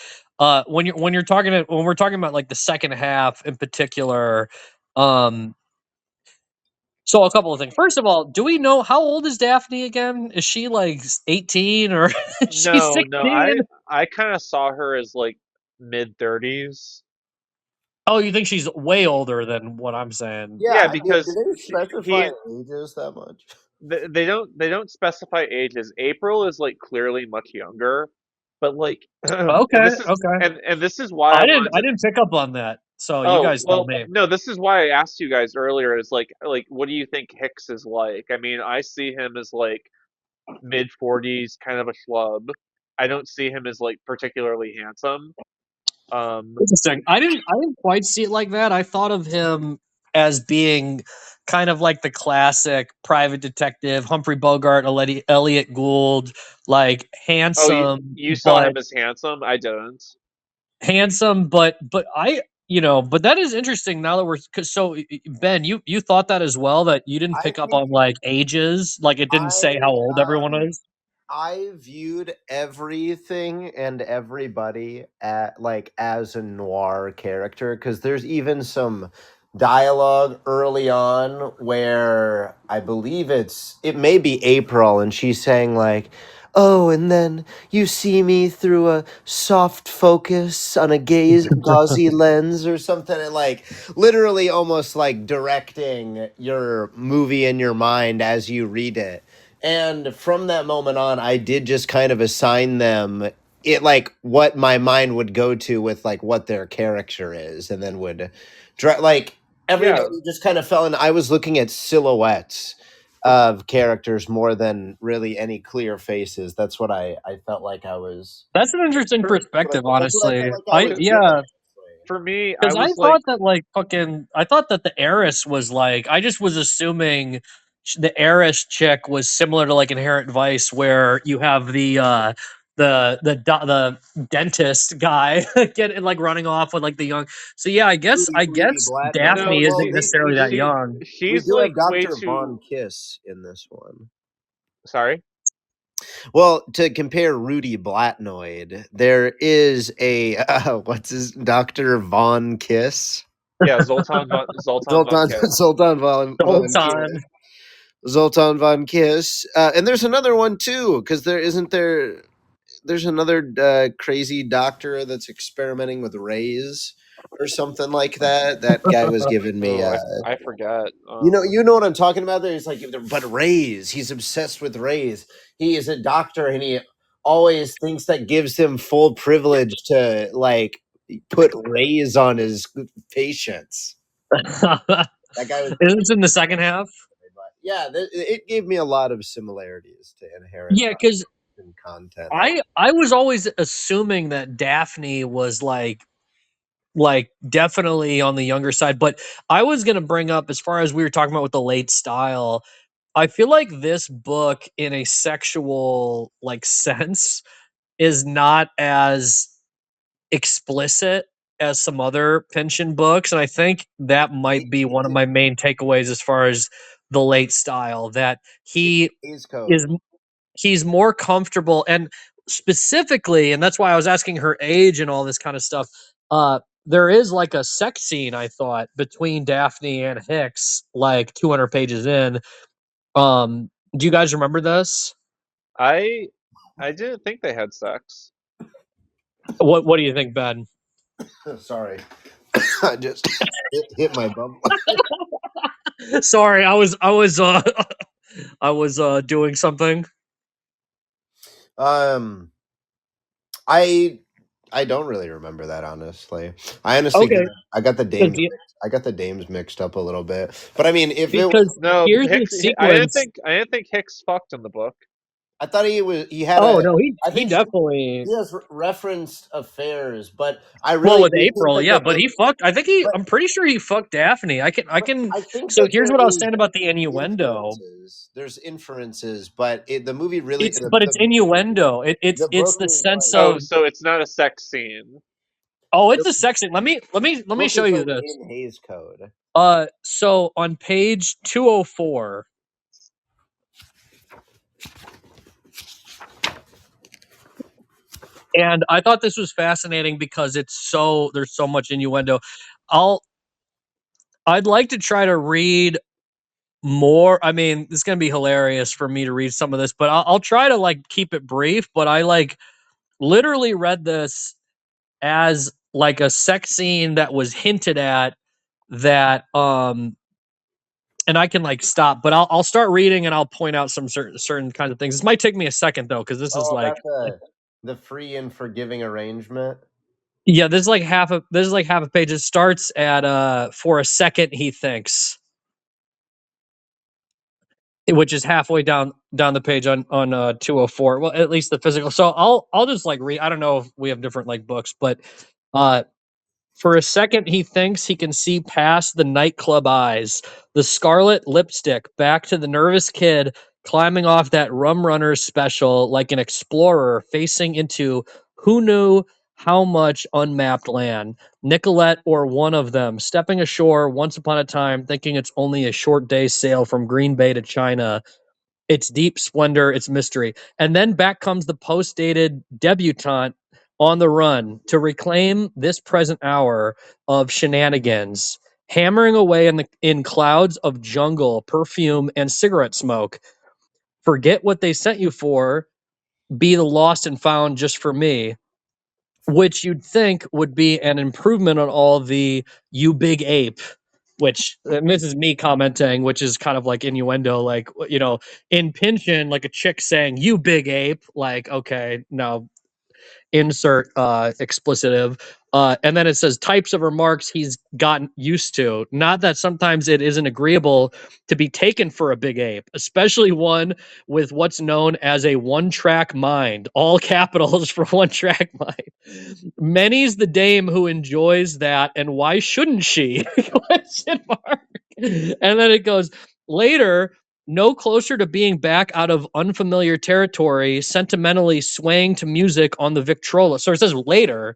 Speaker 6: when we're talking about like the second half in particular, um so a couple of things. First of all, do we know how old is Daphne again? Is she like 18 or is she
Speaker 8: No,
Speaker 6: 16?
Speaker 8: I kind of saw her as like mid-30s.
Speaker 6: Oh, you think she's way older than what I'm saying?
Speaker 8: Yeah,
Speaker 7: Do
Speaker 8: because
Speaker 7: they specify ages that much?
Speaker 8: they don't specify ages. April is like clearly much younger, but like and
Speaker 6: Okay,
Speaker 8: this is
Speaker 6: okay.
Speaker 8: and this is why I wanted
Speaker 6: I
Speaker 8: to.
Speaker 6: didn't pick up on that. So you
Speaker 8: Oh,
Speaker 6: guys tell
Speaker 8: well,
Speaker 6: me.
Speaker 8: no, this is why I asked you guys earlier, is like what do you think Hicks is like? I mean, I see him as like mid 40s, kind of a schlub. I don't see him as like particularly handsome.
Speaker 6: Interesting. I didn't quite see it like that. I thought of him as being kind of like the classic private detective, Humphrey Bogart, Elliot Gould, like
Speaker 8: Oh,
Speaker 6: handsome,
Speaker 8: you saw
Speaker 6: but
Speaker 8: him as handsome? I don't.
Speaker 6: but that is interesting now that we're, cause so Ben, you thought that as well, that you didn't
Speaker 7: I
Speaker 6: pick up
Speaker 7: think
Speaker 6: on like ages, like it didn't say how old everyone is.
Speaker 7: I viewed everything and everybody as a noir character, because there's even some dialogue early on where I believe it may be April, and she's saying like, "Oh, and then you see me through a soft focus on a gauzy lens," or something, and like literally almost like directing your movie in your mind as you read it. And from that moment on, I did just kind of assign them it, like what my mind would go to with like what their character is, and then would like
Speaker 8: Yeah,
Speaker 7: everybody just kind of fell in. I was looking at silhouettes of characters more than really any clear faces. That's what I felt like I was.
Speaker 6: That's an interesting
Speaker 8: for
Speaker 6: perspective,
Speaker 7: That's what I
Speaker 6: honestly.
Speaker 7: felt like I was doing.
Speaker 6: Yeah.
Speaker 8: for me, I
Speaker 6: Because I
Speaker 8: was like,
Speaker 6: thought that like I thought that the heiress was like, I just was assuming the heiress chick was similar to like Inherent Vice, where you have the dentist guy getting like running off with like the young. So yeah, I
Speaker 7: Rudy
Speaker 6: guess
Speaker 8: no,
Speaker 6: Daphne
Speaker 7: Blatnoy.
Speaker 6: isn't necessarily that young.
Speaker 7: We
Speaker 8: she's
Speaker 7: do
Speaker 8: like
Speaker 7: have
Speaker 8: way
Speaker 7: Dr.
Speaker 8: too.
Speaker 7: Von Kiss in this one.
Speaker 8: Sorry.
Speaker 7: Well, to compare Rudy Blatnoy, there is a what's his Dr. Von Kiss?
Speaker 8: Yeah, Zoltan von Kiss.
Speaker 6: The whole time.
Speaker 7: Zoltan Von Kiss. And there's another one too, because there's another crazy doctor that's experimenting with rays or something like that. That guy was giving me.
Speaker 8: I forget.
Speaker 7: You know what I'm talking about. There, he's like, but rays. He's obsessed with rays. He is a doctor, and he always thinks that gives him full privilege to like put rays on his patients. That guy was.
Speaker 6: Is this in the second half?
Speaker 7: Yeah, it gave me a lot of similarities to Inherent.
Speaker 6: Yeah, because
Speaker 7: content.
Speaker 6: I was always assuming that Daphne was like definitely on the younger side, but I was gonna bring up, as far as we were talking about with the late style, I feel like this book in a sexual like sense is not as explicit as some other Pynchon books, and I think that might be one of my main takeaways as far as the late style, that he is he's more comfortable, and specifically, and that's why I was asking her age and all this kind of stuff. There is like a sex scene, I thought, between Daphne and Hicks, like 200 pages in. Do you guys remember this?
Speaker 8: I didn't think they had sex.
Speaker 6: What do you think, Ben?
Speaker 7: Sorry, I just hit my bum.
Speaker 6: Sorry, I was I was doing something.
Speaker 7: I don't really remember that, honestly. I honestly
Speaker 6: Okay.
Speaker 7: I got the dames mixed up a little bit. But I mean, if
Speaker 6: because
Speaker 8: No,
Speaker 6: here's the
Speaker 8: Hicks,
Speaker 6: sequence.
Speaker 8: I didn't think Hicks fucked in the book.
Speaker 7: I thought he had
Speaker 6: Oh
Speaker 7: a,
Speaker 6: no,
Speaker 7: I
Speaker 6: he
Speaker 7: think
Speaker 6: definitely
Speaker 7: he has referenced affairs, but I really
Speaker 6: with
Speaker 7: do think
Speaker 6: April,
Speaker 7: that
Speaker 6: yeah,
Speaker 7: the
Speaker 6: but
Speaker 7: book-
Speaker 6: he fucked.
Speaker 7: but
Speaker 6: I'm pretty sure he fucked Daphne. I can.
Speaker 7: I think
Speaker 6: So
Speaker 7: that
Speaker 6: here's
Speaker 7: there
Speaker 6: what I was
Speaker 7: is
Speaker 6: saying about the innuendo.
Speaker 7: There's inferences, but the movie really
Speaker 6: It's innuendo. It's the
Speaker 7: is
Speaker 6: sense
Speaker 8: Oh,
Speaker 6: of
Speaker 8: so it's not a sex scene.
Speaker 6: it's a sex scene. Let me show you this.
Speaker 7: in Hays Code.
Speaker 6: So on page 204. And I thought this was fascinating because there's so much innuendo. I'd like to try to read more. I mean, it's gonna be hilarious for me to read some of this, but I'll try to like keep it brief. But I like literally read this as like a sex scene that was hinted at, that and I can like stop, but I'll start reading and I'll point out some certain kinds of things. This might take me a second though, because this is like
Speaker 7: the free and forgiving arrangement.
Speaker 6: yeah, this is like half a page. It starts at for a second he thinks, which is halfway down the page on 204. Well, at least the physical. So I'll just like read. I don't know if we have different like books, but uh for a second he thinks he can see past the nightclub eyes, the scarlet lipstick, back to the nervous kid climbing off that Rum Runners special like an explorer facing into who knew how much unmapped land. Nicolette or one of them stepping ashore once upon a time, thinking it's only a short day's sail from Green Bay to China, its deep splendor, its mystery. And then back comes the post-dated debutante on the run to reclaim this present hour of shenanigans, hammering away in clouds of jungle, perfume, and cigarette smoke. Forget what they sent you for, be the lost and found just for me, which you'd think would be an improvement on all the "you big ape," which, and this is me commenting, which is kind of like innuendo, like, in Pynchon, like a chick saying "you big ape," like, okay, no, insert explicitive. And then it says types of remarks he's gotten used to. Not that sometimes it isn't agreeable to be taken for a big ape, especially one with what's known as a one-track mind. All capitals for one-track mind. Many's the dame who enjoys that, and why shouldn't she? Question mark. And then it goes later. No closer to being back out of unfamiliar territory, sentimentally swaying to music on the Victrola. So it says later,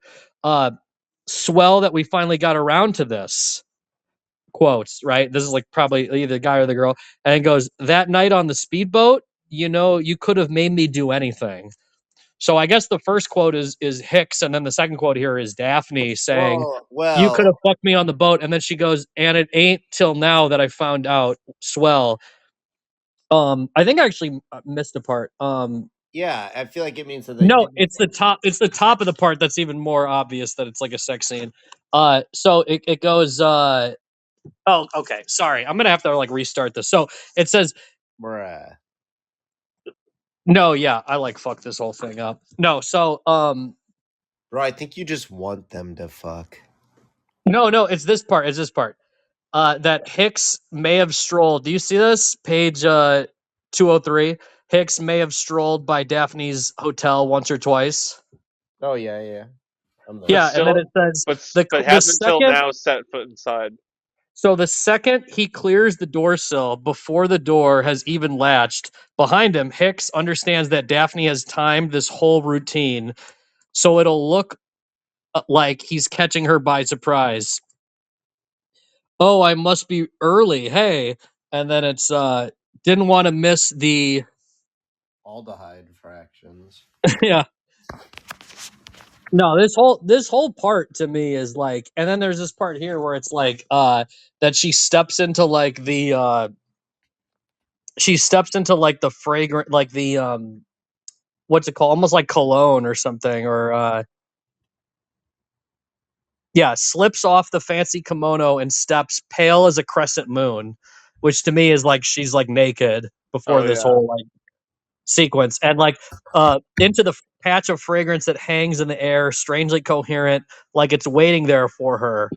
Speaker 6: swell that we finally got around to this. Quotes, right? This is like probably either the guy or the girl. And it goes, that night on the speedboat, you could have made me do anything. So I guess the first quote is Hicks, and then the second quote here is Daphne saying, you could have fucked me on the boat. And then she goes, and it ain't till now that I found out, swell. I think I actually missed a part.
Speaker 7: Yeah, I feel like it means that they
Speaker 6: No,
Speaker 7: didn't.
Speaker 6: it's the top. It's the top of the part that's even more obvious that it's like a sex scene. So it goes. Oh, okay. Sorry, I'm gonna have to like restart this. So it says
Speaker 7: Bruh.
Speaker 6: no. Yeah, I like fucked this whole thing up. No. So
Speaker 7: Bro, I think you just want them to fuck.
Speaker 6: no. It's this part. It's this part. That Hicks may have strolled. Do you see this page 203? Hicks may have strolled by Daphne's hotel once or twice.
Speaker 7: Oh yeah. I'm there.
Speaker 8: But
Speaker 6: Yeah, and then
Speaker 8: still,
Speaker 6: it says
Speaker 8: but
Speaker 6: the
Speaker 8: haven't until
Speaker 6: second.
Speaker 8: now set foot inside.
Speaker 6: So the second he clears the door sill before the door has even latched, behind him, Hicks understands that Daphne has timed this whole routine so it'll look like he's catching her by surprise. Oh, I must be early. Hey. And then it's didn't want to miss the
Speaker 7: Aldehyde fractions.
Speaker 6: yeah. No, this whole part to me is like, and then there's this part here where it's like that she steps into like the fragrant, like the what's it called, almost like cologne or something, or yeah, slips off the fancy kimono and steps pale as a crescent moon, which to me is like she's like naked before
Speaker 8: Oh
Speaker 6: this
Speaker 8: yeah.
Speaker 6: whole like sequence, and like into the patch of fragrance that hangs in the air, strangely coherent, like it's waiting there for her.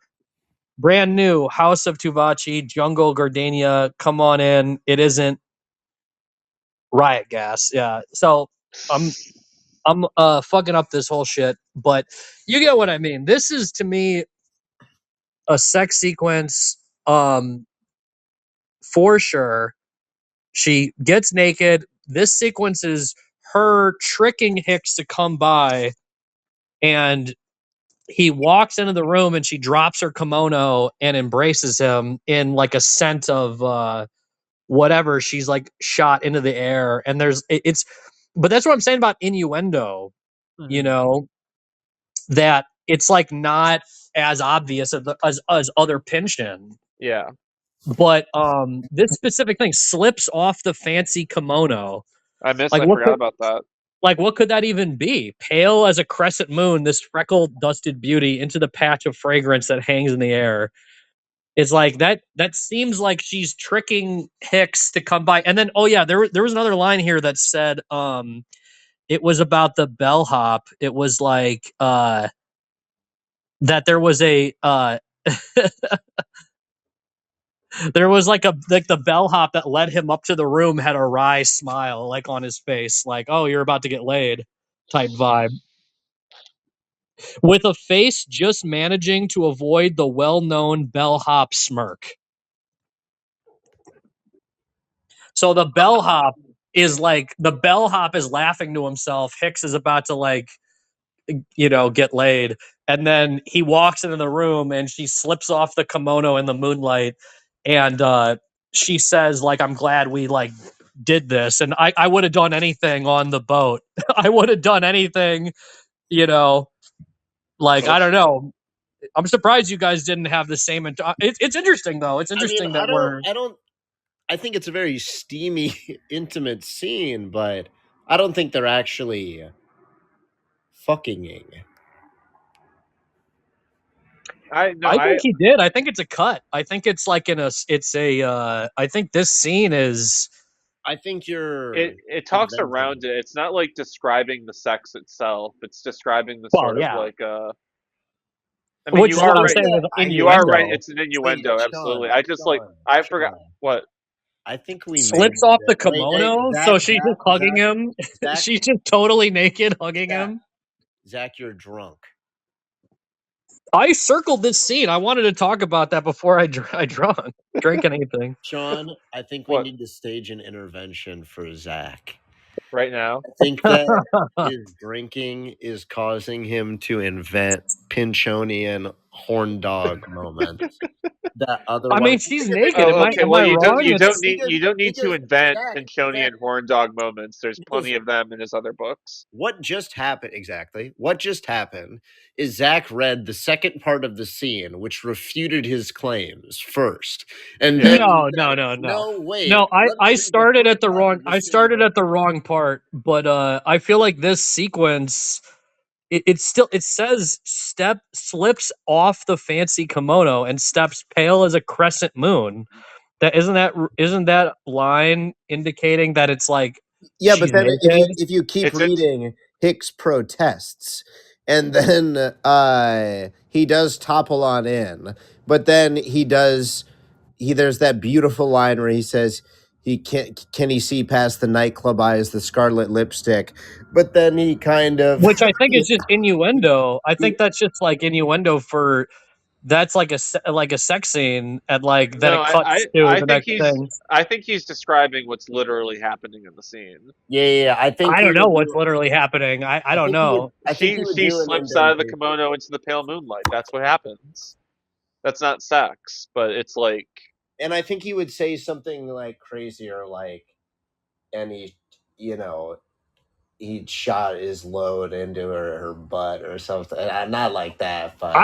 Speaker 6: Brand new House of Tuvachi, Jungle Gardenia, come on in. It isn't riot gas. Yeah. So I'm fucking up this whole shit, but you get what I mean. This is to me a sex sequence for sure. She gets naked. This sequence is her tricking Hicks to come by, and he walks into the room and she drops her kimono and embraces him in like a scent of whatever she's like shot into the air. And it's but that's what I'm saying about innuendo, you know, that it's like not as obvious as other Pynchon.
Speaker 8: Yeah.
Speaker 6: But this specific thing slips off the fancy kimono.
Speaker 8: I
Speaker 6: Like
Speaker 8: forgot about that.
Speaker 6: like what could that even be? Pale as a crescent moon, this freckled, dusted beauty into the patch of fragrance that hangs in the air. It's like that seems like she's tricking Hicks to come by. And then oh yeah, there was another line here that said it was about the bellhop. It was like that there was a there was like the bellhop that led him up to the room had a wry smile like on his face, like, oh, you're about to get laid type vibe. With a face just managing to avoid the well-known bellhop smirk. So the bellhop is laughing to himself. Hicks is about to like, you know, get laid. And then he walks into the room and she slips off the kimono in the moonlight. And she says, like, I'm glad we like did this. And I would have done anything on the boat. I would have done anything, you know, like, I don't know. I'm surprised you guys didn't have the same. It's interesting though. It's interesting that
Speaker 7: I think it's a very steamy, intimate scene, but I don't think they're actually fuckinging.
Speaker 6: I think he did. I think it's a cut. I think it's like I think this scene is.
Speaker 7: I think
Speaker 8: it talks around it. It's not like describing the sex itself. It's describing the
Speaker 6: Well,
Speaker 8: sort
Speaker 6: yeah.
Speaker 8: of like I mean,
Speaker 6: Which
Speaker 8: you
Speaker 6: is
Speaker 8: are
Speaker 6: what I'm
Speaker 8: right.
Speaker 6: saying with
Speaker 8: You are
Speaker 6: innuendo.
Speaker 8: right. It's an innuendo, absolutely. I just I forgot what.
Speaker 7: I think we
Speaker 6: Slips off the kimono, so she's just hugging him.
Speaker 7: Zach,
Speaker 6: she's just totally naked hugging him.
Speaker 7: Zach, you're drunk.
Speaker 6: I circled this scene. I wanted to talk about that before I drank anything.
Speaker 7: Sean, I think we need to stage an intervention for Zach.
Speaker 8: Right now?
Speaker 7: I think that his drinking is causing him to invent Pynchonian horn dog moments. that other
Speaker 6: I
Speaker 7: one.
Speaker 6: mean, she's naked.
Speaker 8: Oh, okay.
Speaker 6: Am
Speaker 8: Well,
Speaker 6: I wrong? It's
Speaker 8: you don't need to
Speaker 7: because
Speaker 8: invent
Speaker 7: Zach,
Speaker 8: Pynchonian horn dog moments. There's plenty of them in his other books.
Speaker 7: what just happened exactly? What just happened is Zach read the second part of the scene, which refuted his claims first, and
Speaker 8: Yeah.
Speaker 7: then
Speaker 6: no.
Speaker 7: wait.
Speaker 6: No,
Speaker 7: Let me
Speaker 6: I
Speaker 7: read the
Speaker 6: started
Speaker 7: first
Speaker 6: at the
Speaker 7: part
Speaker 6: wrong.
Speaker 7: of the
Speaker 6: I
Speaker 7: scene
Speaker 6: started
Speaker 7: real
Speaker 6: at the wrong part, but I feel like this sequence. It still it says slips off the fancy kimono and steps pale as a crescent moon. Isn't that line indicating that it's like
Speaker 7: Yeah, but
Speaker 6: she's
Speaker 7: then
Speaker 6: naked?
Speaker 7: if you keep
Speaker 8: It's int-
Speaker 7: reading, Hicks protests, and then he does topple on in, but then there's that beautiful line where he says he can he see past the nightclub eyes, the scarlet lipstick, but then he kind of
Speaker 6: Which I think is just innuendo. I think that's just like innuendo for that's like like a sex scene and like then
Speaker 8: no,
Speaker 6: it cuts to the next thing.
Speaker 8: I think he's describing what's literally happening in the scene.
Speaker 7: yeah, I think
Speaker 6: I
Speaker 7: he
Speaker 6: don't know
Speaker 7: would
Speaker 6: what's
Speaker 7: do
Speaker 6: literally happening. I don't know.
Speaker 7: I think he would
Speaker 8: She
Speaker 7: do an
Speaker 8: slips out of the
Speaker 7: indentation.
Speaker 8: kimono into the pale moonlight. That's what happens. That's not sex, but it's like
Speaker 7: And I think he would say something like crazier, like, and you know, he shot his load into her butt or something. Not like that, but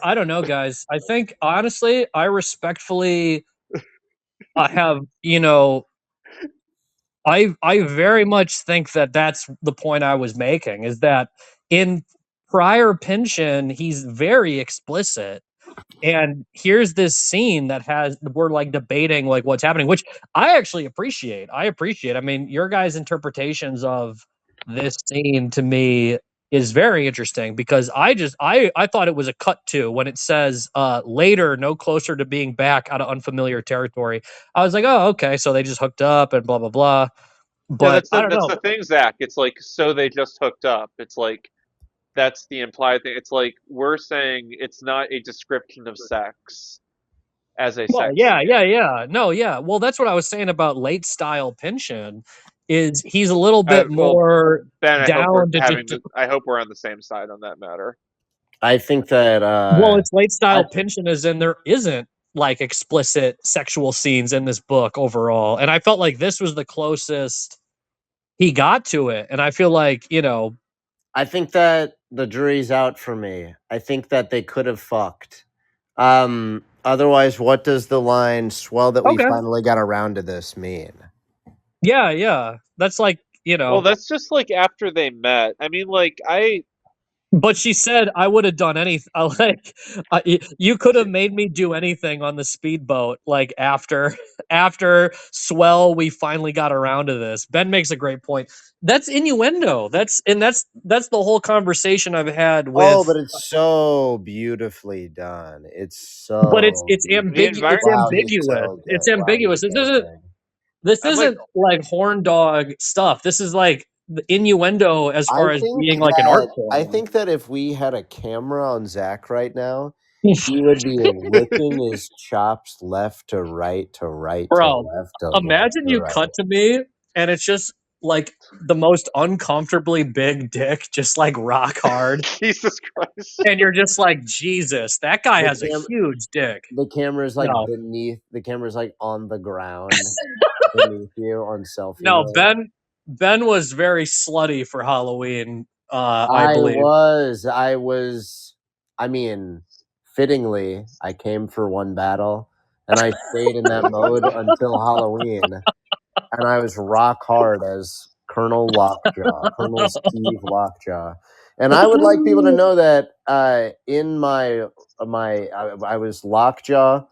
Speaker 6: I don't know, guys. I think honestly, I respectfully have, I very much think that that's the point I was making is that in prior Pynchon, he's very explicit. And here's this scene that has we're like debating like what's happening, which I actually appreciate. I mean, your guys' interpretations of this scene to me is very interesting because I thought it was a cut to when it says later no closer to being back out of unfamiliar territory. I was like, oh, okay, so they just hooked up and blah blah blah.
Speaker 8: yeah,
Speaker 6: But I don't
Speaker 8: that's
Speaker 6: know.
Speaker 8: the thing, Zach. It's like so they just hooked up. It's like that's the implied thing. It's like we're saying it's not a description of sex as a
Speaker 6: Well,
Speaker 8: sex
Speaker 6: yeah,
Speaker 8: scene.
Speaker 6: yeah, yeah. No, yeah. Well, that's what I was saying about late style Pynchon is he's a little bit
Speaker 8: Well,
Speaker 6: more
Speaker 8: Ben,
Speaker 6: down to just
Speaker 8: I hope we're on the same side on that matter.
Speaker 7: I think that
Speaker 6: well, it's late
Speaker 7: I
Speaker 6: style Pynchon as in there isn't like explicit sexual scenes in this book overall. And I felt like this was the closest he got to it. And I feel like,
Speaker 7: I think that the jury's out for me. I think that they could have fucked. Otherwise, what does the line "swell that we
Speaker 6: okay.
Speaker 7: finally got around to this" mean?
Speaker 6: Yeah, yeah. That's like,
Speaker 8: Well, that's just like after they met. I mean, like
Speaker 6: but she said I would have done anything. Like you could have made me do anything on the speedboat. Like after swell, we finally got around to this. Ben makes a great point. That's innuendo. That's the whole conversation I've had
Speaker 7: Oh,
Speaker 6: with.
Speaker 7: but it's so beautifully done. It's
Speaker 6: But
Speaker 7: so
Speaker 6: it's
Speaker 8: the
Speaker 6: ambiguous. It's
Speaker 8: environment.
Speaker 7: wow, he's
Speaker 6: ambiguous.
Speaker 7: so
Speaker 6: It's
Speaker 7: good. Wow, he's
Speaker 6: ambiguous. This
Speaker 7: so
Speaker 6: isn't.
Speaker 7: good.
Speaker 6: This
Speaker 8: I'm like
Speaker 6: isn't like horn dog stuff. This is like the innuendo as far as being like an art
Speaker 7: I
Speaker 6: form.
Speaker 7: think that if we had a camera on Zach right now, he would be licking his chops left to right to right to
Speaker 6: Bro,
Speaker 7: left to left
Speaker 6: imagine
Speaker 7: to
Speaker 6: you
Speaker 7: right.
Speaker 6: cut to me and it's just like the most uncomfortably big dick, just like rock hard.
Speaker 8: Jesus Christ.
Speaker 6: And you're just like, Jesus, that guy
Speaker 7: The
Speaker 6: has a
Speaker 7: cam-
Speaker 6: huge dick.
Speaker 7: The camera's like
Speaker 6: No,
Speaker 7: beneath. The camera's like on the ground beneath you on selfie
Speaker 6: no,
Speaker 7: mode.
Speaker 6: Ben was very slutty for Halloween, I believe.
Speaker 7: I was. I mean, fittingly, I came for one battle, and I stayed in that mode until Halloween, and I was rock hard as Colonel Lockjaw, Colonel Steve Lockjaw, and I would like people to know that in I was Lockjaw,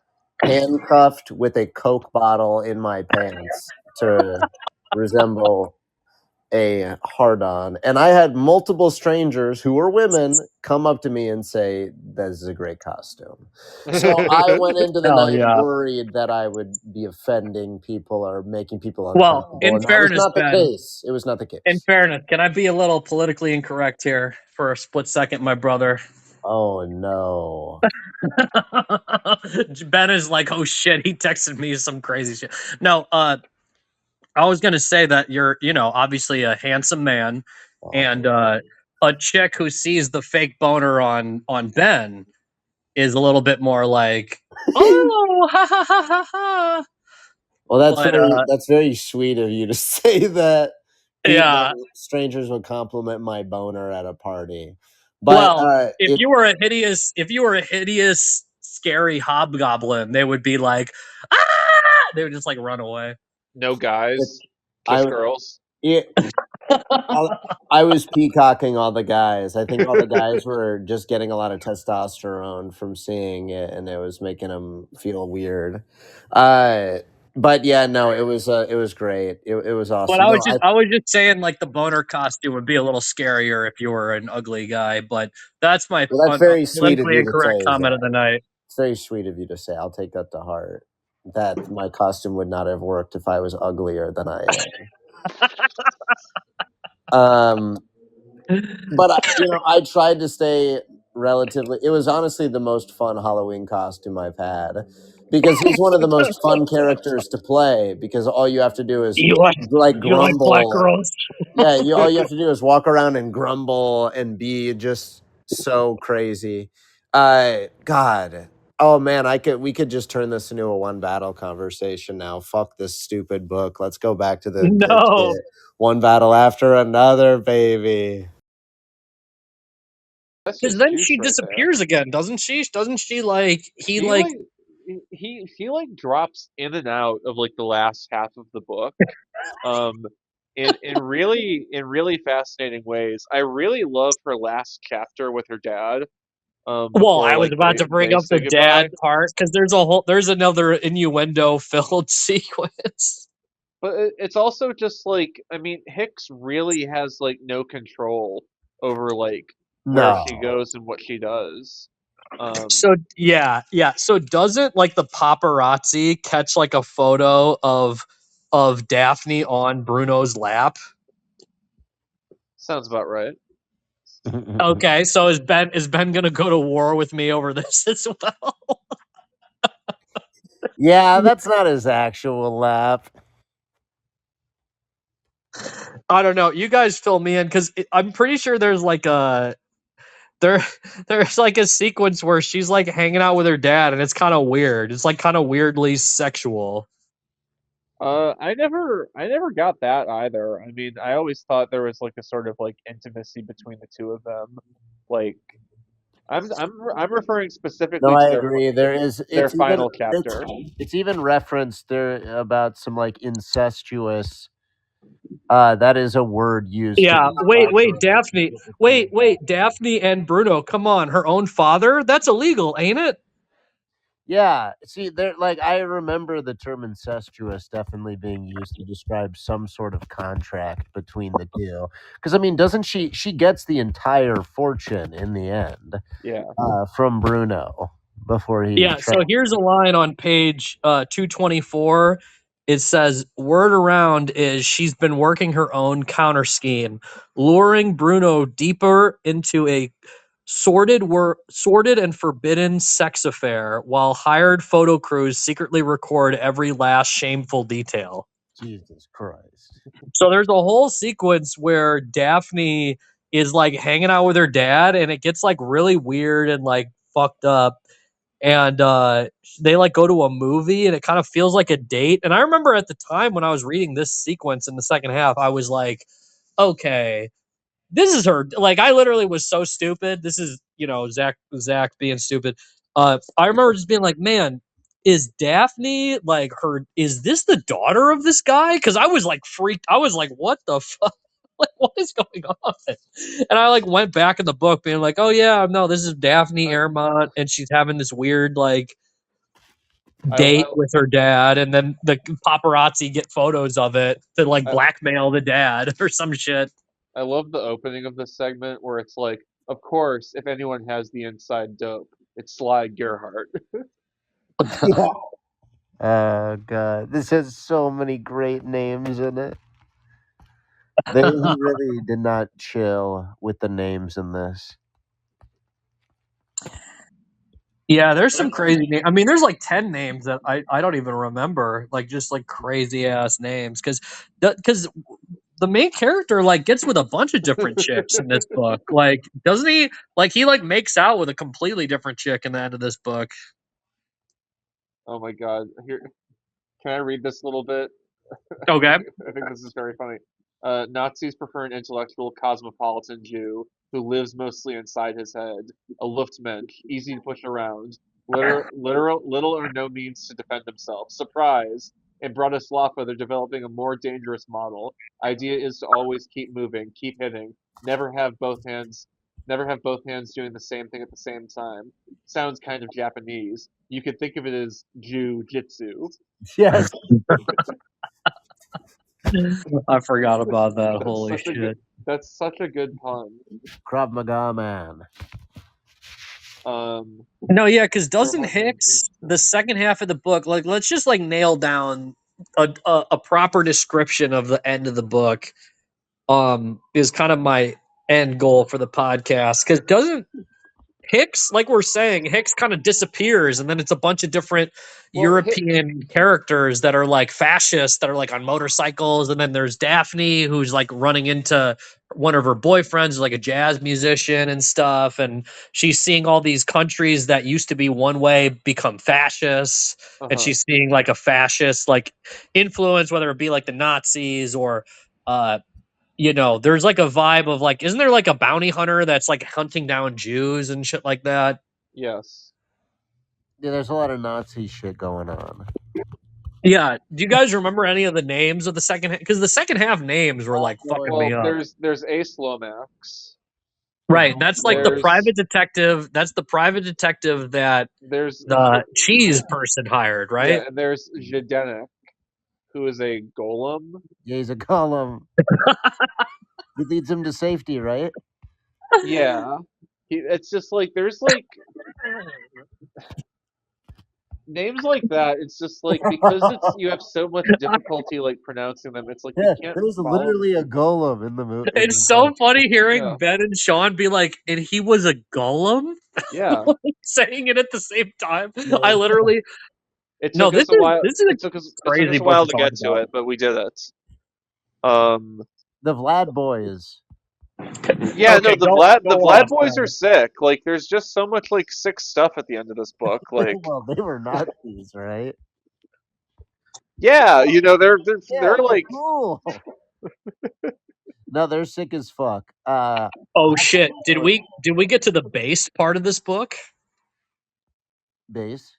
Speaker 7: handcuffed with a Coke bottle in my pants to resemble a hard on, and I had multiple strangers who were women come up to me and say, "This is a great costume." So I went into the
Speaker 6: Hell
Speaker 7: night
Speaker 6: yeah.
Speaker 7: worried that I would be offending people or making people
Speaker 6: Well,
Speaker 7: uncomfortable,
Speaker 6: in
Speaker 7: and that was
Speaker 6: fairness,
Speaker 7: not the
Speaker 6: Ben,
Speaker 7: case. It was not the
Speaker 6: in
Speaker 7: case.
Speaker 6: fairness, can I be a little politically incorrect here for a split second, my brother?
Speaker 7: Oh no!
Speaker 6: Ben is like, oh shit, he texted me some crazy shit. No, I was gonna say that you're, obviously a handsome man,
Speaker 7: Oh,
Speaker 6: and a chick who sees the fake boner on Ben is a little bit more like, oh, ha ha ha ha ha.
Speaker 7: Well,
Speaker 6: But
Speaker 7: that's very sweet of you to say that.
Speaker 6: yeah.
Speaker 7: Strangers would compliment my boner at a party, but
Speaker 6: Well, if you were a hideous, scary hobgoblin, they would be like, ah! They would just like run away.
Speaker 8: No guys, just
Speaker 7: I
Speaker 8: girls.
Speaker 7: it, I was peacocking all the guys. I think all the guys were just getting a lot of testosterone from seeing it, and it was making them feel weird. But yeah, no, it was great. It was
Speaker 6: But
Speaker 7: awesome. No,
Speaker 6: I was just saying, like, the boner costume would be a little scarier if you were an ugly guy. But that's my
Speaker 7: well, that's very sweet of
Speaker 6: politically
Speaker 7: you to
Speaker 6: incorrect
Speaker 7: say,
Speaker 6: comment
Speaker 7: Zach.
Speaker 6: of the night.
Speaker 7: It's very sweet of you to say. I'll take that to heart. That my costume would not have worked if I was uglier than I am. But I tried to stay relatively. It was honestly the most fun Halloween costume I've had, because he's one of the most fun characters to play. Because all you have to do is
Speaker 6: You like black
Speaker 7: grumble.
Speaker 6: girls?
Speaker 7: Yeah, all you have to do is walk around and grumble and be just so crazy. God. Oh man, we could just turn this into a one battle conversation now. Fuck this stupid book. Let's go back to the
Speaker 6: No,
Speaker 7: one battle after another, baby.
Speaker 8: That's
Speaker 6: because
Speaker 8: just
Speaker 6: then
Speaker 8: juice
Speaker 6: she
Speaker 8: right there.
Speaker 6: disappears again, doesn't she? Doesn't she like he
Speaker 8: She
Speaker 6: like
Speaker 8: he like drops in and out of like the last half of the book, in really fascinating ways. I really love her last chapter with her dad.
Speaker 6: Well,
Speaker 8: Before
Speaker 6: I was
Speaker 8: like
Speaker 6: about to bring
Speaker 8: they
Speaker 6: up the
Speaker 8: say
Speaker 6: dad
Speaker 8: goodbye.
Speaker 6: part because there's another innuendo filled sequence.
Speaker 8: But it's also just like, I mean, Hicks really has like no control over like where
Speaker 7: No.
Speaker 8: she goes and what she does.
Speaker 6: So yeah. So doesn't like the paparazzi catch like a photo of Daphne on Bruno's lap?
Speaker 8: Sounds about right.
Speaker 6: Okay, so is Ben gonna go to war with me over this as well?
Speaker 7: Yeah, that's not his actual lap.
Speaker 6: I don't know. You guys fill me in because I'm pretty sure there's like there's like a sequence where she's like hanging out with her dad and it's kind of weird. It's like kind of weirdly sexual.
Speaker 8: I never got that either. I mean, I always thought there was like a sort of like intimacy between the two of them. Like, I'm referring
Speaker 7: No,
Speaker 8: specifically
Speaker 7: I
Speaker 8: to
Speaker 7: agree. There is.
Speaker 8: their final chapter.
Speaker 7: It's even referenced there about some like incestuous. That is a word used.
Speaker 6: Yeah.
Speaker 7: To
Speaker 6: Wait, Daphne. Wait, Daphne and Bruno. Come on, her own father. That's illegal, ain't it?
Speaker 7: Yeah. See, there. Like, I remember the term incestuous definitely being used to describe some sort of contract between the two. Because I mean, doesn't she? She gets the entire fortune in the end.
Speaker 8: Yeah.
Speaker 7: From Bruno before he.
Speaker 6: Yeah. So here's a line on page 224. It says, "Word around is she's been working her own counter scheme, luring Bruno deeper into a sordid and forbidden sex affair, while hired photo crews secretly record every last shameful detail."
Speaker 7: Jesus Christ.
Speaker 6: So there's a whole sequence where Daphne is like hanging out with her dad, and it gets like really weird and like fucked up. And they like go to a movie, and it kind of feels like a date. And I remember at the time when I was reading this sequence in the second half, I was like, okay, this is her. Like, I literally was so stupid. This is, Zach being stupid. I remember just being like, man, is Daphne like her? Is this the daughter of this guy? Because I was like freaked. I was like, what the fuck? Like, what is going on? And I like went back in the book, being like, oh yeah, no, this is Daphne Airmont, and she's having this weird like date
Speaker 8: I
Speaker 6: with her dad, and then the paparazzi get photos of it to like
Speaker 8: I,
Speaker 6: blackmail the dad or some shit.
Speaker 8: I love the opening of this segment where it's like, of course, if anyone has the inside dope, it's Sly Gerhardt.
Speaker 7: Yeah. Oh god, this has so many great names in it. They really did not chill with the names in this.
Speaker 6: Yeah, there's some crazy names. I mean, there's like 10 names that I don't even remember, like just like crazy ass names, because the main character like gets with a bunch of different chicks in this book. Like, doesn't he? Like, he like makes out with a completely different chick in the end of this book.
Speaker 8: Oh my god. Here, can I read this a little bit?
Speaker 6: Okay.
Speaker 8: I think this is very funny. Nazis prefer an intellectual cosmopolitan Jew who lives mostly inside his head, a Luftmensch, easy to push around, little or no means to defend himself. Surprise! In Bratislava, they're developing a more dangerous model. Idea is to always keep moving, keep hitting, never have both hands doing the same thing at the same time. Sounds kind of Japanese. You could think of it as Jiu-Jitsu.
Speaker 7: Yes.
Speaker 6: I forgot about that.
Speaker 8: That's
Speaker 6: Holy
Speaker 8: such a
Speaker 6: shit.
Speaker 8: good. That's such a good pun.
Speaker 7: Krav Maga man.
Speaker 6: No, yeah, because doesn't
Speaker 8: Roth
Speaker 6: Hicks the second half of the book, like, let's just like nail down a proper description of the end of the book. Is kind of my end goal for the podcast, because doesn't Hicks, like we're saying, Hicks kind of disappears, and then it's a bunch of different European characters that are like fascists that are like on motorcycles, and then there's Daphne who's like running into one of her boyfriends, like a jazz musician and stuff, and she's seeing all these countries that used to be one way become fascists, and she's seeing like a fascist like influence, whether it be like the Nazis or you know, there's like a vibe of like, isn't there like a bounty hunter that's like hunting down Jews and shit like that?
Speaker 8: Yes.
Speaker 7: Yeah, there's a lot of Nazi shit going on.
Speaker 6: Yeah. Do you guys remember any of the names of the second? Because the second half names were like fucking me up.
Speaker 8: There's Ace Lomax.
Speaker 6: Right. That's like the private detective. That's the private detective that
Speaker 8: there's
Speaker 6: the cheese person hired, right?
Speaker 8: Yeah, and there's Zdenek, who is a golem.
Speaker 7: Yeah, he's a golem. He leads him to safety, right?
Speaker 8: Yeah. It's just like, there's like names like that. It's just like, because you have so much difficulty like pronouncing them. It's like, you can't.
Speaker 7: There's literally a golem in the movie.
Speaker 6: It's so funny hearing Ben and Sean be like, and he was a golem?
Speaker 8: Yeah.
Speaker 6: Saying it at the same time. I literally.
Speaker 8: It took us a while. It took us
Speaker 6: crazy
Speaker 8: a while to get to it, but we did it.
Speaker 7: The Vlad boys.
Speaker 8: Yeah, okay, the Vlad boys are sick. Like, there's just so much like sick stuff at the end of this book. Like,
Speaker 7: well, they were Nazis, right?
Speaker 8: Yeah, you know, they're like
Speaker 7: cool. No, they're sick as fuck.
Speaker 6: Oh shit! Did we get to the base part of this book?
Speaker 7: Base.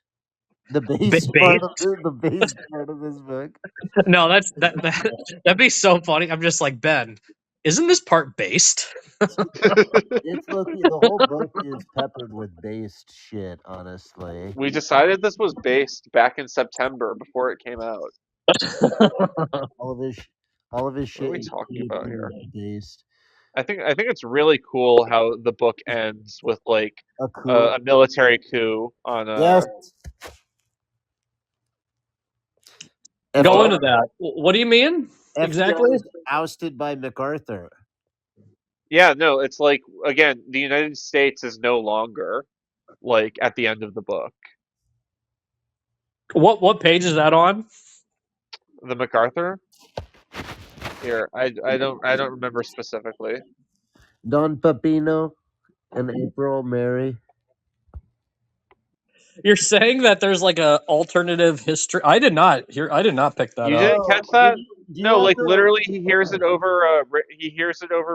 Speaker 7: The base part of the base part of this book.
Speaker 6: No, that'd be so funny. I'm just like, Ben, isn't this part based?
Speaker 7: It's the whole book is peppered with based shit, honestly.
Speaker 8: We decided this was based back in September before it came out.
Speaker 7: all of his shit.
Speaker 8: What are we talking about here?
Speaker 7: Based.
Speaker 8: I think it's really cool how the book ends with like a military coup on
Speaker 7: Yes.
Speaker 6: Go into that. What do you mean exactly?
Speaker 7: Ousted by MacArthur.
Speaker 8: Yeah, no, it's like, again, the United States is no longer like at the end of the book.
Speaker 6: What page is that on?
Speaker 8: The MacArthur? Here, I don't remember specifically.
Speaker 7: Don Pepino and April Mary.
Speaker 6: You're saying that there's like a alternative history. I did not pick that up.
Speaker 8: You didn't catch that? No, like literally he hears it over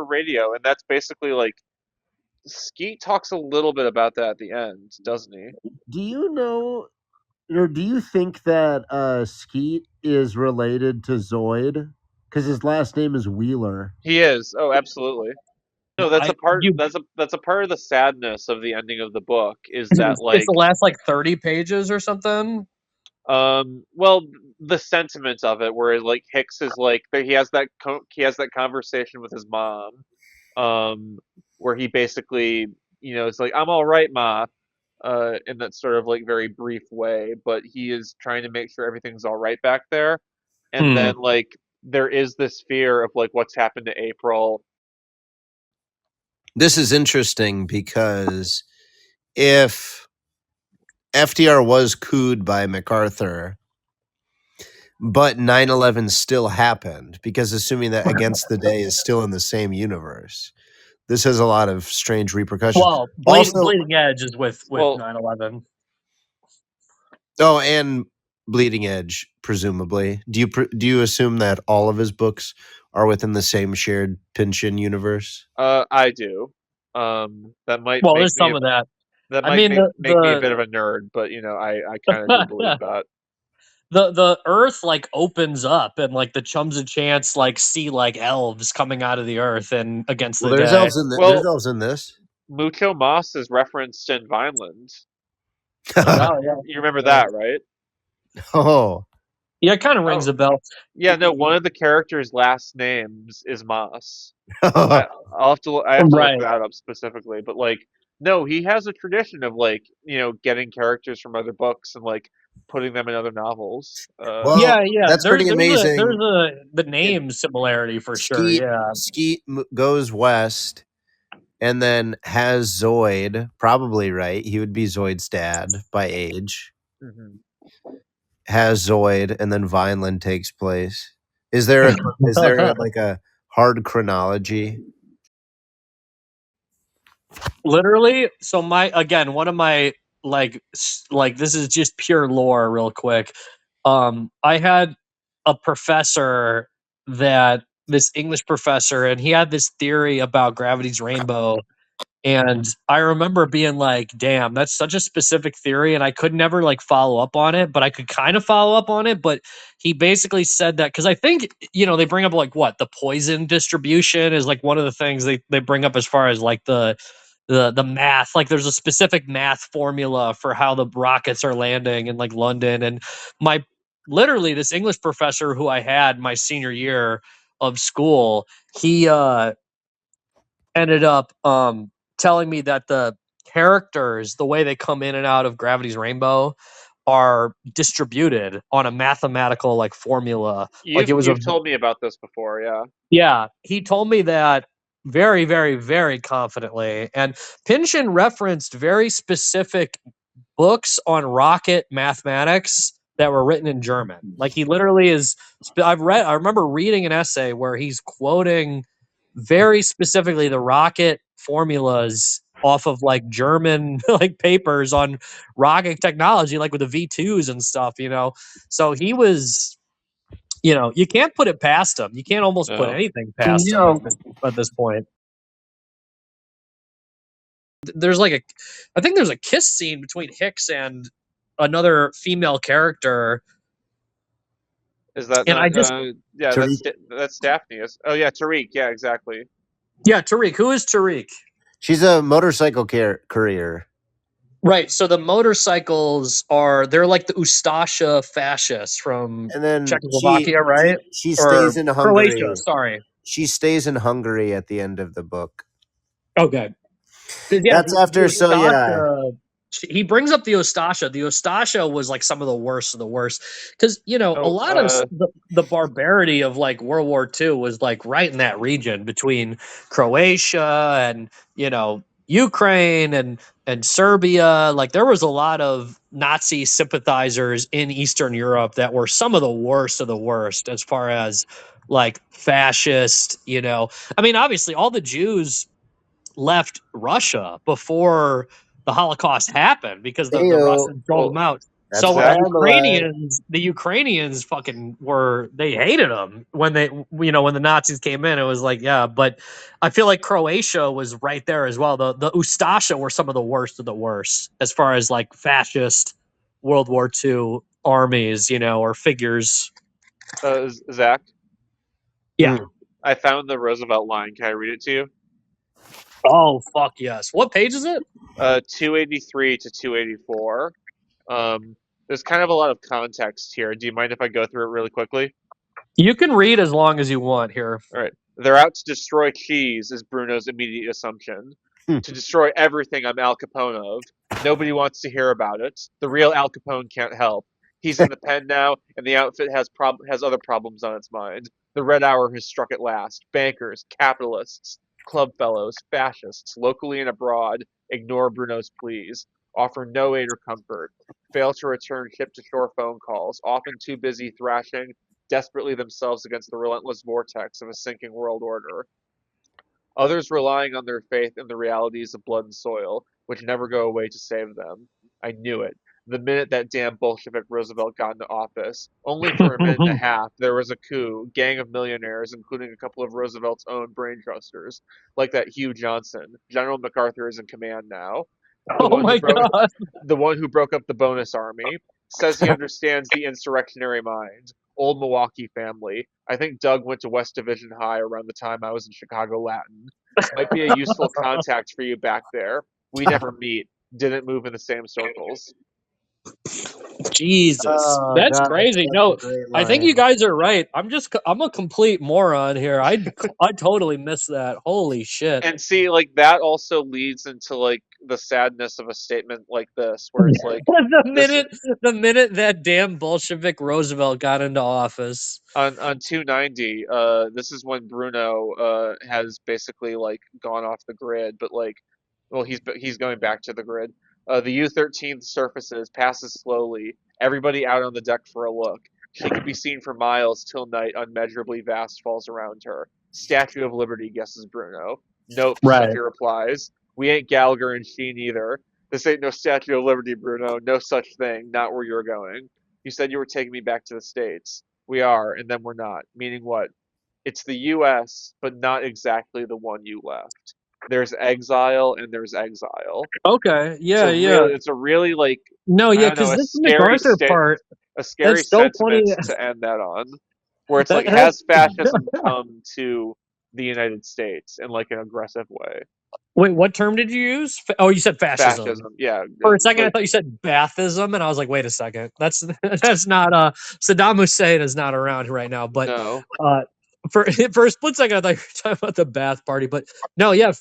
Speaker 8: radio, and that's basically like Skeet talks a little bit about that at the end, doesn't he?
Speaker 7: Do you know, or do you think that Skeet is related to Zoid? Because his last name is Wheeler.
Speaker 8: He is. Oh, absolutely. No, that's a part of the sadness of the ending of the book is that like
Speaker 6: it's the last like 30 pages or something.
Speaker 8: Well, the sentiment of it, where like Hicks is like he has that conversation with his mom, where he basically, you know, it's like, I'm all right, Ma, in that sort of like very brief way, but he is trying to make sure everything's all right back there, and then like there is this fear of like what's happened to April.
Speaker 7: This is interesting because if FDR was cooed by MacArthur, but 9/11 still happened, because assuming that Against the Day is still in the same universe, this has a lot of strange repercussions.
Speaker 6: Well,
Speaker 7: Also,
Speaker 6: Bleeding Edge is with
Speaker 8: Well,
Speaker 6: 9/11.
Speaker 7: oh, and Bleeding Edge, presumably. Do you assume that all of his books are within the same shared Pynchon universe?
Speaker 8: I do. That might
Speaker 6: Well,
Speaker 8: make
Speaker 6: there's
Speaker 8: me
Speaker 6: some of that.
Speaker 8: that
Speaker 6: I
Speaker 8: might
Speaker 6: mean,
Speaker 8: make me a bit of a nerd, but I kind of do believe that.
Speaker 6: the Earth like opens up and like the Chums of Chance like see like elves coming out of the Earth and Against
Speaker 7: Well,
Speaker 6: the Day.
Speaker 7: there's
Speaker 8: Well,
Speaker 7: elves in this.
Speaker 8: Mucho Moss is referenced in Vineland.
Speaker 6: Oh yeah,
Speaker 8: You remember that, right?
Speaker 7: Oh.
Speaker 6: yeah, it kind of rings
Speaker 8: Oh,
Speaker 6: a bell.
Speaker 8: yeah. No, one of the characters' last names is Moss. I have to look
Speaker 6: Right.
Speaker 8: that up specifically, but like, no, he has a tradition of like, getting characters from other books and like putting them in other novels.
Speaker 7: Well,
Speaker 6: Yeah, yeah.
Speaker 7: that's pretty amazing.
Speaker 6: The name similarity for sure.
Speaker 7: Skeet
Speaker 6: Yeah.
Speaker 7: goes west and then has Zoid, probably right. He would be Zoid's dad by age.
Speaker 8: Mhm.
Speaker 7: Has Zoid, and then Vineland takes place. Is there like a hard chronology?
Speaker 6: Literally. So one of my like this is just pure lore real quick. I had a professor this English professor, and he had this theory about gravity's rainbow. And I remember being like, damn, that's such a specific theory. And I could never like follow up on it, but I could kind of follow up on it. But he basically said that because I think, they bring up like what the poison distribution is like one of the things they bring up as far as like the math. Like there's a specific math formula for how the rockets are landing in like London. And my literally this English professor who I had my senior year of school, he ended up telling me that the characters, the way they come in and out of Gravity's Rainbow, are distributed on a mathematical like formula. Like it was a
Speaker 8: You've told me about this before, yeah.
Speaker 6: yeah. He told me that very, very, very confidently, and Pynchon referenced very specific books on rocket mathematics that were written in German. Like he literally is. I remember reading an essay where he's quoting very specifically the rocket formulas off of like German like papers on rocket technology, like with the V2s and stuff. So he was. You can't put it past him. You can't almost put
Speaker 8: No.
Speaker 6: anything past him at this point. There's like I think there's a kiss scene between Hicks and another female character.
Speaker 8: Is that
Speaker 6: And
Speaker 8: not?
Speaker 6: I just
Speaker 8: Yeah,
Speaker 7: Tariq.
Speaker 8: that's Daphne. Oh yeah, Tariq. Yeah, exactly.
Speaker 6: yeah, Tariq. Who is Tariq?
Speaker 7: She's a motorcycle courier.
Speaker 6: Right. So the motorcycles they're like the Ustasha fascists from
Speaker 7: And then
Speaker 6: Czechoslovakia, right?
Speaker 7: she
Speaker 6: Or
Speaker 7: stays in
Speaker 6: Croatia,
Speaker 7: Hungary.
Speaker 6: sorry.
Speaker 7: She stays in Hungary at the end of the book.
Speaker 6: Okay. Yeah,
Speaker 7: That's after. So yeah,
Speaker 6: he brings up the Ustasha. The Ustasha was like some of the worst of the worst because a
Speaker 8: Oh,
Speaker 6: lot of the barbarity of like World War II was like right in that region between Croatia and Ukraine and Serbia. Like there was a lot of Nazi sympathizers in Eastern Europe that were some of the worst as far as like fascist. I mean, obviously all the Jews left Russia before the Holocaust happened because the
Speaker 7: Heyo.
Speaker 6: Russians drove them out.
Speaker 7: That's
Speaker 6: So
Speaker 7: what I'm like.
Speaker 6: The Ukrainians fucking they hated them when when the Nazis came in. It was like, yeah, but I feel like Croatia was right there as well. The Ustasha were some of the worst of the worst as far as like fascist World War II armies, or figures.
Speaker 8: Zach,
Speaker 6: Yeah.
Speaker 8: I found the Roosevelt line. Can I read it to you?
Speaker 6: Oh fuck yes. What page is it?
Speaker 8: 283 to 284. There's kind of a lot of context here. Do you mind if I go through it really quickly?
Speaker 6: You can read as long as you want here.
Speaker 8: All right. They're out to destroy cheese, is Bruno's immediate assumption. To destroy everything I'm Al Capone of. Nobody wants to hear about it. The real Al Capone can't help. He's in the pen now, and the outfit has other problems on its mind. The red hour has struck at last. Bankers, capitalists, club fellows, fascists, locally and abroad, ignore Bruno's pleas. offer no aid or comfort, fail to return ship-to-shore phone calls, often too busy thrashing desperately themselves against the relentless vortex of a sinking world order. Others relying on their faith in the realities of blood and soil, which never go away to save them. I knew it. The minute that damn Bolshevik Roosevelt got into office, only for a minute and a half, there was a coup, gang of millionaires, including a couple of Roosevelt's own brain trusters, like that Hugh Johnson. General MacArthur is in command now. The
Speaker 6: Oh
Speaker 8: one who
Speaker 6: my
Speaker 8: broke
Speaker 6: god.
Speaker 8: the one who broke up the bonus army, says he understands the insurrectionary mind. Old Milwaukee family. I think Doug went to West Division High around the time I was in Chicago Latin. Might be a useful contact for you back there. We never meet. Didn't move in the same circles.
Speaker 6: Jesus,
Speaker 7: Oh
Speaker 6: that's
Speaker 7: god, that's
Speaker 6: crazy.
Speaker 7: such a
Speaker 6: No,
Speaker 7: great
Speaker 6: I think
Speaker 7: line.
Speaker 6: you guys are right. I'm a complete moron here. I totally missed that. Holy shit.
Speaker 8: And see, like that also leads into like the sadness of a statement like this, where it's like
Speaker 6: the
Speaker 8: this
Speaker 6: minute the minute that damn Bolshevik Roosevelt got into office.
Speaker 8: on 290. This is when Bruno has basically like gone off the grid, but like, well, he's going back to the grid. The U-13 surfaces, passes slowly. Everybody out on the deck for a look. She could be seen for miles till night. Unmeasurably vast falls around her. Statue of Liberty, guesses Bruno. Nope,
Speaker 6: Right.
Speaker 8: Stucky replies. We ain't Gallagher and Sheen either. This ain't no Statue of Liberty, Bruno. No such thing. Not where you're going. You said you were taking me back to the States. We are, and then we're not. Meaning what? It's the U.S., but not exactly the one you left. There's exile and there's exile.
Speaker 6: Okay. Yeah, yeah.
Speaker 8: It's a really like,
Speaker 6: No,
Speaker 8: I
Speaker 6: yeah,
Speaker 8: don't know,
Speaker 6: because this MacArthur part,
Speaker 8: a scary
Speaker 6: that's so funny.
Speaker 8: sentiment to end that on, where it's like,
Speaker 6: That
Speaker 8: has fascism come to the United States in like an aggressive way?
Speaker 6: wait, what term did you use? Oh, you said fascism.
Speaker 8: Fascism, yeah.
Speaker 6: For a second, I
Speaker 8: Like,
Speaker 6: thought you said Bathism, and I was like, wait a second, that's that's not Saddam Hussein is not around right now. But
Speaker 8: no.
Speaker 6: uh, for for a split second, I thought you were talking about the Bath Party. But no, yeah,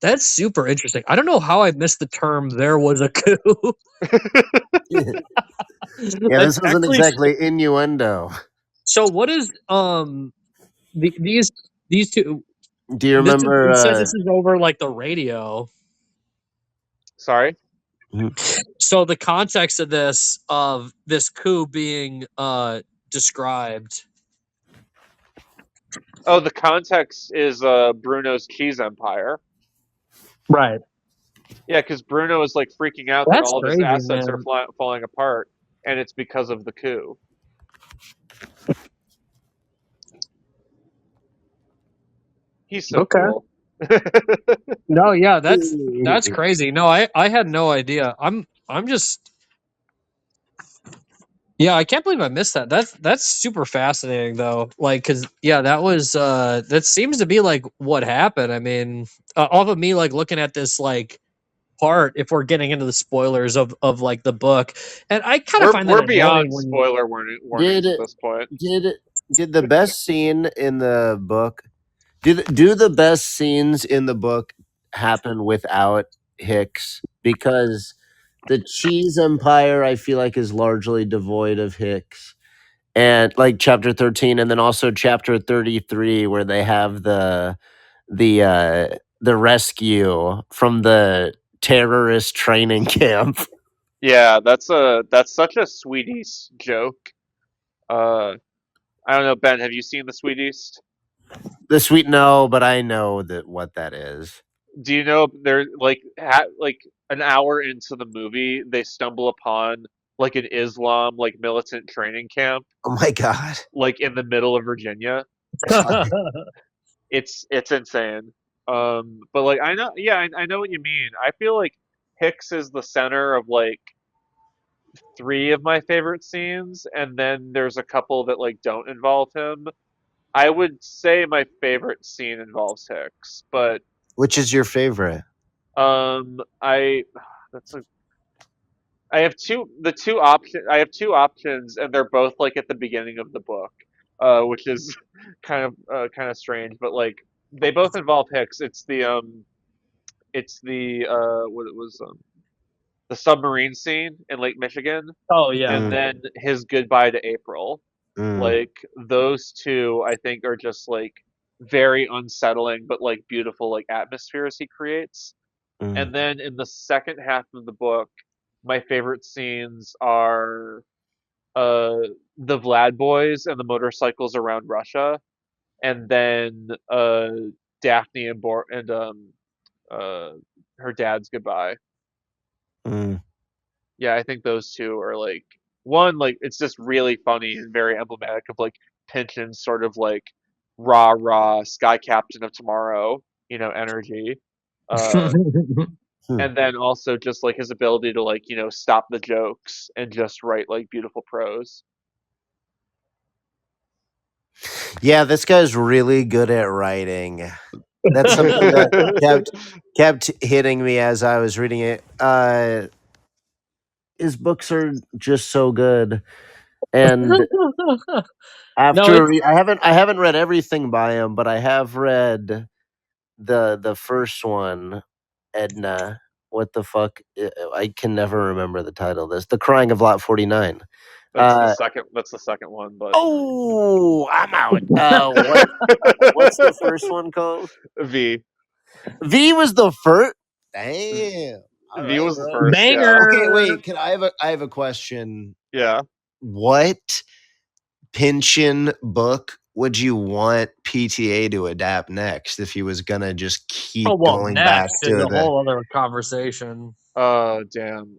Speaker 6: that's super interesting. I don't know how I missed the term. There was a coup.
Speaker 7: Yeah,
Speaker 6: That's
Speaker 7: this wasn't
Speaker 6: actually
Speaker 7: exactly innuendo.
Speaker 6: so. What is these two?
Speaker 7: Do you
Speaker 6: This is,
Speaker 7: remember?
Speaker 6: you said this is over like the radio.
Speaker 8: Sorry?
Speaker 6: So the context of this coup being described.
Speaker 8: Oh, the context is Bruno's cheese empire.
Speaker 6: Right.
Speaker 8: Yeah, because Bruno is like freaking out that
Speaker 6: That's
Speaker 8: all of his
Speaker 6: crazy,
Speaker 8: assets are
Speaker 6: man.
Speaker 8: falling apart, and it's because of the coup. He's so
Speaker 6: Okay.
Speaker 8: cool.
Speaker 6: No, yeah, that's crazy. No, I had no idea. I'm just yeah, I can't believe I missed that. That's super fascinating though. Like, cause yeah, that was that seems to be like what happened. I mean, off of me like looking at this like part, if we're getting into the spoilers of like the book, and I kind of find that
Speaker 8: We're
Speaker 6: annoying
Speaker 8: beyond
Speaker 6: when
Speaker 8: spoiler
Speaker 7: Did
Speaker 8: warnings at this point.
Speaker 7: did the best scene in the book? Do the best scenes in the book happen without Hicks? Because the Cheese Empire, I feel like, is largely devoid of Hicks, and like chapter 13, and then also chapter 33, where they have the rescue from the terrorist training camp.
Speaker 8: Yeah, that's such a Sweet East joke. Uh, I don't know, Ben. Have you seen the Sweet East?
Speaker 7: The sweet no, but I know that what that is.
Speaker 8: Do you know they're like like an hour into the movie, they stumble upon like an Islam like militant training camp,
Speaker 7: Oh my god.
Speaker 8: like in the middle of Virginia. It's insane. But like I know, yeah, I know what you mean. I feel like Hicks is the center of like three of my favorite scenes, and then there's a couple that like don't involve him. I would say my favorite scene involves Hicks, but
Speaker 7: Which is your favorite?
Speaker 8: I that's a I have two options. I have two options, and they're both like at the beginning of the book, which is kind of strange. But like they both involve Hicks. It's the what it was the submarine scene in Lake Michigan,
Speaker 6: oh yeah.
Speaker 8: and then his goodbye to April.
Speaker 7: Mm.
Speaker 8: Like those two, I think are just like very unsettling, but like beautiful like atmospheres he creates. And then in the second half of the book, my favorite scenes are the Vlad boys and the motorcycles around Russia, and then Daphne and uh her dad's goodbye. Yeah, I think those two are like one, like it's just really funny and very emblematic of like Pynchon's sort of like rah sky captain of tomorrow, energy. And then also just like his ability to like, stop the jokes and just write like beautiful prose.
Speaker 7: Yeah, this guy's really good at writing. That's something that kept hitting me as I was reading it. His books are just so good, and after I haven't read everything by him, but I have read the first one, Edna. What the fuck? I can never remember the title of this. The Crying of Lot 49.
Speaker 8: That's the second one, but
Speaker 7: Oh, I'm out. What's the first one called?
Speaker 8: V.
Speaker 7: V was the first. Damn. All
Speaker 8: V
Speaker 7: right,
Speaker 8: was the
Speaker 7: bro.
Speaker 8: first.
Speaker 6: Banger.
Speaker 8: Yeah.
Speaker 7: Okay, wait. I have a question.
Speaker 8: Yeah.
Speaker 7: What Pynchon book would you want PTA to adapt next if he was gonna just keep going back
Speaker 6: next is
Speaker 7: to
Speaker 6: a whole other conversation.
Speaker 8: Oh damn.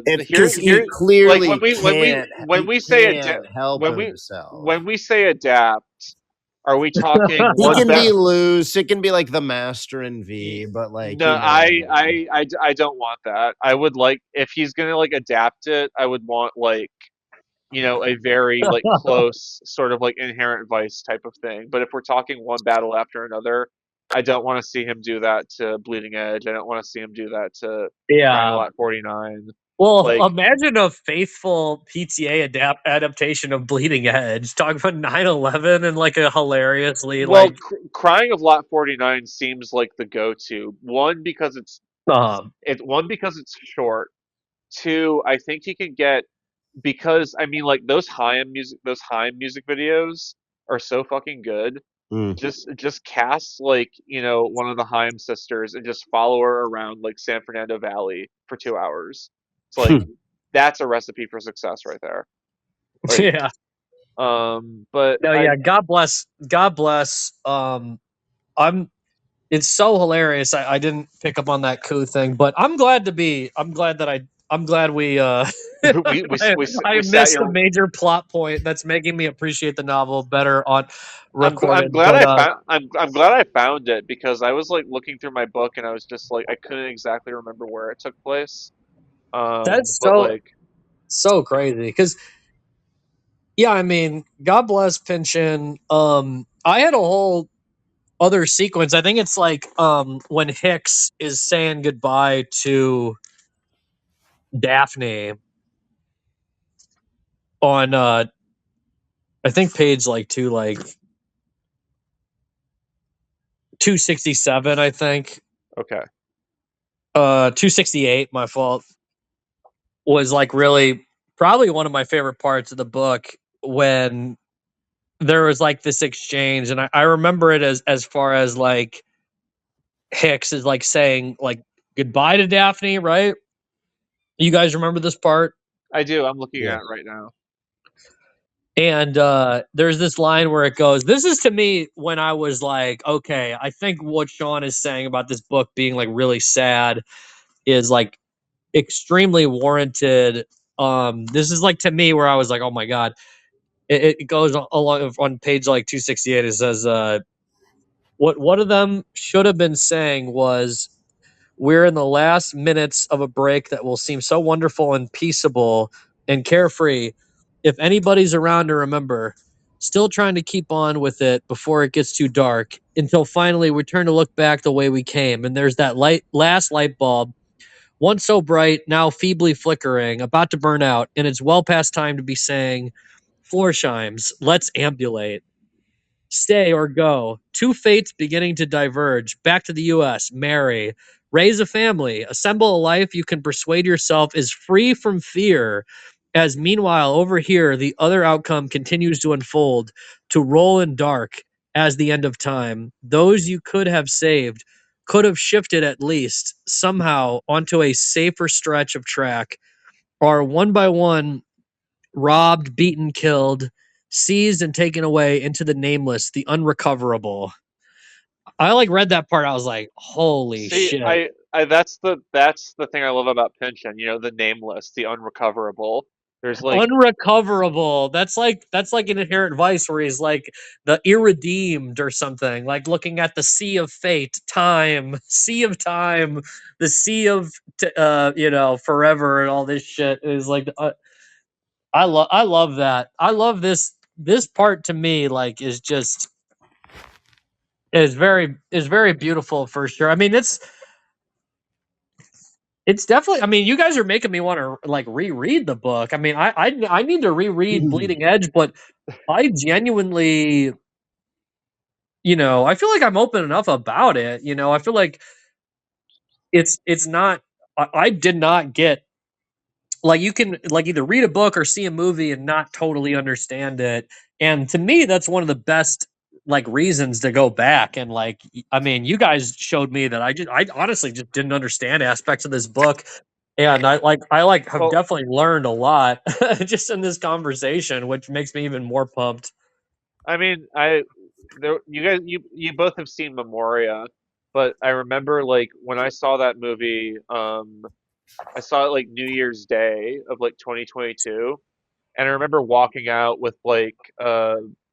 Speaker 7: Because he clearly when we say
Speaker 8: adapt, are we talking
Speaker 7: he can be loose. It can be like the Master in V, but like
Speaker 8: no, I don't want that. I would like if he's gonna like adapt it, I would want like a very like close sort of like Inherent Vice type of thing. But if we're talking one battle after another, I don't want to see him do that to Bleeding Edge. I don't want to see him do that to Lot 49.
Speaker 6: Well, imagine a faithful PTA adaptation of Bleeding Edge. Talk about 9/11 and like a hilariously
Speaker 8: Crying of Lot 49 seems like the go-to. One because it's short. Two, I think he can get because I mean like those Haim music videos are so fucking good. Just cast like one of the Haim sisters and just follow her around like San Fernando Valley for 2 hours. It's like that's a recipe for success right there. Like,
Speaker 6: yeah.
Speaker 8: But
Speaker 6: no, yeah. God bless. It's so hilarious. I didn't pick up on that coup thing, but I'm glad we I missed a major plot point that's making me appreciate the novel better on recorded.
Speaker 8: I'm glad I found it because I was like looking through my book and I was just like I couldn't exactly remember where it took place.
Speaker 6: That's so crazy because yeah, I mean, God bless Pynchon. I had a whole other sequence. I think it's like when Hicks is saying goodbye to Daphne on I think page like 267, I think.
Speaker 8: Okay.
Speaker 6: 268, my fault. Was like really probably one of my favorite parts of the book when there was like this exchange, and I remember it as far as like Hicks is like saying like goodbye to Daphne, right? You guys remember this part?
Speaker 8: I do. I'm looking at it right now.
Speaker 6: And there's this line where it goes, this is to me when I was like, okay, I think what Sean is saying about this book being like really sad is like extremely warranted. This is like to me where I was like, oh my God. It goes along on page like 268. It says, what one of them should have been saying was, we're in the last minutes of a break that will seem so wonderful and peaceable and carefree. If anybody's around to remember, still trying to keep on with it before it gets too dark until finally we turn to look back the way we came. And there's that last light bulb, once so bright, now feebly flickering, about to burn out. And it's well past time to be saying, Florsheim's, let's ambulate. Stay or go. Two fates beginning to diverge. Back to the U.S. Marry. Raise a family. Assemble a life you can persuade yourself is free from fear. As meanwhile, over here, the other outcome continues to unfold, to roll in dark as the end of time. Those you could have saved could have shifted at least somehow onto a safer stretch of track, are one by one robbed, beaten, killed, seized, and taken away into the nameless, the unrecoverable. I like read that part. I was like, holy
Speaker 8: See,
Speaker 6: shit.
Speaker 8: that's the thing I love about Pynchon. You know, the nameless, the unrecoverable. There's like,
Speaker 6: Unrecoverable. That's like an Inherent Vice where he's like the irredeemed or something. Like looking at the sea of fate, time, sea of time, the sea of forever and all this shit is like I love that. I love this part to me like is very beautiful for sure. I mean, it's definitely. I mean, you guys are making me want to like reread the book. I mean, I need to reread Bleeding Edge, but I genuinely, I feel like I'm open enough about it. I feel like it's not. I did not get like you can like either read a book or see a movie and not totally understand it. And to me, that's one of the best like reasons to go back and like. I mean, you guys showed me that I honestly just didn't understand aspects of this book. And I have
Speaker 8: well,
Speaker 6: definitely learned a lot just in this conversation, which makes me even more pumped.
Speaker 8: I mean, you guys, you both have seen Memoria, but I remember like when I saw that movie, I saw it like New Year's Day of like 2022, and I remember walking out with like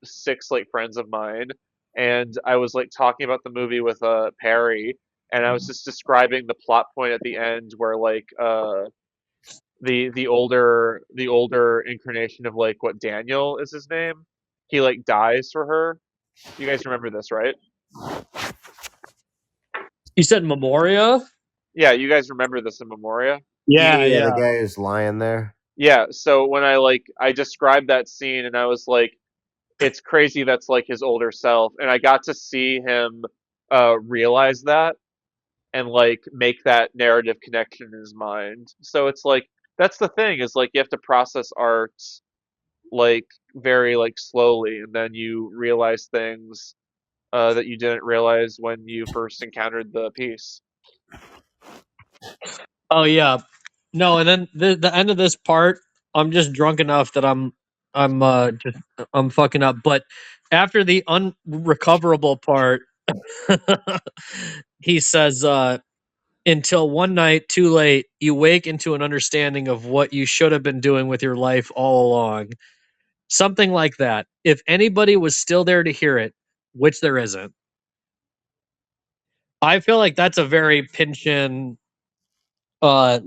Speaker 8: six like friends of mine, and I was like talking about the movie with Perry, and I was just describing the plot point at the end where like the older incarnation of like what Daniel is his name, he like dies for her. You guys remember this, right?
Speaker 6: You said Memoria?
Speaker 8: Yeah, you guys remember this in Memoria?
Speaker 6: Yeah,
Speaker 7: Yeah, the
Speaker 6: yeah.
Speaker 7: guy who's lying there.
Speaker 8: Yeah, so when I described that scene and I was like, it's crazy that's like his older self, and I got to see him realize that and like make that narrative connection in his mind. So it's like that's the thing is like you have to process art like very like slowly, and then you realize things that you didn't realize when you first encountered the piece.
Speaker 6: Oh yeah. No, and then the end of this part, I'm just drunk enough that I'm fucking up. But after the unrecoverable part, he says, until one night too late, you wake into an understanding of what you should have been doing with your life all along. Something like that. If anybody was still there to hear it, which there isn't. I feel like that's a very Pynchon uh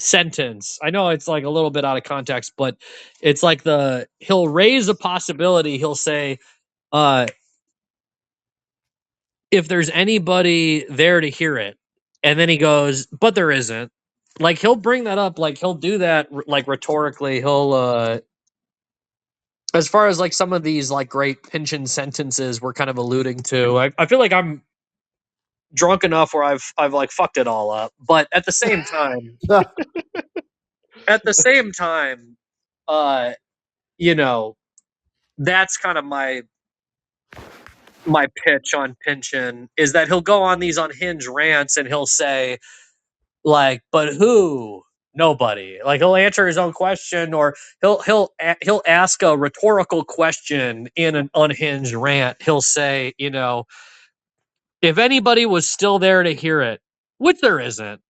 Speaker 6: sentence. I know it's like a little bit out of context, but it's like he'll raise a possibility. He'll say, uh, if there's anybody there to hear it, and then he goes, but there isn't. Like he'll bring that up, like he'll do that like rhetorically. He'll as far as like some of these like great Pynchon sentences we're kind of alluding to. I feel like I'm drunk enough where I've like fucked it all up. But at the same time, uh, you know, that's kind of my pitch on Pynchon is that he'll go on these unhinged rants and he'll say like, but who? Nobody. Like he'll answer his own question, or he'll ask a rhetorical question in an unhinged rant. He'll say, if anybody was still there to hear it, which there isn't.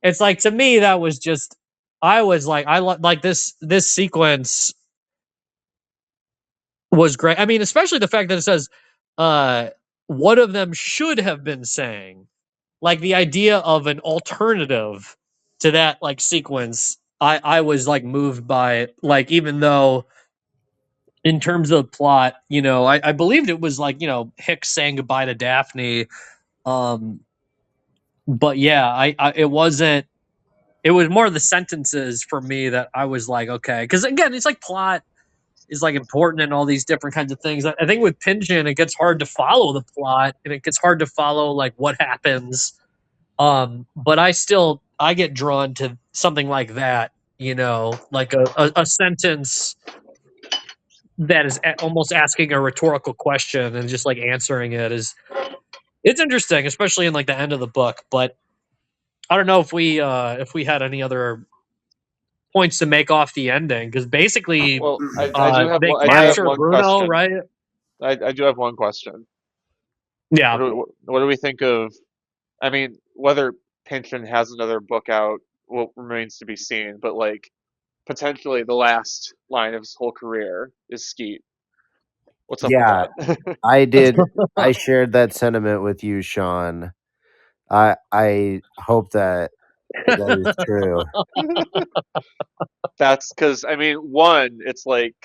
Speaker 6: It's like to me that was just I was like like this sequence was great. I mean, especially the fact that it says one of them should have been saying. Like the idea of an alternative to that like sequence, I was like moved by it. Like even though in terms of plot, I believed it was like, Hicks saying goodbye to Daphne. Um but yeah, it wasn't. It was more the sentences for me that I was like, okay, because again, it's like plot is like important in all these different kinds of things. I think with Pynchon, it gets hard to follow the plot and it gets hard to follow like what happens. But I get drawn to something like that, like a sentence that is almost asking a rhetorical question and just like answering it It's interesting, especially in like the end of the book. But I don't know if we had any other points to make off the ending, because basically
Speaker 8: Well, I do have
Speaker 6: they
Speaker 8: one, I do have
Speaker 6: capture
Speaker 8: one
Speaker 6: Bruno,
Speaker 8: question.
Speaker 6: right?
Speaker 8: I do have one question.
Speaker 6: Yeah.
Speaker 8: What do we think of? I mean, whether Pynchon has another book out, well, remains to be seen. But like, potentially the last line of his whole career is Skeet. What's up with
Speaker 7: Yeah,
Speaker 8: that?
Speaker 7: I did. I shared that sentiment with you, Sean. I hope that is true.
Speaker 8: That's because I mean, one, it's like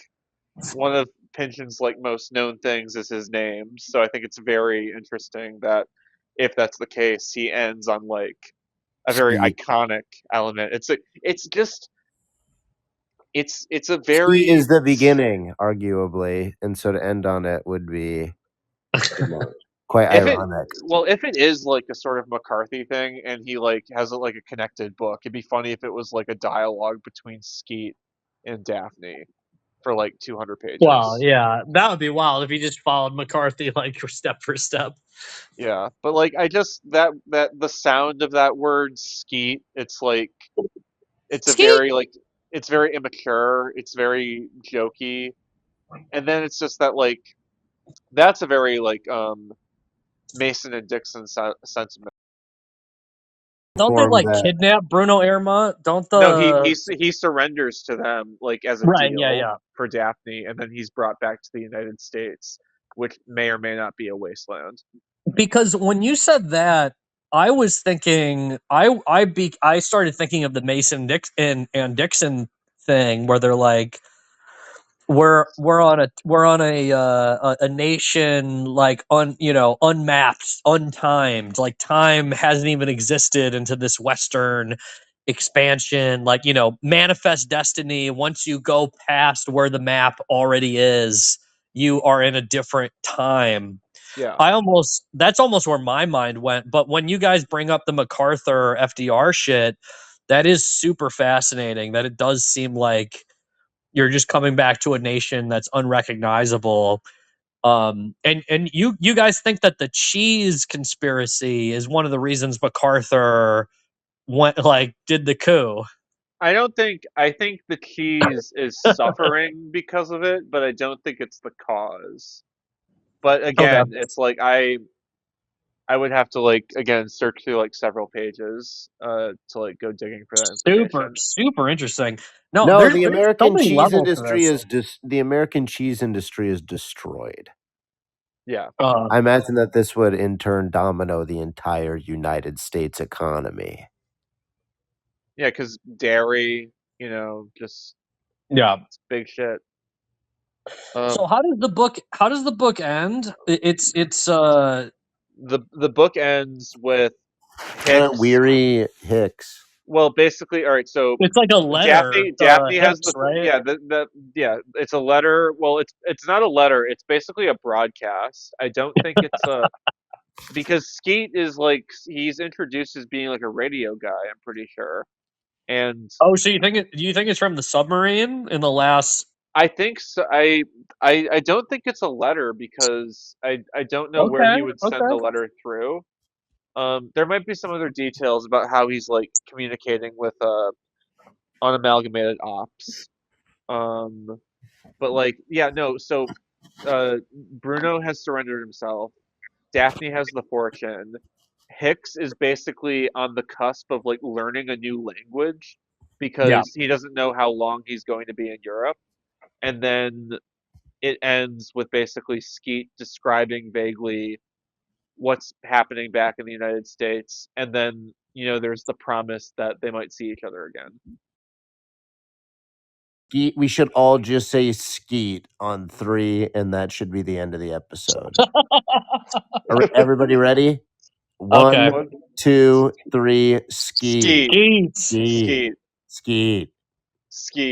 Speaker 8: one of Pynchon's like most known things is his name, so I think it's very interesting that if that's the case, he ends on like a very
Speaker 7: Skeet.
Speaker 8: iconic element. It's just it's a
Speaker 7: Skeet
Speaker 8: very
Speaker 7: is the beginning, arguably, and so to end on it would be, quite
Speaker 8: if it
Speaker 7: ironic.
Speaker 8: well if it is like a sort of McCarthy thing and he like has like a connected book, it'd be funny if it was like a dialogue between Skeet and Daphne for like 200
Speaker 6: Wow,
Speaker 8: pages.
Speaker 6: yeah, that would be wild if he just followed McCarthy like step for step.
Speaker 8: Yeah, but like I just that the sound of that word Skeet, it's like it's a
Speaker 6: Skeet.
Speaker 8: very like it's very immature, it's very jokey, and then it's just that like that's a very like Mason and Dixon sentiment.
Speaker 6: Don't they
Speaker 7: Form
Speaker 6: like
Speaker 7: that.
Speaker 6: kidnap Bruno Airmont? Don't
Speaker 8: No,
Speaker 6: the
Speaker 8: he surrenders to them like as a
Speaker 6: right? Yeah,
Speaker 8: deal
Speaker 6: yeah.
Speaker 8: for Daphne, and then he's brought back to the United States, which may or may not be a wasteland.
Speaker 6: Because when you said that, I was thinking I started thinking of the Mason and Dixon thing where they're like we're on a nation like unmapped, untimed, like time hasn't even existed into this Western expansion, like manifest destiny. Once you go past where the map already is, you are in a different time.
Speaker 8: Yeah.
Speaker 6: That's almost where my mind went. But when you guys bring up the MacArthur FDR shit, that is super fascinating. That it does seem like you're just coming back to a nation that's unrecognizable. And you guys think that the cheese conspiracy is one of the reasons MacArthur did the coup.
Speaker 8: I think the cheese is suffering because of it, but I don't think it's the cause. But
Speaker 6: Okay.
Speaker 8: again, it's like I would have to like again search through like several pages to like go digging for that
Speaker 6: Super,
Speaker 8: information.
Speaker 6: super interesting. No,
Speaker 7: No,
Speaker 6: there's so many levels to this.
Speaker 7: the American cheese industry is destroyed.
Speaker 8: Yeah.
Speaker 7: I imagine that this would in turn domino the entire United States economy.
Speaker 8: Yeah, because dairy, just
Speaker 6: Yeah.
Speaker 8: it's big shit.
Speaker 6: So how does the book end?
Speaker 8: The book ends with
Speaker 7: Kind of
Speaker 8: Hicks.
Speaker 7: weary Hicks.
Speaker 8: Well, basically, all right. So
Speaker 6: it's like a letter
Speaker 8: Daphne
Speaker 6: to
Speaker 8: has
Speaker 6: Hicks,
Speaker 8: the
Speaker 6: right?
Speaker 8: yeah yeah. It's a letter. Well, it's not a letter. It's basically a broadcast. I don't think it's a because Skeet is like he's introduced as being like a radio guy. I'm pretty sure, and
Speaker 6: Oh, so do you think it's from the submarine in the last?
Speaker 8: I think so. I don't think it's a letter because I don't know where
Speaker 6: Okay,
Speaker 8: he would send the
Speaker 6: okay.
Speaker 8: letter through. There might be some other details about how he's like communicating with on Amalgamated Ops. But like yeah, no. So Bruno has surrendered himself. Daphne has the fortune. Hicks is basically on the cusp of like learning a new language
Speaker 6: Yeah.
Speaker 8: because he doesn't know how long he's going to be in Europe. And then it ends with basically Skeet describing vaguely what's happening back in the United States, and then there's the promise that they might see each other again.
Speaker 7: Skeet, we should all just say Skeet on 3, and that should be the end of the episode. Everybody ready?
Speaker 6: Okay.
Speaker 7: 1, 2, 3, Skeet.
Speaker 8: Skeet,
Speaker 6: Eat.
Speaker 7: Skeet.
Speaker 8: Skeet,
Speaker 7: Skeet.
Speaker 8: Skeet.